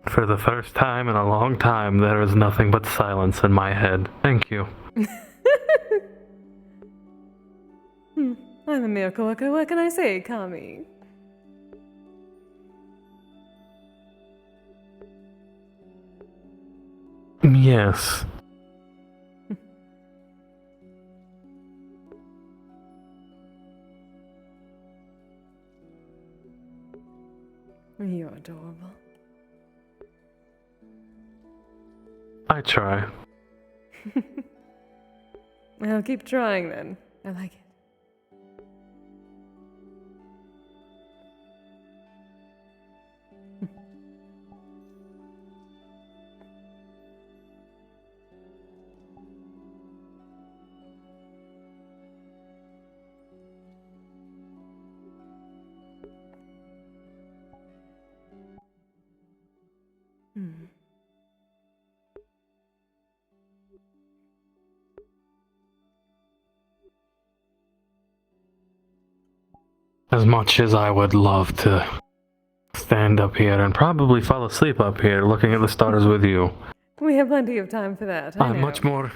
For the first time in a long time, there is nothing but silence in my head. Thank you. I'm a miracle worker. What can I say, Kami? Yes. You're adorable. I try. Well, keep trying then. I like it. As much as I would love to stand up here and probably fall asleep up here looking at the stars with you, We have plenty of time for that. I I'm know. much more...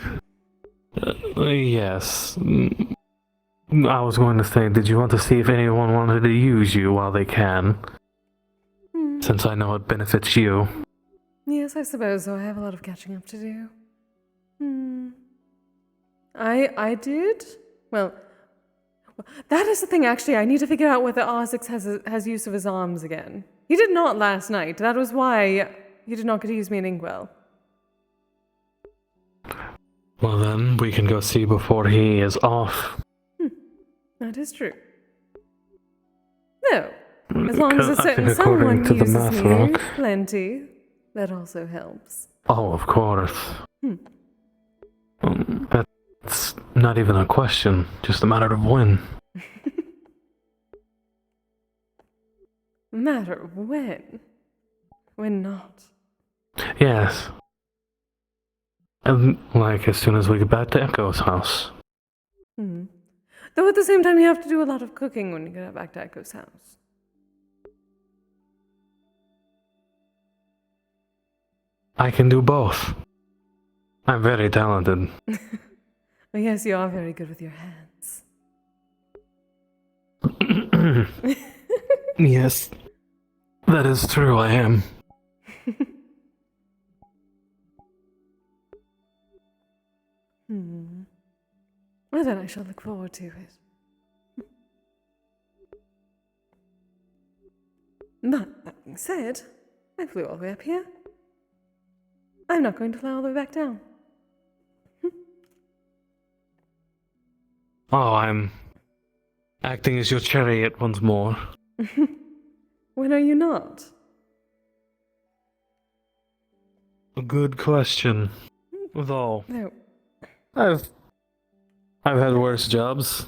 yes. I was going to say, did you want to see if anyone wanted to use you while they can? Since I know it benefits you. Yes, I suppose so. I have a lot of catching up to do. I did? Well, that is the thing, actually. I need to figure out whether R6 has use of his arms again. He did not last night. That was why he did not get to use me in Inkwell. Well then, we can go see before he is off. That is true. No. As long as a I think certain according someone to the uses math me rock. plenty, that also helps. Oh, of course. That's not even a question, just a matter of when. Matter of when. When not. Yes. And, like, as soon as we get back to Echo's house. Though at the same time, you have to do a lot of cooking when you get back to Echo's house. I can do both. I'm very talented. Well, yes, you are very good with your hands. Yes, that is true, I am. Well, then I shall look forward to it. But, that being said, I flew all the way up here. I'm not going to fly all the way back down. Oh, I'm acting as your chariot once more. When are you not? A good question. Though, No. I've had worse jobs.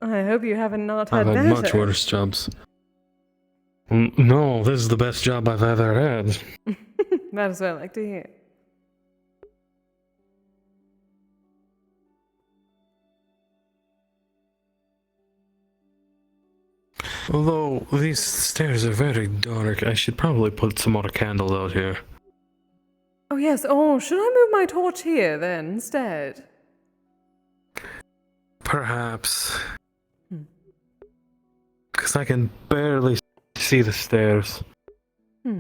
I hope you haven't not I've had had better. much worse jobs. No, this is the best job I've ever had. That is what I like to hear. Although, these stairs are very dark, I should probably put some more candles out here. Oh, yes. Oh, should I move my torch here then instead? Perhaps. Because I can barely see the stairs. Well,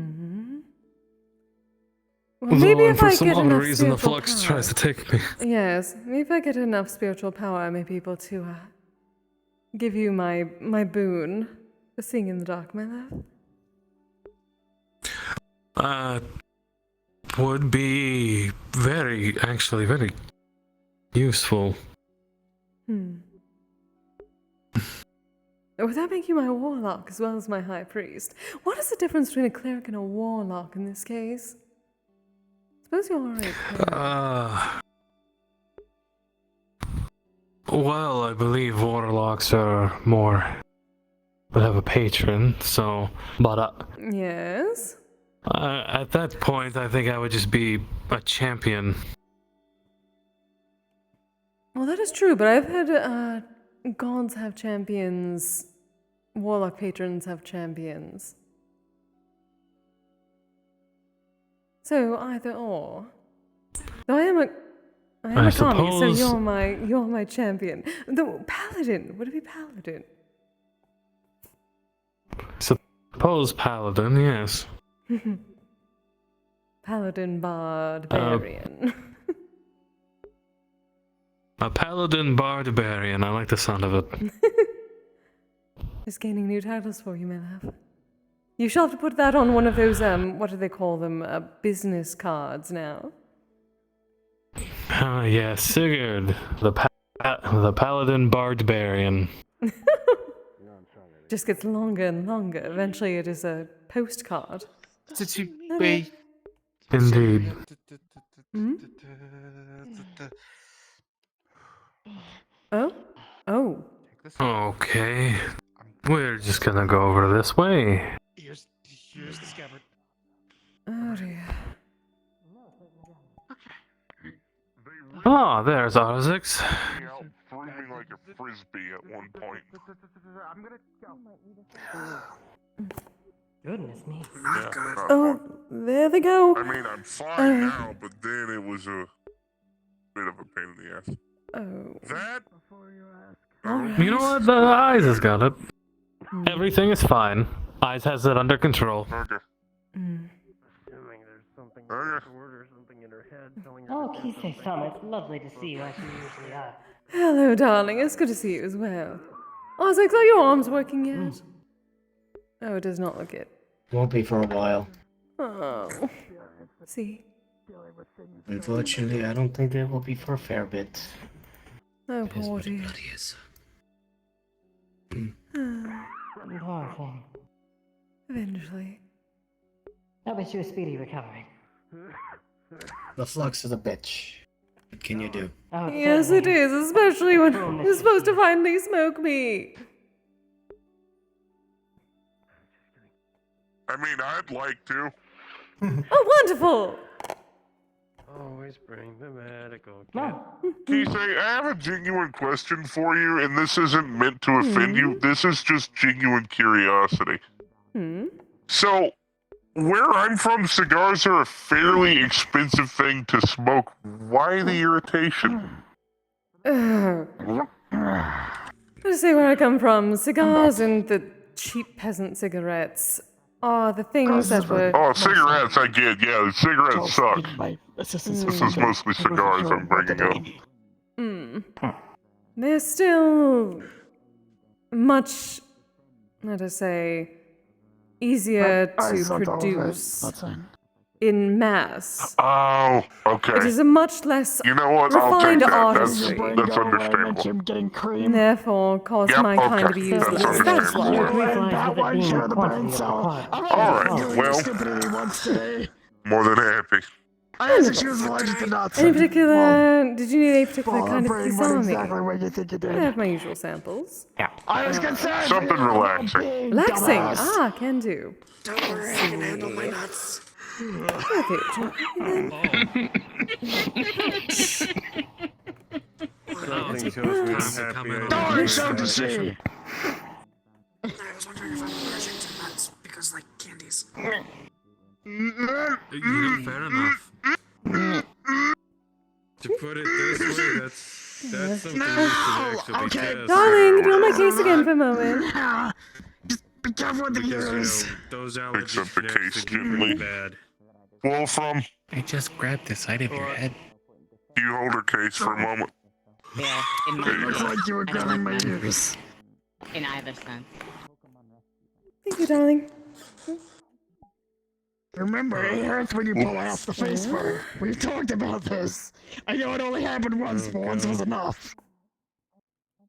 Although, maybe and if for I some get odd enough reason, the spiritual flux power. tries to take me. Yes, maybe if I get enough spiritual power, I may be able to give you my boon for seeing in the dark, my love. Would be actually very useful. Would that make you my warlock as well as my high priest? What is the difference between a cleric and a warlock in this case? Suppose you're already a cleric. Well, I believe warlocks are more, would have a patron, so, but Yes? at that point, I think I would just be a champion. Well, that is true, but I've heard gods have champions, warlock patrons have champions. So either or. Though I am a commie, so suppose- you're my champion. The paladin, would it be paladin? Suppose paladin, yes. Paladin barbarian. A paladin barbarian, I like the sound of it. Just gaining new titles for you, my love. You shall have to put that on one of those, what do they call them, business cards now. Yeah, Sigurd, the paladin barbarian. Just gets longer and longer. Eventually it is a postcard. Indeed. Oh? Oh. Okay. We're just gonna go over this way. Here's the scabbard. Oh dear. Oh, there's Arzix. Threw me like a frisbee at one point. I'm gonna go. Goodness me. Oh, there they go. I mean, I'm fine now, but then it was a bit of a pain in the ass. Oh. That? You know what? The Eyes has got it. Everything is fine. Eyes has it under control. Okay. Oh, Kise-sama, it's lovely to see you as you usually are. Hello, darling. It's good to see you as well. Isaac, are your arms working yet? Oh, it does not look it. Won't be for a while. Oh. See? Unfortunately, I don't think they will be for a fair bit. Oh, poor dear. Poor thing. Eventually. I wish you a speedy recovery. The flux is a bitch. What can you do? Oh, Yes, it is, especially when you're supposed to finally smoke me. I mean, I'd like to. Oh, wonderful! Always bring the medical kit. No. Kise, I have a genuine question for you, and this isn't meant to offend you. This is just genuine curiosity. So, Where I'm from, cigars are a fairly expensive thing to smoke. Why the irritation? I say where I come from. Cigars and the cheap peasant cigarettes are the things that were. Oh, cigarettes, I get. Yeah, the cigarettes suck. This is mostly cigars I'm bringing up. They're still much, let us say, easier to produce in mass. Oh, okay. It is a much less You know what? I'll take refined that. artistry. That's understandable. And therefore cause my kind to be useless. That's understandable. Alright, well, more than happy. I she was allergic to nuts. Any particular? Did you need a particular kind of kisame? I have my usual samples. Yeah. I was concerned. Something relaxing. Relaxing. Ah, can do. Don't worry, I can handle my nuts. Don't show to see. I was wondering if I'm allergic to nuts because, like, candies. Fair enough. To put it this way, that's something you should actually test. Darling, can you hold my case again for a moment? Just be careful with the ears. Those allergies Accept the can case actually be really gently. bad. Wolfram, I just grabbed the side of your head. do you hold her case for a moment? Yeah, in my Looks like you were grabbing my ears. in either sense. Thank you, darling. Remember, it hurts when you pull off the face fur. We've talked about this. I know it only happened once, but once was enough.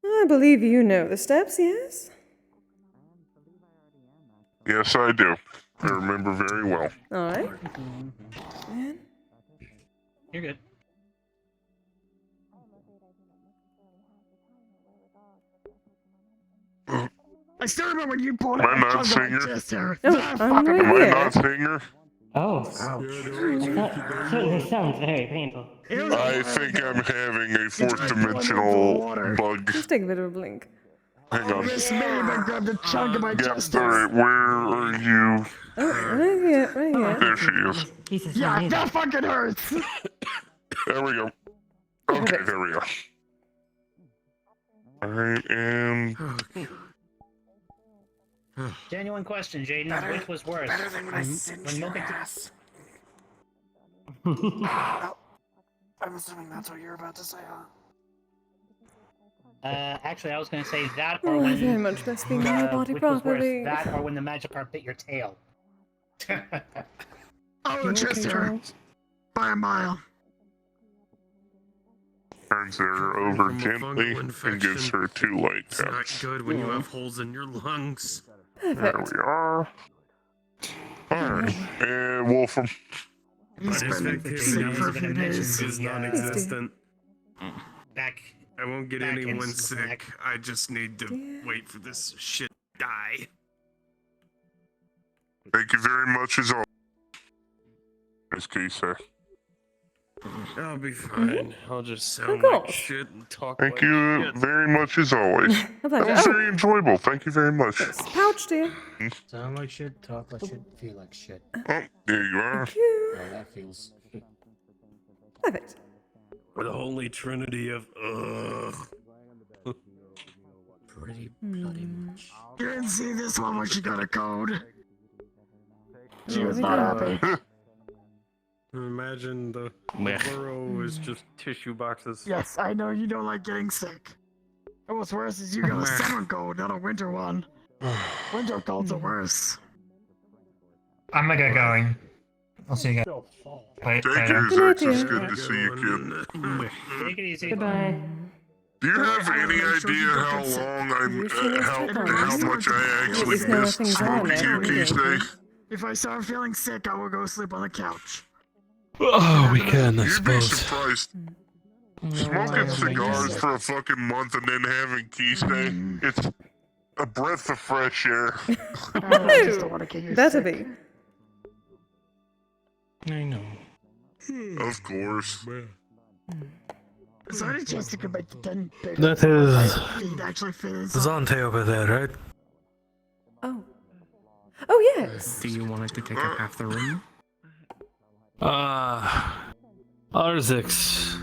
I believe you know the steps, yes? Yes, I do. I remember very well. Alright. Man. You're good. I still remember when you pulled Am I out not a singer? chunk of my chest hair. Oh, That I'm fucking right Am I here. not singer? Oh, that certainly sounds very painful. I think I'm having a fourth dimensional bug. Let's take a bit of a blink. Hang on. Miss me, I grabbed a chunk of my Yeah, chest hair. alright, where are you? Oh, right here, right here. There she is. Yeah, that fucking hurts. There we go. Okay, there we go. Alright, and... Genuine question, Jaden. Which was worse? Better than when I cinched when your milking ass. I'm assuming that's what you're about to say, huh? Actually, I was going to say that, or Oh, I when very much must be my body which was properly. worse, that, or when the Magikarp bit your tail. Oh, the chest hair. By a mile. Turns her over gently and gives her 2 light It's not taps. good when you have holes in your lungs. There we are. Alright, and Wolfram. He's been sick for a few days. Is non-existent. Back. I won't get back anyone into the sick. back. I just need to wait for this shit to die. Thank you very much as always. Miss Kise. I'll be fine. I'll just sound cool. like shit and talk Thank like you shit. very much as always. A That pleasure. was Oh, very enjoyable. Thank you very much. pouch, dear. Sound like shit, talk like shit, feel like shit. Oh, there you are. Thank you. Oh, that feels. Perfect. For the holy trinity of Pretty bloody much. You didn't see this one when she got a code. She was Oh, not yeah. happy. Imagine the burrow is just tissue boxes. Yes, I know you don't like getting sick. And what's worse is you got a summer cold, not a winter one. Winter colds are worse. I'm gonna get going. I'll see you guys. Thank later. you, Zex. It's good to see you, kid. Take it easy. Goodbye. Do you have any idea how long how much I actually missed smoking you, Kise? If I start feeling sick, I will go sleep on the couch. Oh, we can, I You'd be suppose. surprised. Smoking cigars for a fucking month and then having Kise, it's a breath of fresh air. I just don't want to get you Better sick. be. I know. Of course. Is there any chance you could make the 10 bigger? That is Feet actually fit inside? Zante over there, right? Oh. Oh, yes. Do you want it to take up half the room? Arzix.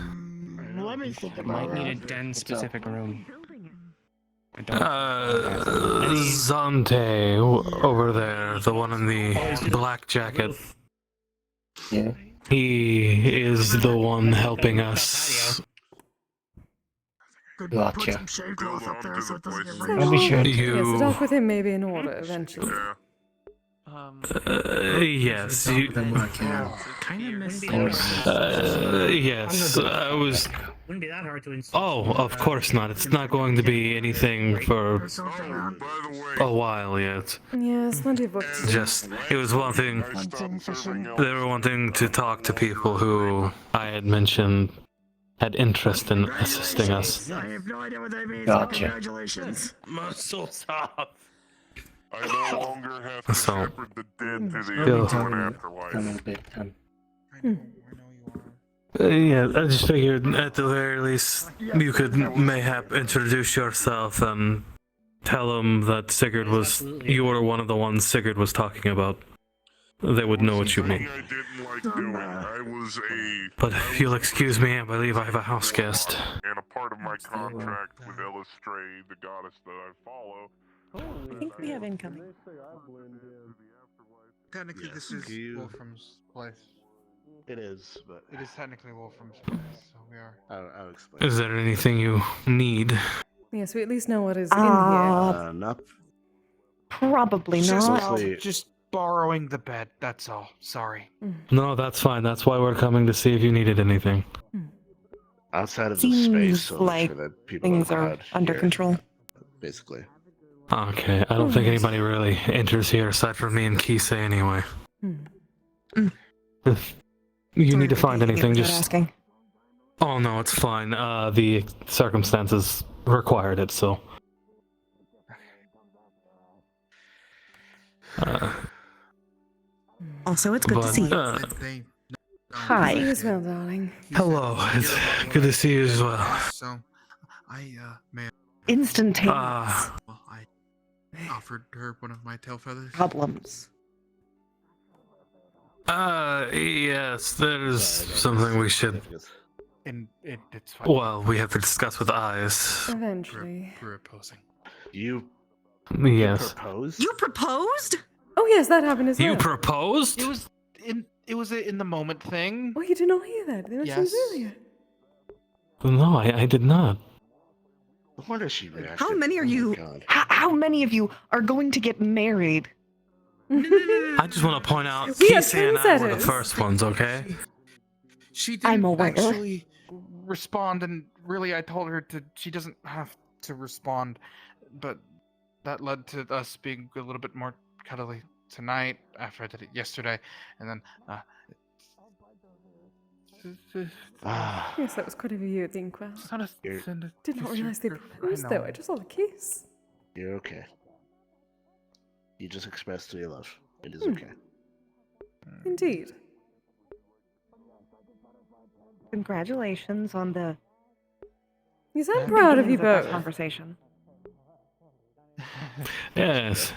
Let me think It about might need a it. den specific room. Zante over there, the one in the black jacket. Yeah. He is the one helping us. Could Gotcha. put some shade cloth up there so it doesn't get So, I'll be sure to. yes, the talk with him may be in order eventually. Yes, you. Kind of miss Yes, I was. Wouldn't be that hard to install. Oh, of course not. It's not going to be anything for a while yet. Yes, plenty of work to do. Just, it was one thing. Hunting, fishing. They were wanting to talk to people who I had mentioned had interest in assisting us. I have no idea what that means. Gotcha. Congratulations. Muscles off. I no longer have to So- shepherd the dead to the Yeah. unknown Done afterlife. a bit done. Yeah, I just figured at the very least you could mayhap introduce yourself and tell them that Sigurd was. You were one of the ones Sigurd was talking about. They would know what you mean. I didn't like doing. I was a. But if you'll excuse me, I believe I have a house guest. And a part of my contract with Elistray, the goddess that I follow. I think we have incoming. Technically, this is Wolfram's place. It is, but It is technically Wolfram's place, so we are. I'll explain. Is there anything you need? Yes, we at least know what is in here. Not Probably Just, not. just borrowing the bed. That's all. Sorry. No, that's fine. That's why we're coming to see if you needed anything. outside of the Seems space, so like sure that people things have are had under here, control. Basically. Okay, I don't think anybody really enters here aside from me and Kise anyway. If you need to find anything, just. Asking. Oh no, it's fine. The circumstances required it, so. Also, it's good to see you. Hi. See you as well, darling. Hello, it's good to see you as well. So, I may. Instantaneous Well, I offered her one of my tail feathers. problems. Yes, there's something we should. And it's fine. Well, we have to discuss with Eyes. Eventually. Proposing. You Yes. proposed? You proposed? Oh yes, that happened as well. You proposed? It was in the moment thing. Oh, you did not hear that. They mentioned Yes. earlier. No, I did not. No wonder she reacted. How many are Oh my you? God. How many of you are going to get married? I just want to point out, We are Kise and I were the trendsetters. first ones, okay? She didn't I'm aware. actually respond, and really, I told her to. She doesn't have to respond, but that led to us being a little bit more cuddly tonight after I did it yesterday, and then. Yes, that was quite a view at the inquest. It's not a, You're- Did not realize they proposed though. I just saw the kiss. You're okay. You just expressed to your love. It is okay. Indeed. Congratulations on the. Yes, I'm proud of you beginnings that both. Conversation. Yes.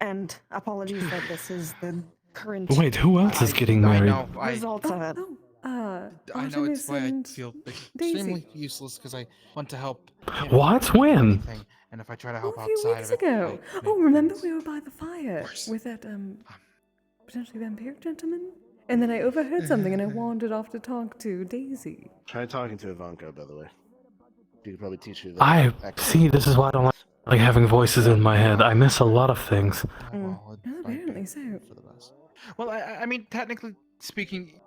And apologies that this is the current. Wait, who else is getting I married? know. Results of it. I know Artemis it's why I and feel Daisy. extremely useless because I want to help. him What? with When? anything, and if I try to Oh, help a few outside weeks of it, ago. I Oh, make remember things we were by the fire worse. with that potentially vampire gentleman? And then I overheard something and I wandered off to talk to Daisy. Try talking to Ivanka, by the way. She could probably teach you that. See, this is why I don't like having voices in my head. I miss a lot of things. Oh, apparently so. for the best. Well, I mean, technically speaking,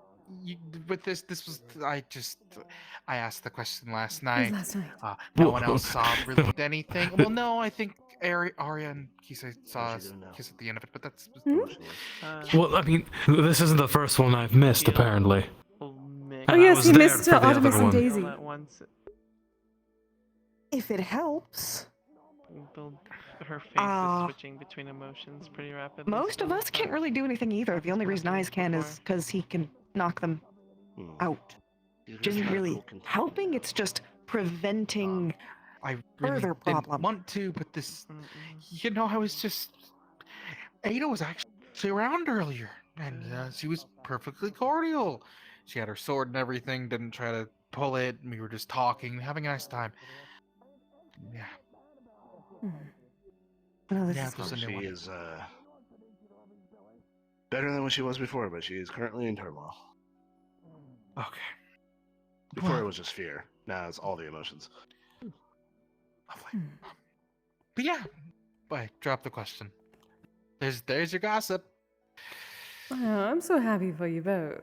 with this was I asked the question last night. last night. No one else saw really anything. Well, no, I think Arya and Kise saw us kiss at the end of it, but that's. Well, I mean, this isn't the first one I've missed, apparently. Oh And I yes, was he there missed for the Artemis other and one. Daisy. If it helps. Her face Uh, is switching between emotions pretty rapidly. Most of us can't really do anything either. The only reason Eyes can is because he can knock them out. Which isn't really helping, it's just preventing I really Further didn't problem. want to, but this, I was just. Ada was actually around earlier, and she was perfectly cordial. She had her sword and everything, didn't try to pull it, and we were just talking, having a nice time. Yeah. No, this Yeah, is it was a new She one. is better than what she was before, but she is currently in turmoil. Okay. Before it was just fear. Now it's all the emotions. Lovely. But yeah, I dropped the question. There's your gossip. Oh, I'm so happy for you both.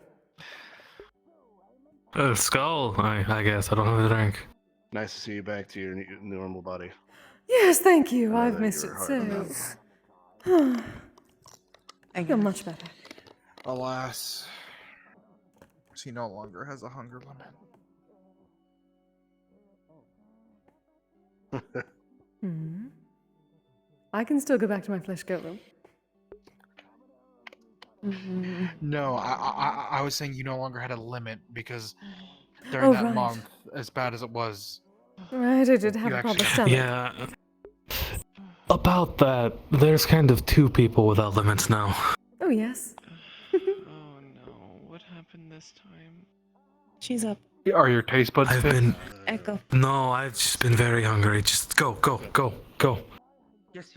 Skull, I guess. I don't have a drink. Nice to see you back to your normal body. Yes, thank you. I know I've that missed you were it hard on so. that. I feel much better. Alas, she no longer has a hunger limit. I can still go back to my flesh golem. No, I was saying you no longer had a limit because during Oh, that right. month, as bad as it was, Right, I did have you a proper actually- stomach. Yeah. About that, there's kind of two people without limits now. Oh, yes. Oh no, what happened this time? She's up. Are your taste buds I've fixed? been. Echo. No, I've just been very hungry. Just go. Yes.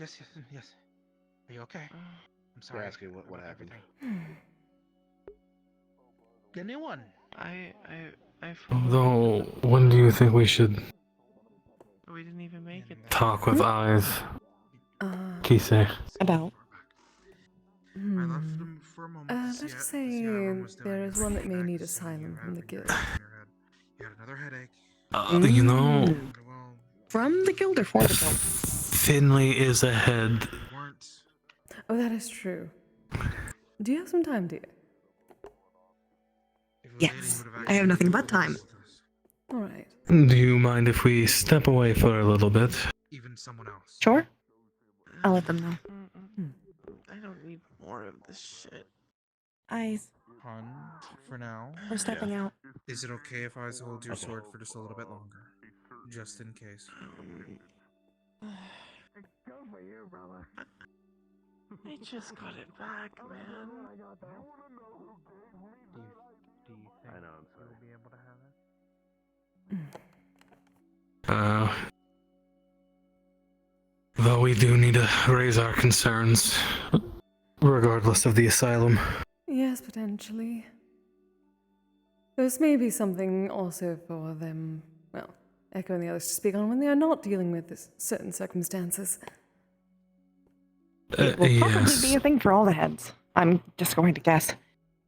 Are you okay? I'm sorry. You're asking what happened. The new one. I Though, when do you think we should We didn't even make it. talk with eyes? Kise. About. Let's just say there is one that may need asylum from the guild. You had another headache. You know, From the guild or for the guild? Finley is ahead. Oh, that is true. Do you have some time, dear? Yes. I have nothing but time. All right. Do you mind if we step away for a little bit? Even someone else. Sure. I'll let them know. I don't need more of this shit. Eyes. Hun, for now. We're stepping out. Is it okay if I hold your sword for just a little bit longer? Just in case. I just got it back, man. Do you think I know, I'm sorry. we'll be able to have it? Though we do need to raise our concerns, regardless of the asylum. Yes, potentially. This may be something also for them, well, Echo and the others to speak on when they are not dealing with this certain circumstances. It will probably be a thing for all the heads. I'm just going to guess.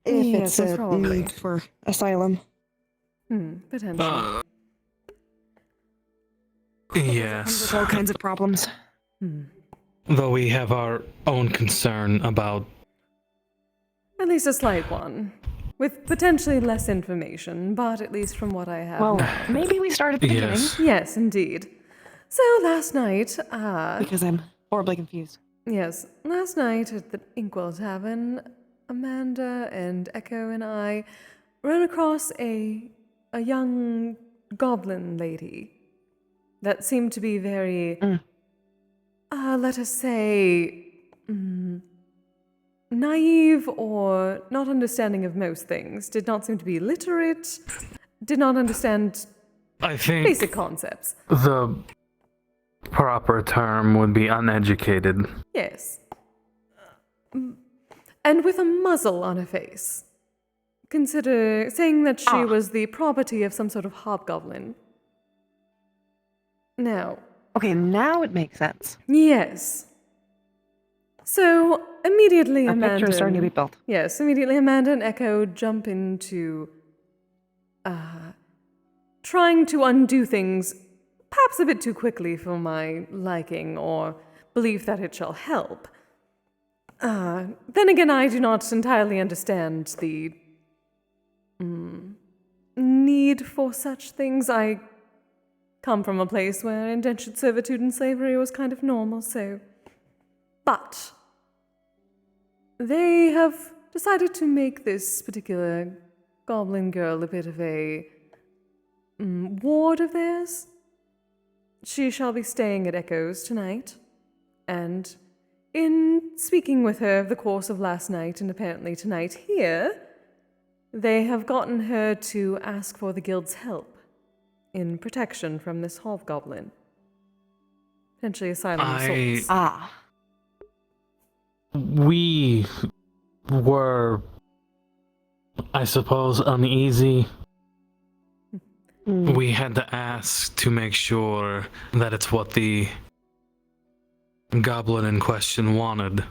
If Yes, it's a probably. need for asylum. Potentially. Yes. With all kinds of problems. Though we have our own concern about. At least a slight one. With potentially less information, but at least from what I have Well, now. maybe we start at the beginning. Yes, indeed. So last night, Because I'm horribly confused. yes, last night at the Inkwell Tavern, Amanda and Echo and I ran across a young goblin lady that seemed to be very, let us say, naive or not understanding of most things. Did not seem to be literate. Did not understand I think basic concepts. the proper term would be uneducated. Yes. And with a muzzle on her face. Consider saying that she was the property of some sort of hobgoblin. Now. Okay, now it makes sense. Yes. So immediately A Amanda. picture is starting to be built. Yes, immediately Amanda and Echo jump into trying to undo things perhaps a bit too quickly for my liking or belief that it shall help. Then again, I do not entirely understand the need for such things. I come from a place where indentured servitude and slavery was kind of normal, so. But they have decided to make this particular goblin girl a bit of a ward of theirs. she shall be staying at Echoes tonight, and in speaking with her of the course of last night and apparently tonight here, they have gotten her to ask for the guild's help in protection from this hobgoblin. Potentially asylum of sorts. Ah. We were, I suppose, uneasy. We had to ask to make sure that it's what the goblin in question wanted.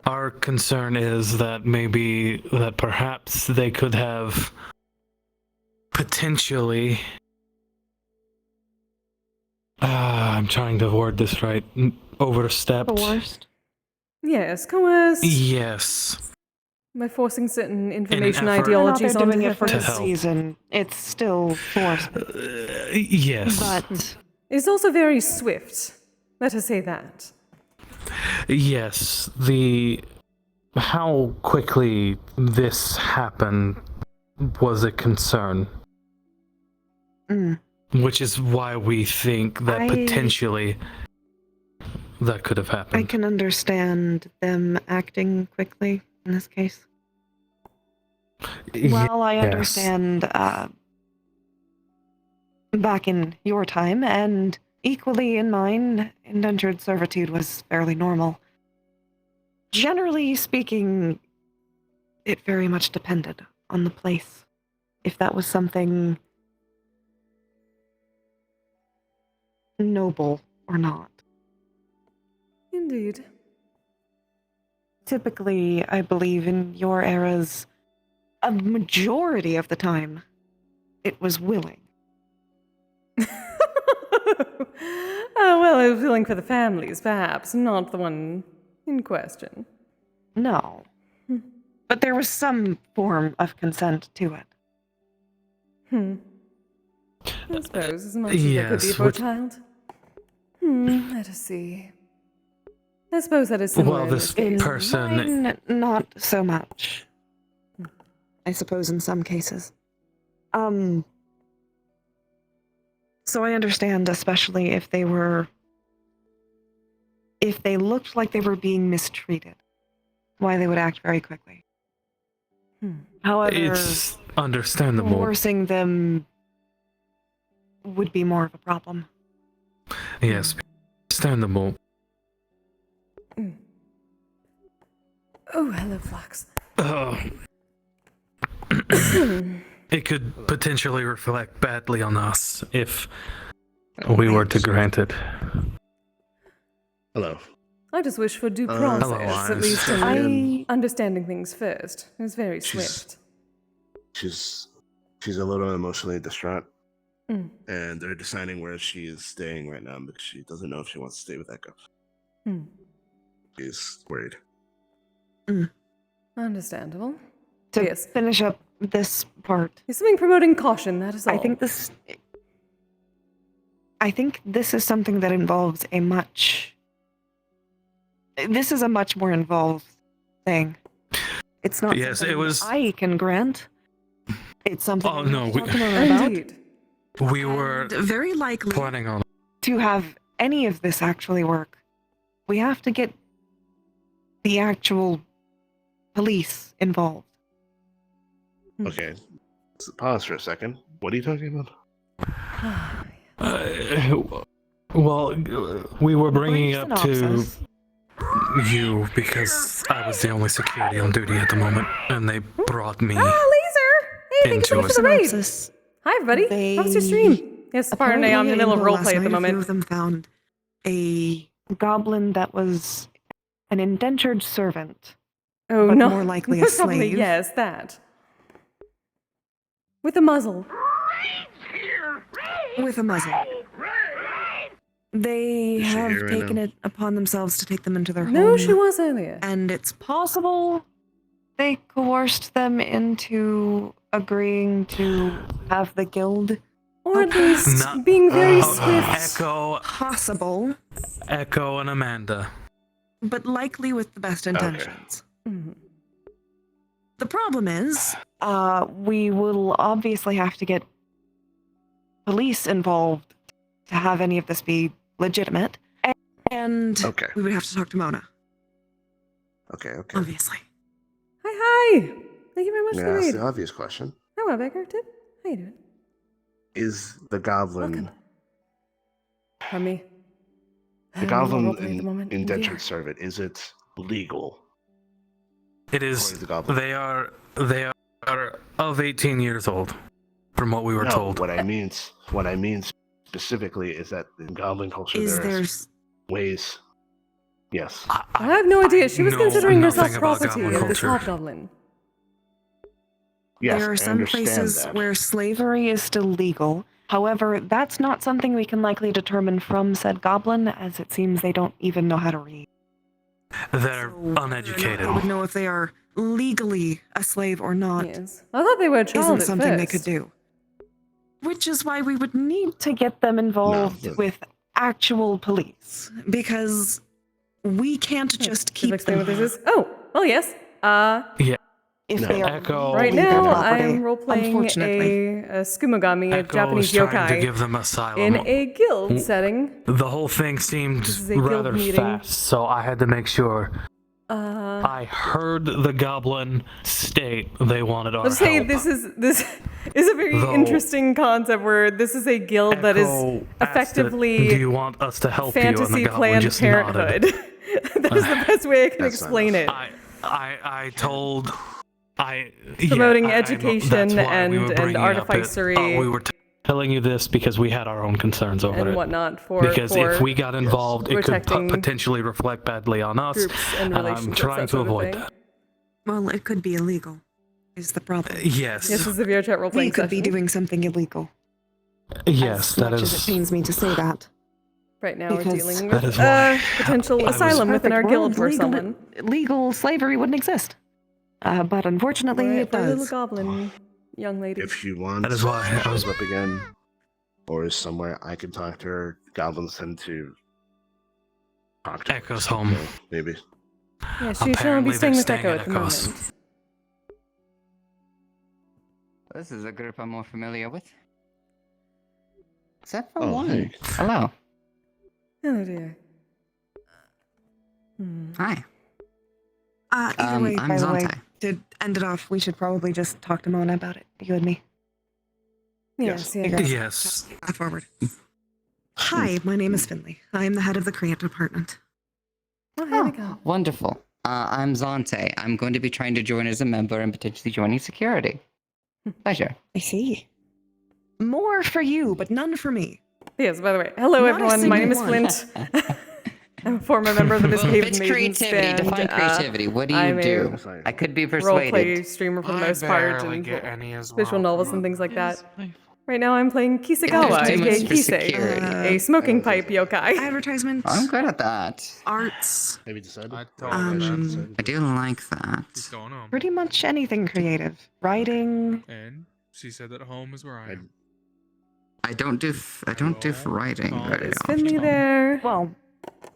Our concern is that perhaps they could have potentially, I'm trying to word this right, overstepped. Coerced? Yes, coerced. Yes. By forcing certain information effort ideologies They're onto doing her it for first. this season. It's still forced. Yes. But It's also very swift. Let us say that. Yes, how quickly this happened was a concern. Which is why we think that potentially that could have happened. I can understand them acting quickly in this case. Well, I understand back in your time, and equally in mine, indentured servitude was fairly normal. Generally speaking, it very much depended on the place. If that was something noble or not. Indeed. Typically, I believe in your eras, a majority of the time, it was willing. Oh, well, I was willing for the families, perhaps, not the one in question. No. But there was some form of consent to it. I suppose, as much as there could be for a child. Let us see. I suppose that is similar Well, this In person... mine, not so much. I suppose in some cases. So I understand, especially if they looked like they were being mistreated, why they would act very quickly. However, It's understandable. forcing them would be more of a problem. Yes, understandable. Oh, hello, Fox. It could potentially reflect badly on us if we were to grant it. Hello. I just wish for due process, hello, at least in I- understanding things first. It was very swift. She's a little emotionally distraught, Mm. and they're deciding where she is staying right now because she doesn't know if she wants to stay with Echo. She's worried. Understandable. To Yes. finish up this part. Is something promoting caution, that is all. I think this is something that involves this is a much more involved thing. It's not Yes, something it was... I can grant. It's something Oh, no, we... Indeed. We were very likely planning on... to have any of this actually work. We have to get the actual police involved. Okay, pause for a second. What are you talking about? Well, we were bringing it up to synopsis. you because I was the only security on duty at the moment, and they brought me Laser! Hey, thank you so into much it. for the raid! Hi, everybody. How was your stream? Yes, pardon me, I'm in the middle of roleplay at the A few moment. of them found a goblin that was an indentured servant. Oh, but no. more likely a Probably, slave. yes, that. With a muzzle. With a muzzle. They Is she have here right taken now? it upon themselves to take them into their home. No, she was earlier. And it's possible they coerced them into agreeing to have the guild. Or at least being very swift. Echo, Possible, Echo, and Amanda. but likely with the best intentions. The problem is, we will obviously have to get police involved to have any of this be legitimate. And Okay. we would have to talk to Mona. Okay. Obviously. Hi! Thank you very much I'm for gonna the ask raid. the obvious question: Hello, Becker. Tip. How you doing? Is the goblin Welcome. Pardon me. the I'm goblin roleplay at the moment in indentured VR. servant? Is it legal? It is. According to the goblin? They are of 18 years old, from what we were No, told. what I mean specifically is that in goblin culture Is there's ways. Yes. I have no idea. She was know considering herself nothing about property goblin of this culture. hobgoblin. Yes, There are I some understand places that. where slavery is still legal. However, that's not something we can likely determine from said goblin, as it seems they don't even know how to read. They're They uneducated. would know if they are legally a slave or not. Yes. I thought they were a child Isn't at something they first. could do. Which is why we would need to get them involved with actual police, because we can't just keep Explain them what this is. Oh, well, yes. Yeah. if No. they are Echo. Right legally now, their I property. am role-playing Unfortunately. a Skumogami, a Echo Japanese is trying to yokai, give them asylum. in a guild setting. The whole thing seemed This is a guild rather meeting. fast, so I had to make sure. I heard the goblin state they wanted our Let's say help. this is a very Though interesting concept where this is a guild that is Echo asked it, effectively do you want us to help you? And fantasy the goblin Planned just Parenthood. nodded. That is the best way I can explain it. I told. Promoting I know, education that's why we were and bringing up it. artificery. We were telling you this because we had our own concerns over And it. whatnot for because if we got Yes. involved, it could protecting potentially reflect badly on us. groups and and I'm relationships, trying that to sort of avoid thing. that. Well, it could be illegal, is the problem. Yes. This is the VRChat role-playing We could be session. doing something illegal. Yes, As that much as it is. pains me to say that. Right now, we're Because- dealing That with is why potential I was- asylum within our Perfect guild world, for legal- someone. Legal slavery wouldn't exist. But unfortunately, For it a little does. goblin young lady. If you want, That is why I was- up again, or is somewhere I can talk to her. Goblins tend to talk to Echo's her, home. so maybe. Yeah, she shall Apparently be staying they're with Echo staying at at the Echo's. moment. This is a group I'm more familiar with. Except for Oh, one. hey. Hello. Oh dear. Hi. Either way, I'm by the way, Zante. to end it off, we should probably just talk to Mona about it, you and me. Yes, Figure out Yes. how to path forward. Hi, my name is Finley. I am the head of the creative department. Oh, here we go. Wonderful. I'm Zante. I'm going to be trying to join as a member and potentially joining security. Pleasure. I see. More for you, but none for me. Yes, by the way, hello Not a everyone. My name is single one. Flint. I'm a former member of the Misbehaved It's Maidens creativity. band. Define creativity. What do you I'm do? a I could be roleplay persuaded. streamer for the I most part, barely and get any as visual well. novels and things like that. Right now, I'm playing Kisegawa, There's too aka much for Kise, security. a smoking pipe yokai. Advertisements. I'm good at that. Arts. Have you decided? I do like that. Pretty much anything creative. Writing. And she said that home is where I am. I don't do writing very Is often. Finley there? Well,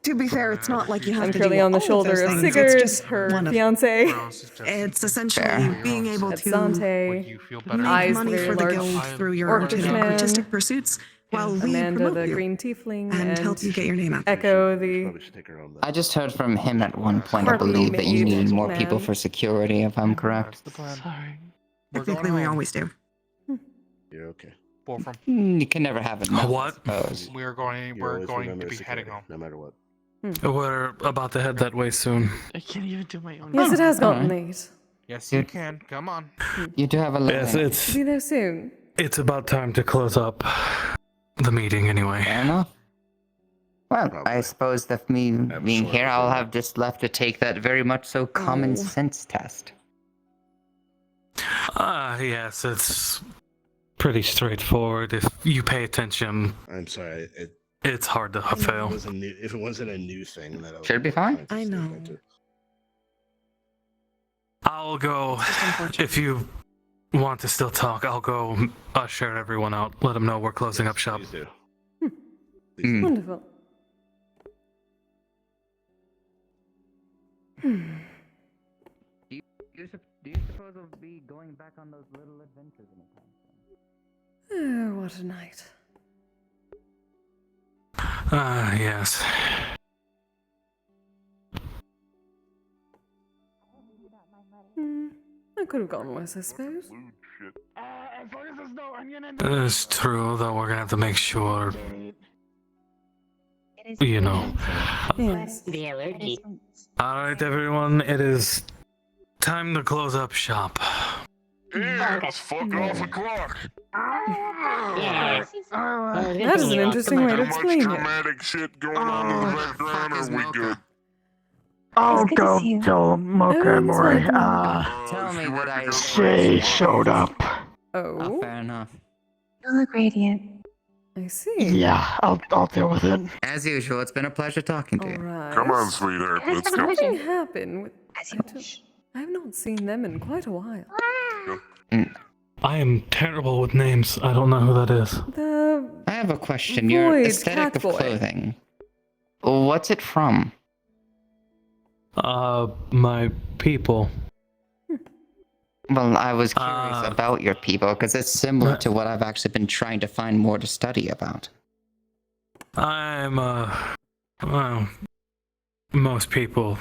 to be fair, it's not like you have I'm to currently do on the all shoulder of of those things. Sigurd, It's just her one of fiance. It's essentially being able That's to Dante. make Eyes money very for the large. guild through your Orchidman. artistic pursuits while we Amanda, promote the you green tiefling, and help you get your name out. Echo, the I just heard from him at one point, I Harpy believe, that you maid need more people man. for security, if I'm correct. Sorry. Technically, we always do. You're okay. You can never have enough. What? I suppose. We're going to be heading home. No matter what. We're about to head that way soon. I can't even do my own. Yes, it has gotten Alright. late. Yes, you can. Come on. You do have a living. Yes, it's Be there soon. it's about time to close up the meeting anyway. Fair enough. Well, I suppose that me being sure here, I'll before. have just left to take that very much so common sense test. Yes, it's pretty straightforward. If you pay attention, I'm sorry. it's hard to fail. If it wasn't a new thing, that Should be fine. I know. I'll go. If you want to still talk, I'll go usher everyone out. Let them know we're closing up shop. Please do. Wonderful. Do you suppose we'll be going back on those little adventures anytime soon? Oh, what a night. Yes. I could have gone worse, I suppose. As long as there's no onion in there. It's true, though we're gonna have to make sure. You know. Yes. The allergy. Alright, everyone, it is time to close up shop. Yeah, let's fuck off the clock. Yes. That is an interesting way to Too much explain it. dramatic shit going on in the background, or we good? Oh, It's good to go see you. tell Mocha Oh, and it's Mori. fine. Tell me what I She showed up. Oh, fair enough. You look radiant. I see. Yeah, I'll deal with it. As usual, it's been a pleasure talking to you. Alright. Come on, sweetheart, let's go. Something happened with... I have not seen them in quite a while. I am terrible with names. I don't know who that is. I have a question. Your Void aesthetic of Catboy. clothing. What's it from? My people. Well, I was curious about your people, because it's similar to what I've actually been trying to find more to study about. I'm, well, most people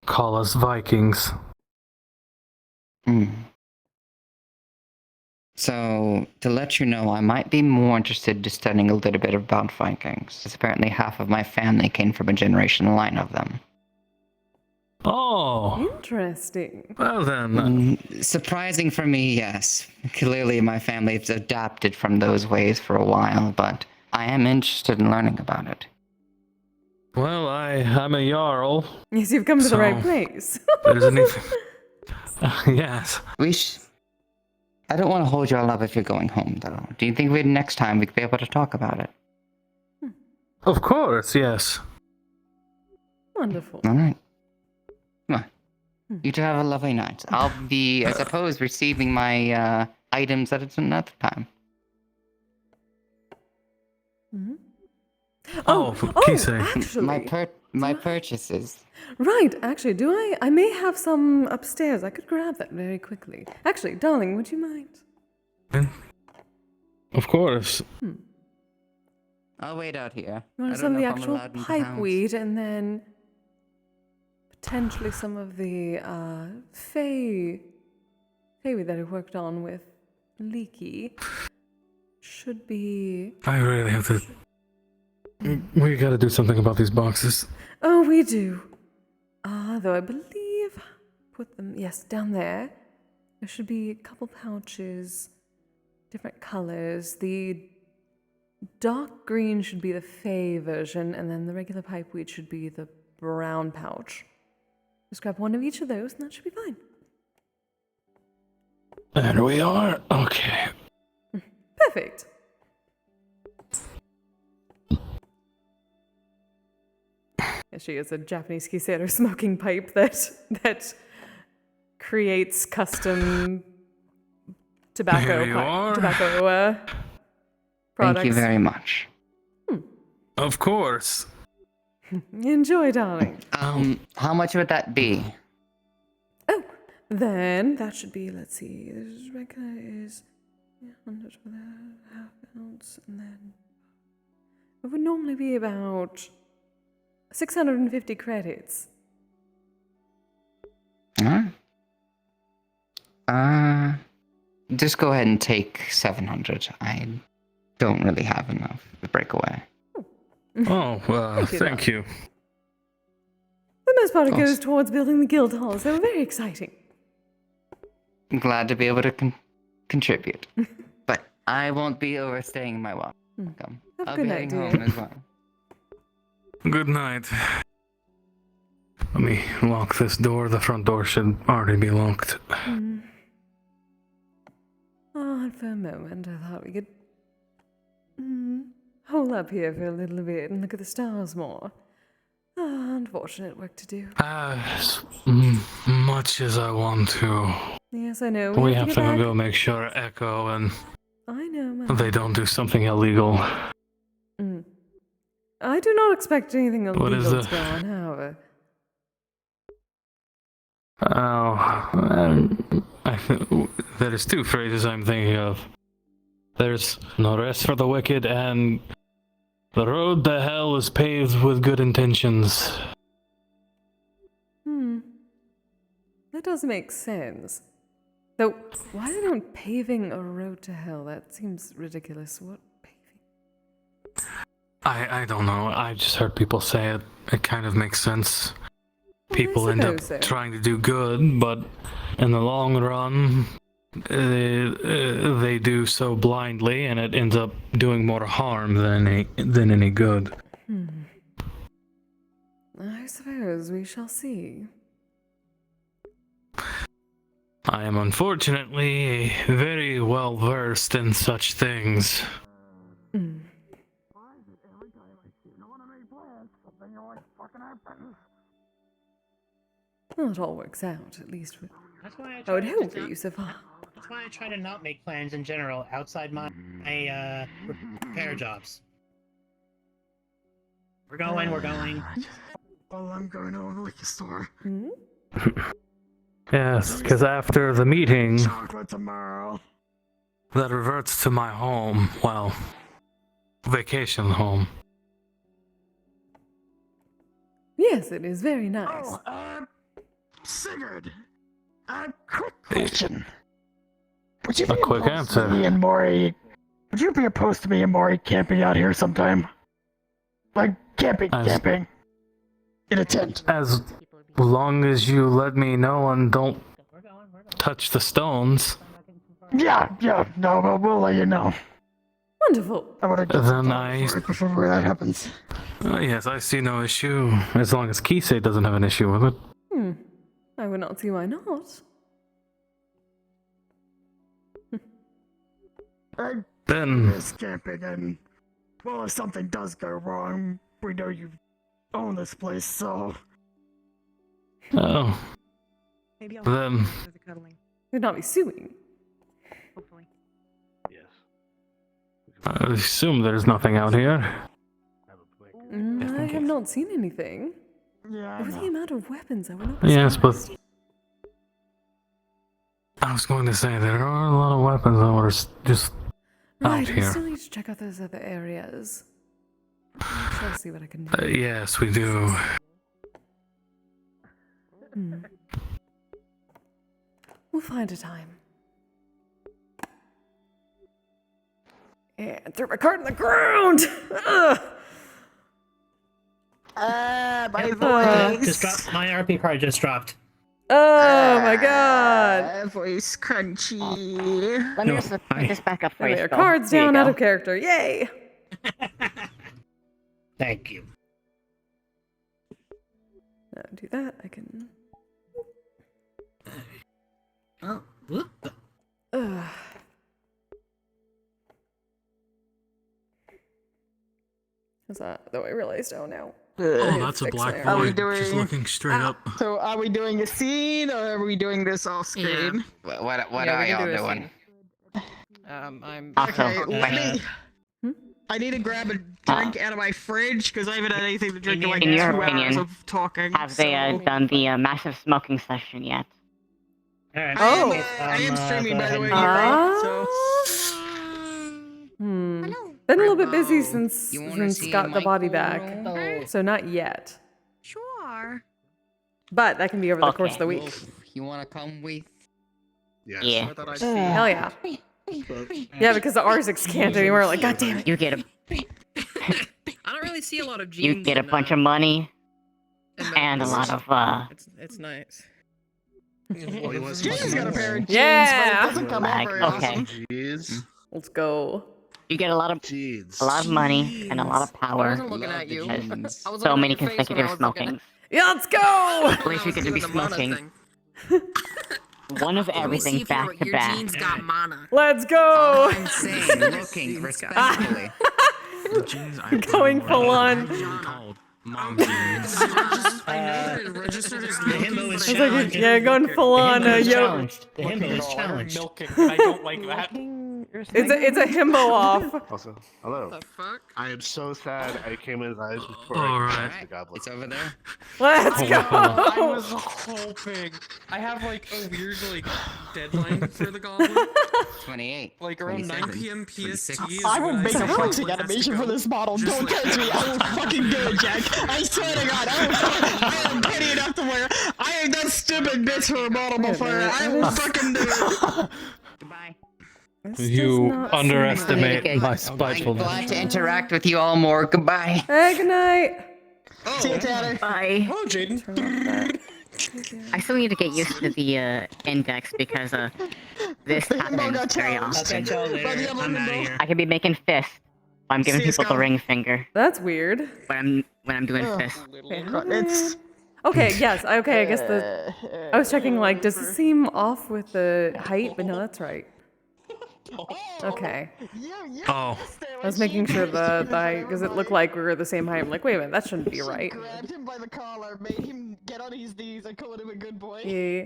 call us Vikings. So, to let you know, I might be more interested in studying a little bit about Vikings, as apparently half of my family came from a generation line of them. Oh! Interesting. Well then... Surprising for me, yes. Clearly my family has adapted from those ways for a while, but I am interested in learning about it. Well, I'm a Jarl. Yes, you've come to the right So, place. There's anything... yes. I don't want to hold you all up if you're going home, though. Do you think next time we could be able to talk about it? Of course, yes. Wonderful. Alright. Come on. You two have a lovely night. I'll be, I suppose, receiving my items at another time. Kise. Actually. My purchases. Right, actually, I may have some upstairs. I could grab that very quickly. Actually, darling, would you mind? Of course. I'll wait out here. You want some of the actual pipeweed and then potentially some of the feyweed that I worked on with Leaky. Should be... I really have to... We gotta do something about these boxes. Oh, we do. Though I believe... Put them, yes, down there. There should be a couple pouches, different colors. The dark green should be the Fey version, and then the regular pipeweed should be the brown pouch. Just grab one of each of those, and that should be fine. There we are. Okay. Perfect. She is a Japanese Kiseru smoking pipe that creates custom tobacco products. Thank you very much. Of course. Enjoy, darling. How much would that be? Oh, then that should be, let's see, this regular is 100 for the half ounce, and then it would normally be about 650 credits. Just go ahead and take 700. I don't really have enough to break away. Oh, well, thank you. The most part it goes towards building the guild hall, so very exciting. I'm glad to be able to contribute. But I won't be overstaying my welcome. Have a I'll good be night, heading dear. home as well. Good night. Let me lock this door. The front door should already be locked. Oh, and for a moment I thought we could hole up here for a little bit and look at the stars more. Unfortunate work to do. As much as I want to. Yes, I know. We have get to back. go make sure Echo and I know, man. they don't do something illegal. I do not expect anything What is illegal the- to go on, however. There's two phrases I'm thinking of. There's no rest for the wicked and The road to hell is paved with good intentions. That does make sense. Though, why are they doing paving a road to hell? That seems ridiculous. What paving? I don't know. I just heard people say it. It kind of makes sense. People end up trying to do good, but in the long run, they do so blindly, and it ends up doing more harm than any good. I suppose we shall see. I am unfortunately very well versed in such things. Well, it all works out, at least. That's why I would hope that you survive. That's why I try to not make plans in general outside my repair jobs. We're going. Well, I'm going to a liquor store. Yes, because after the meeting, Chocolate tomorrow. that reverts to my home. Well, vacation home. Yes, it is very nice. Oh, Sigurd, quick question. Would you A be quick opposed to answer. me and Mori? Would you be opposed to me and Mori camping out here sometime? Like camping in a tent. As long as you let me know and don't touch the stones. Yeah, no, we'll let you know. Wonderful. I want to get Then right before that happens. Yes, I see no issue, as long as Kise doesn't have an issue with it. I would not see why not. Then This camping and, well, if something does go wrong, we know you own this place, so... Oh. Then You'd not be suing. I assume there's nothing out here. I have not seen anything. Yeah. With the amount of weapons, I would not be Yes, but surprised. I was going to say there are a lot of weapons that are just Right, out we here. still need to check out those other areas. I shall see what I can do. Yes, we do. We'll find a time. And threw my card in the ground! Ugh. My Just dropped. My RP card just dropped. Oh my god! Voice crunchy. Let me just put this back up for you. There, Skull. cards There you down, go. out of character. Yay! Thank you. Now do that, I can... Oh, whoop. Ugh. Is that... Though I realized, oh no. Oh, that's a black Are we void. doing... Just looking straight up. So are we doing a scene, or are we doing this off screen? What are y'all doing? I'm. Okay, let me... I need to grab a drink out of my fridge, because I haven't had anything to drink in like In 2 your hours opinion, of talking. have they done the massive smoking session yet? Alright. I am streaming, by the way, so... Been a little bit busy since got the body back. So not yet. Sure. But that can be over the course of the week. You wanna come with? Yes. Yeah. Hell yeah. Yeah, because the R6 can't anymore. Like, god damn it. You get a I don't really see a lot of jeans. you get a bunch of money and a lot of It's nice. Jay's got a pair of jeans, Yeah. but it doesn't come out very okay. often. Let's go. You get a lot of money and a lot of power. I wasn't looking at you. I was So looking many at your face when I consecutive was looking smokings. Yeah, let's go! At least you get to be smoking. One of everything back to back. jeans got mana. Let's go! I'm saying, looking respectfully. The jeans I Going full on. called mom jeans. The himbo is It's like, challenged. yeah, going full on, The himbo is yo. challenged. The himbo is challenged. I don't like that. It's a himbo off. Also, hello. The fuck? I am so sad I came in his eyes before All I right. could the goblin. It's over there. Let's go. I was hoping. I have like a weird like deadline for the goblin. 28. Like around 9 27, p.m. PST. 26. is I will when make a say flexing it has to animation go. for this model. Just Don't like- touch me. I will fucking do it, Jack. I swear to God, I am petty enough to where I ain't done stupid bits for a model before. I will fucking do it. Goodbye. You not underestimate seem my I'm spitefulness. glad to interact with you all more. Goodbye. Hey, good night. See you, Tanner. Bye. Oh, Jaden. I still need to get used to the index because this happens very often. I could be making fists. I'm giving See you, people the Scott. ring finger That's weird. when I'm doing Ugh. fists. It's Okay, yes. Okay, I guess I was checking, like, does it seem off with the height? But no, that's right. Okay. Oh. I was making sure the height, because it looked like we were the same height. I'm like, wait a minute, that shouldn't be right. grabbed him by the collar, made him get on his knees, and called him a good boy. Yeah.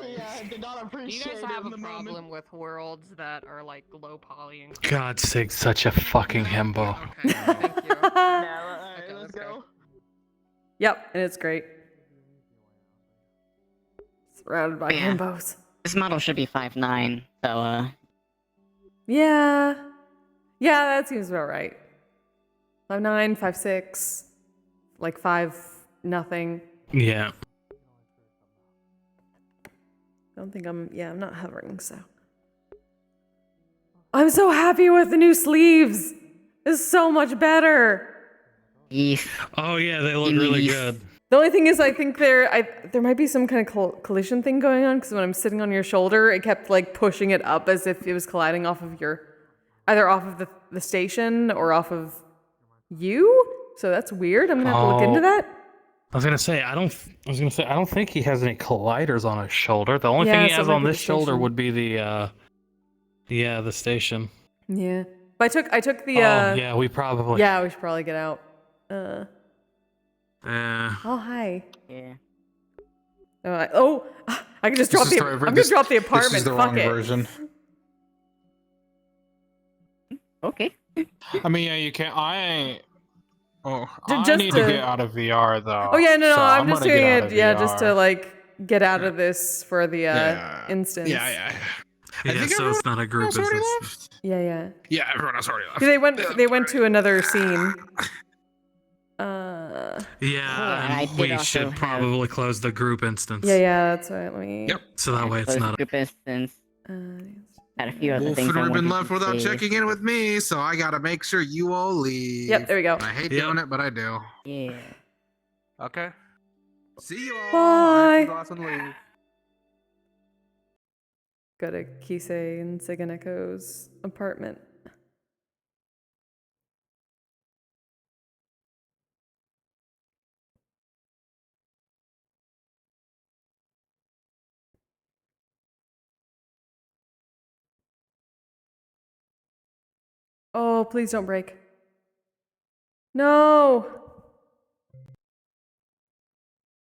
Yeah, I did not Do you appreciate guys it have in a the moment. problem with worlds that are like low poly and God's sake, such a fucking himbo. Okay, thank you. Alright, let's go. Yep, and it's great. Surrounded by Yeah. himbos. This model should be 5'9", so Yeah. Yeah, that seems about right. 5'9", 5'6", like 5 nothing. Yeah. I don't think I'm not hovering, so. I'm so happy with the new sleeves. It's so much better. Yeesh. Oh yeah, they look really good. The only thing is, I think there might be some kind of collision thing going on, because when I'm sitting on your shoulder, it kept like pushing it up as if it was colliding off of either off of the station or off of you. So that's weird. I'm gonna have to look into that. I was gonna say I don't think he has any colliders on his shoulder. The only thing he so has it might on be this the shoulder station. would be the station. Yeah, but I took the. Yeah, we probably. Yeah, we should probably get out. Oh hi. Yeah. I can just drop the. I'm gonna drop the apartment. This is the Fuck wrong it. version. Okay. I mean, yeah, you can't. I Just need to to- get out of VR though. Oh yeah, no, so I'm just gonna get doing out it. of Yeah, VR. just to like get out of this for the instance. Yeah. Yeah, so it's not a group. It's Yeah. Yeah, everyone else already left. They went to another scene. yeah, I we did should also probably close the group instance. Yeah, that's right. Let me. Yep. So that way it's Close not. group instance. Had a few other Wolf things had I already been wanted left to without say. checking in with me, so I gotta make sure you all leave. Yep, there we go. I hate doing it, but I do. Yeah. Okay. See you all. Bye. I have to go out and leave. Go to Kise and Siganeko's apartment. Oh, please don't break. No!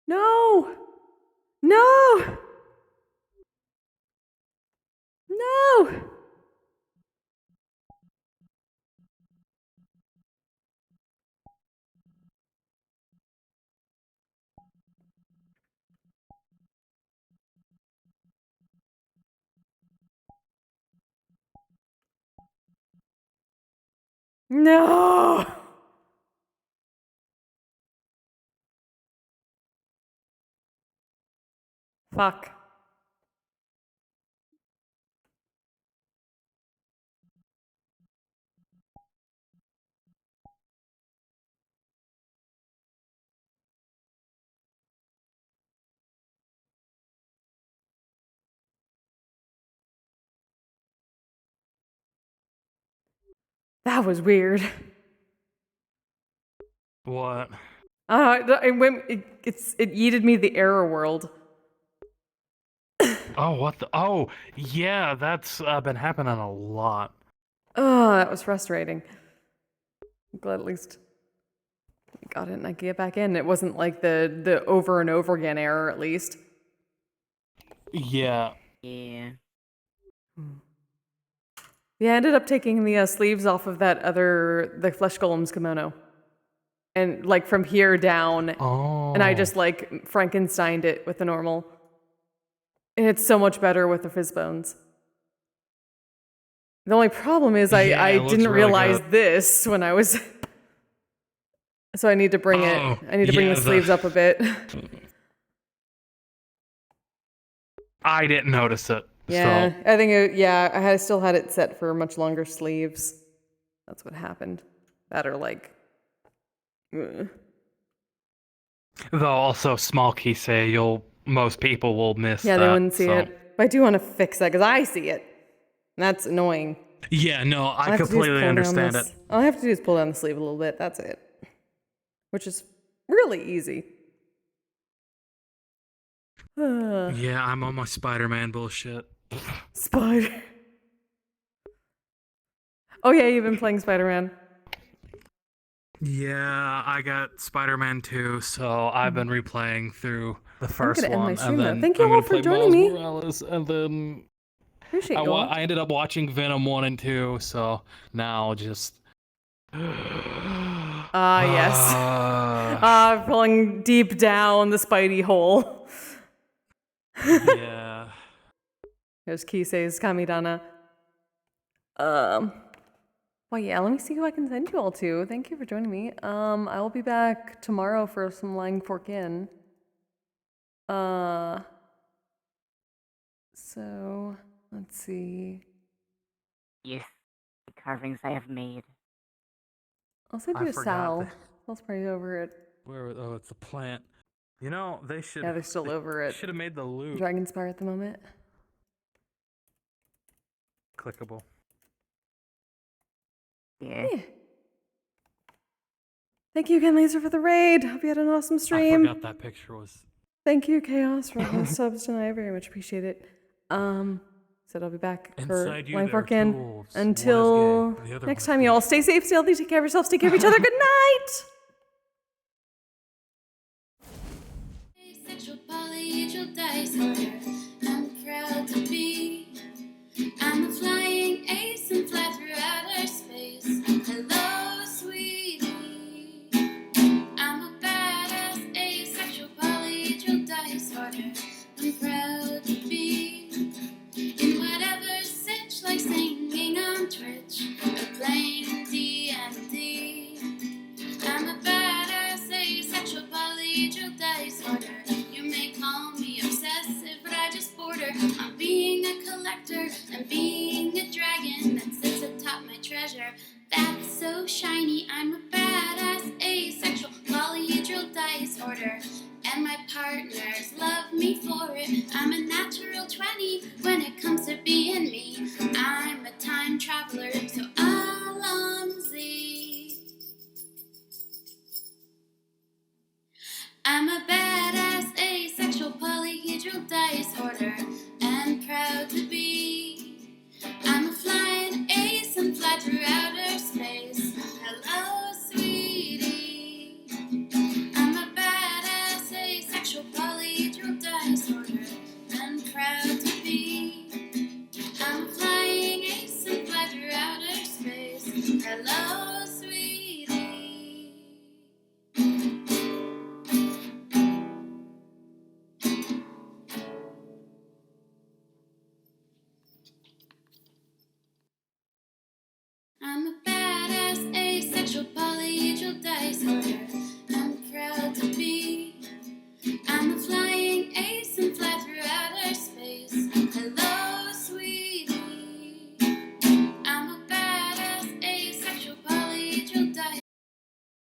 No! No! No! No! Fuck. That was weird. What? It yeeted me the error world. Oh, what the? Oh, yeah, that's been happening a lot. Oh, that was frustrating. I'm glad at least I got it and I could get back in. It wasn't like the over and over again error, at least. Yeah. Yeah. Yeah, I ended up taking the sleeves off of the Flesh Golem's kimono. And, like, from here down. And I just, like, Frankensteined it with the normal. And it's so much better with the fizz bones. The only problem is I didn't realize this when I was... So I need to bring it. I need to bring the sleeves up a bit. I didn't notice it. Yeah, So. I think I still had it set for much longer sleeves. That's what happened. That are like... Though also small Kise, most people will miss that. Yeah, they wouldn't see it. But I do want to fix that, because I see it. And that's annoying. Yeah, no, I completely understand it. All I have to do is pull down the sleeve a little bit, that's it. Which is really easy. Yeah, I'm on my Spider-Man bullshit. Spider. Oh yeah, you've been playing Spider-Man. Yeah, I got Spider-Man 2, so I've been replaying through the first gonna end my one, stream and now. then Thank you I'm all gonna for play joining Miles me. Morales, and then Appreciate you all. I ended up watching Venom 1 and 2, so now just... Yes. Pulling deep down the Spidey hole. Yeah. There's Kise's Kamidana. Well, yeah, let me see who I can send you all to. Thank you for joining me. I will be back tomorrow for some Lang Fork Inn. So, let's see. Yes, the carvings I have made. I'll send you a Sal. Sal's probably over it. Oh, it's a plant. You know, they should... Yeah, they're still over it. Should have made the loop. Dragonspire at the moment. Clickable. Yeah. Thank you again, Laser, for the raid. Hope you had an awesome stream. I forgot that picture was... Thank you, Chaos, for all the subs tonight. I very much appreciate it. Said I'll be back for Lang Fork Inn. Until next time, you all stay safe, stay healthy, take care of yourselves, take care of each other. Good night! Asexual polyhedral disorder. I'm proud to be. I'm a flying ace and fly through outer space. Hello, sweetie. I'm a badass asexual polyhedral disorder. I'm proud to be in whatever sitch, like singing on Twitch or playing D&D. I'm a badass asexual polyhedral disorder. You may call me obsessive, but I just border on being a collector and being a dragon that sits atop my treasure. That's so shiny. I'm a badass asexual polyhedral disorder, and my partners love me for it. I'm a natural 20 when it comes to being me. I'm a time traveler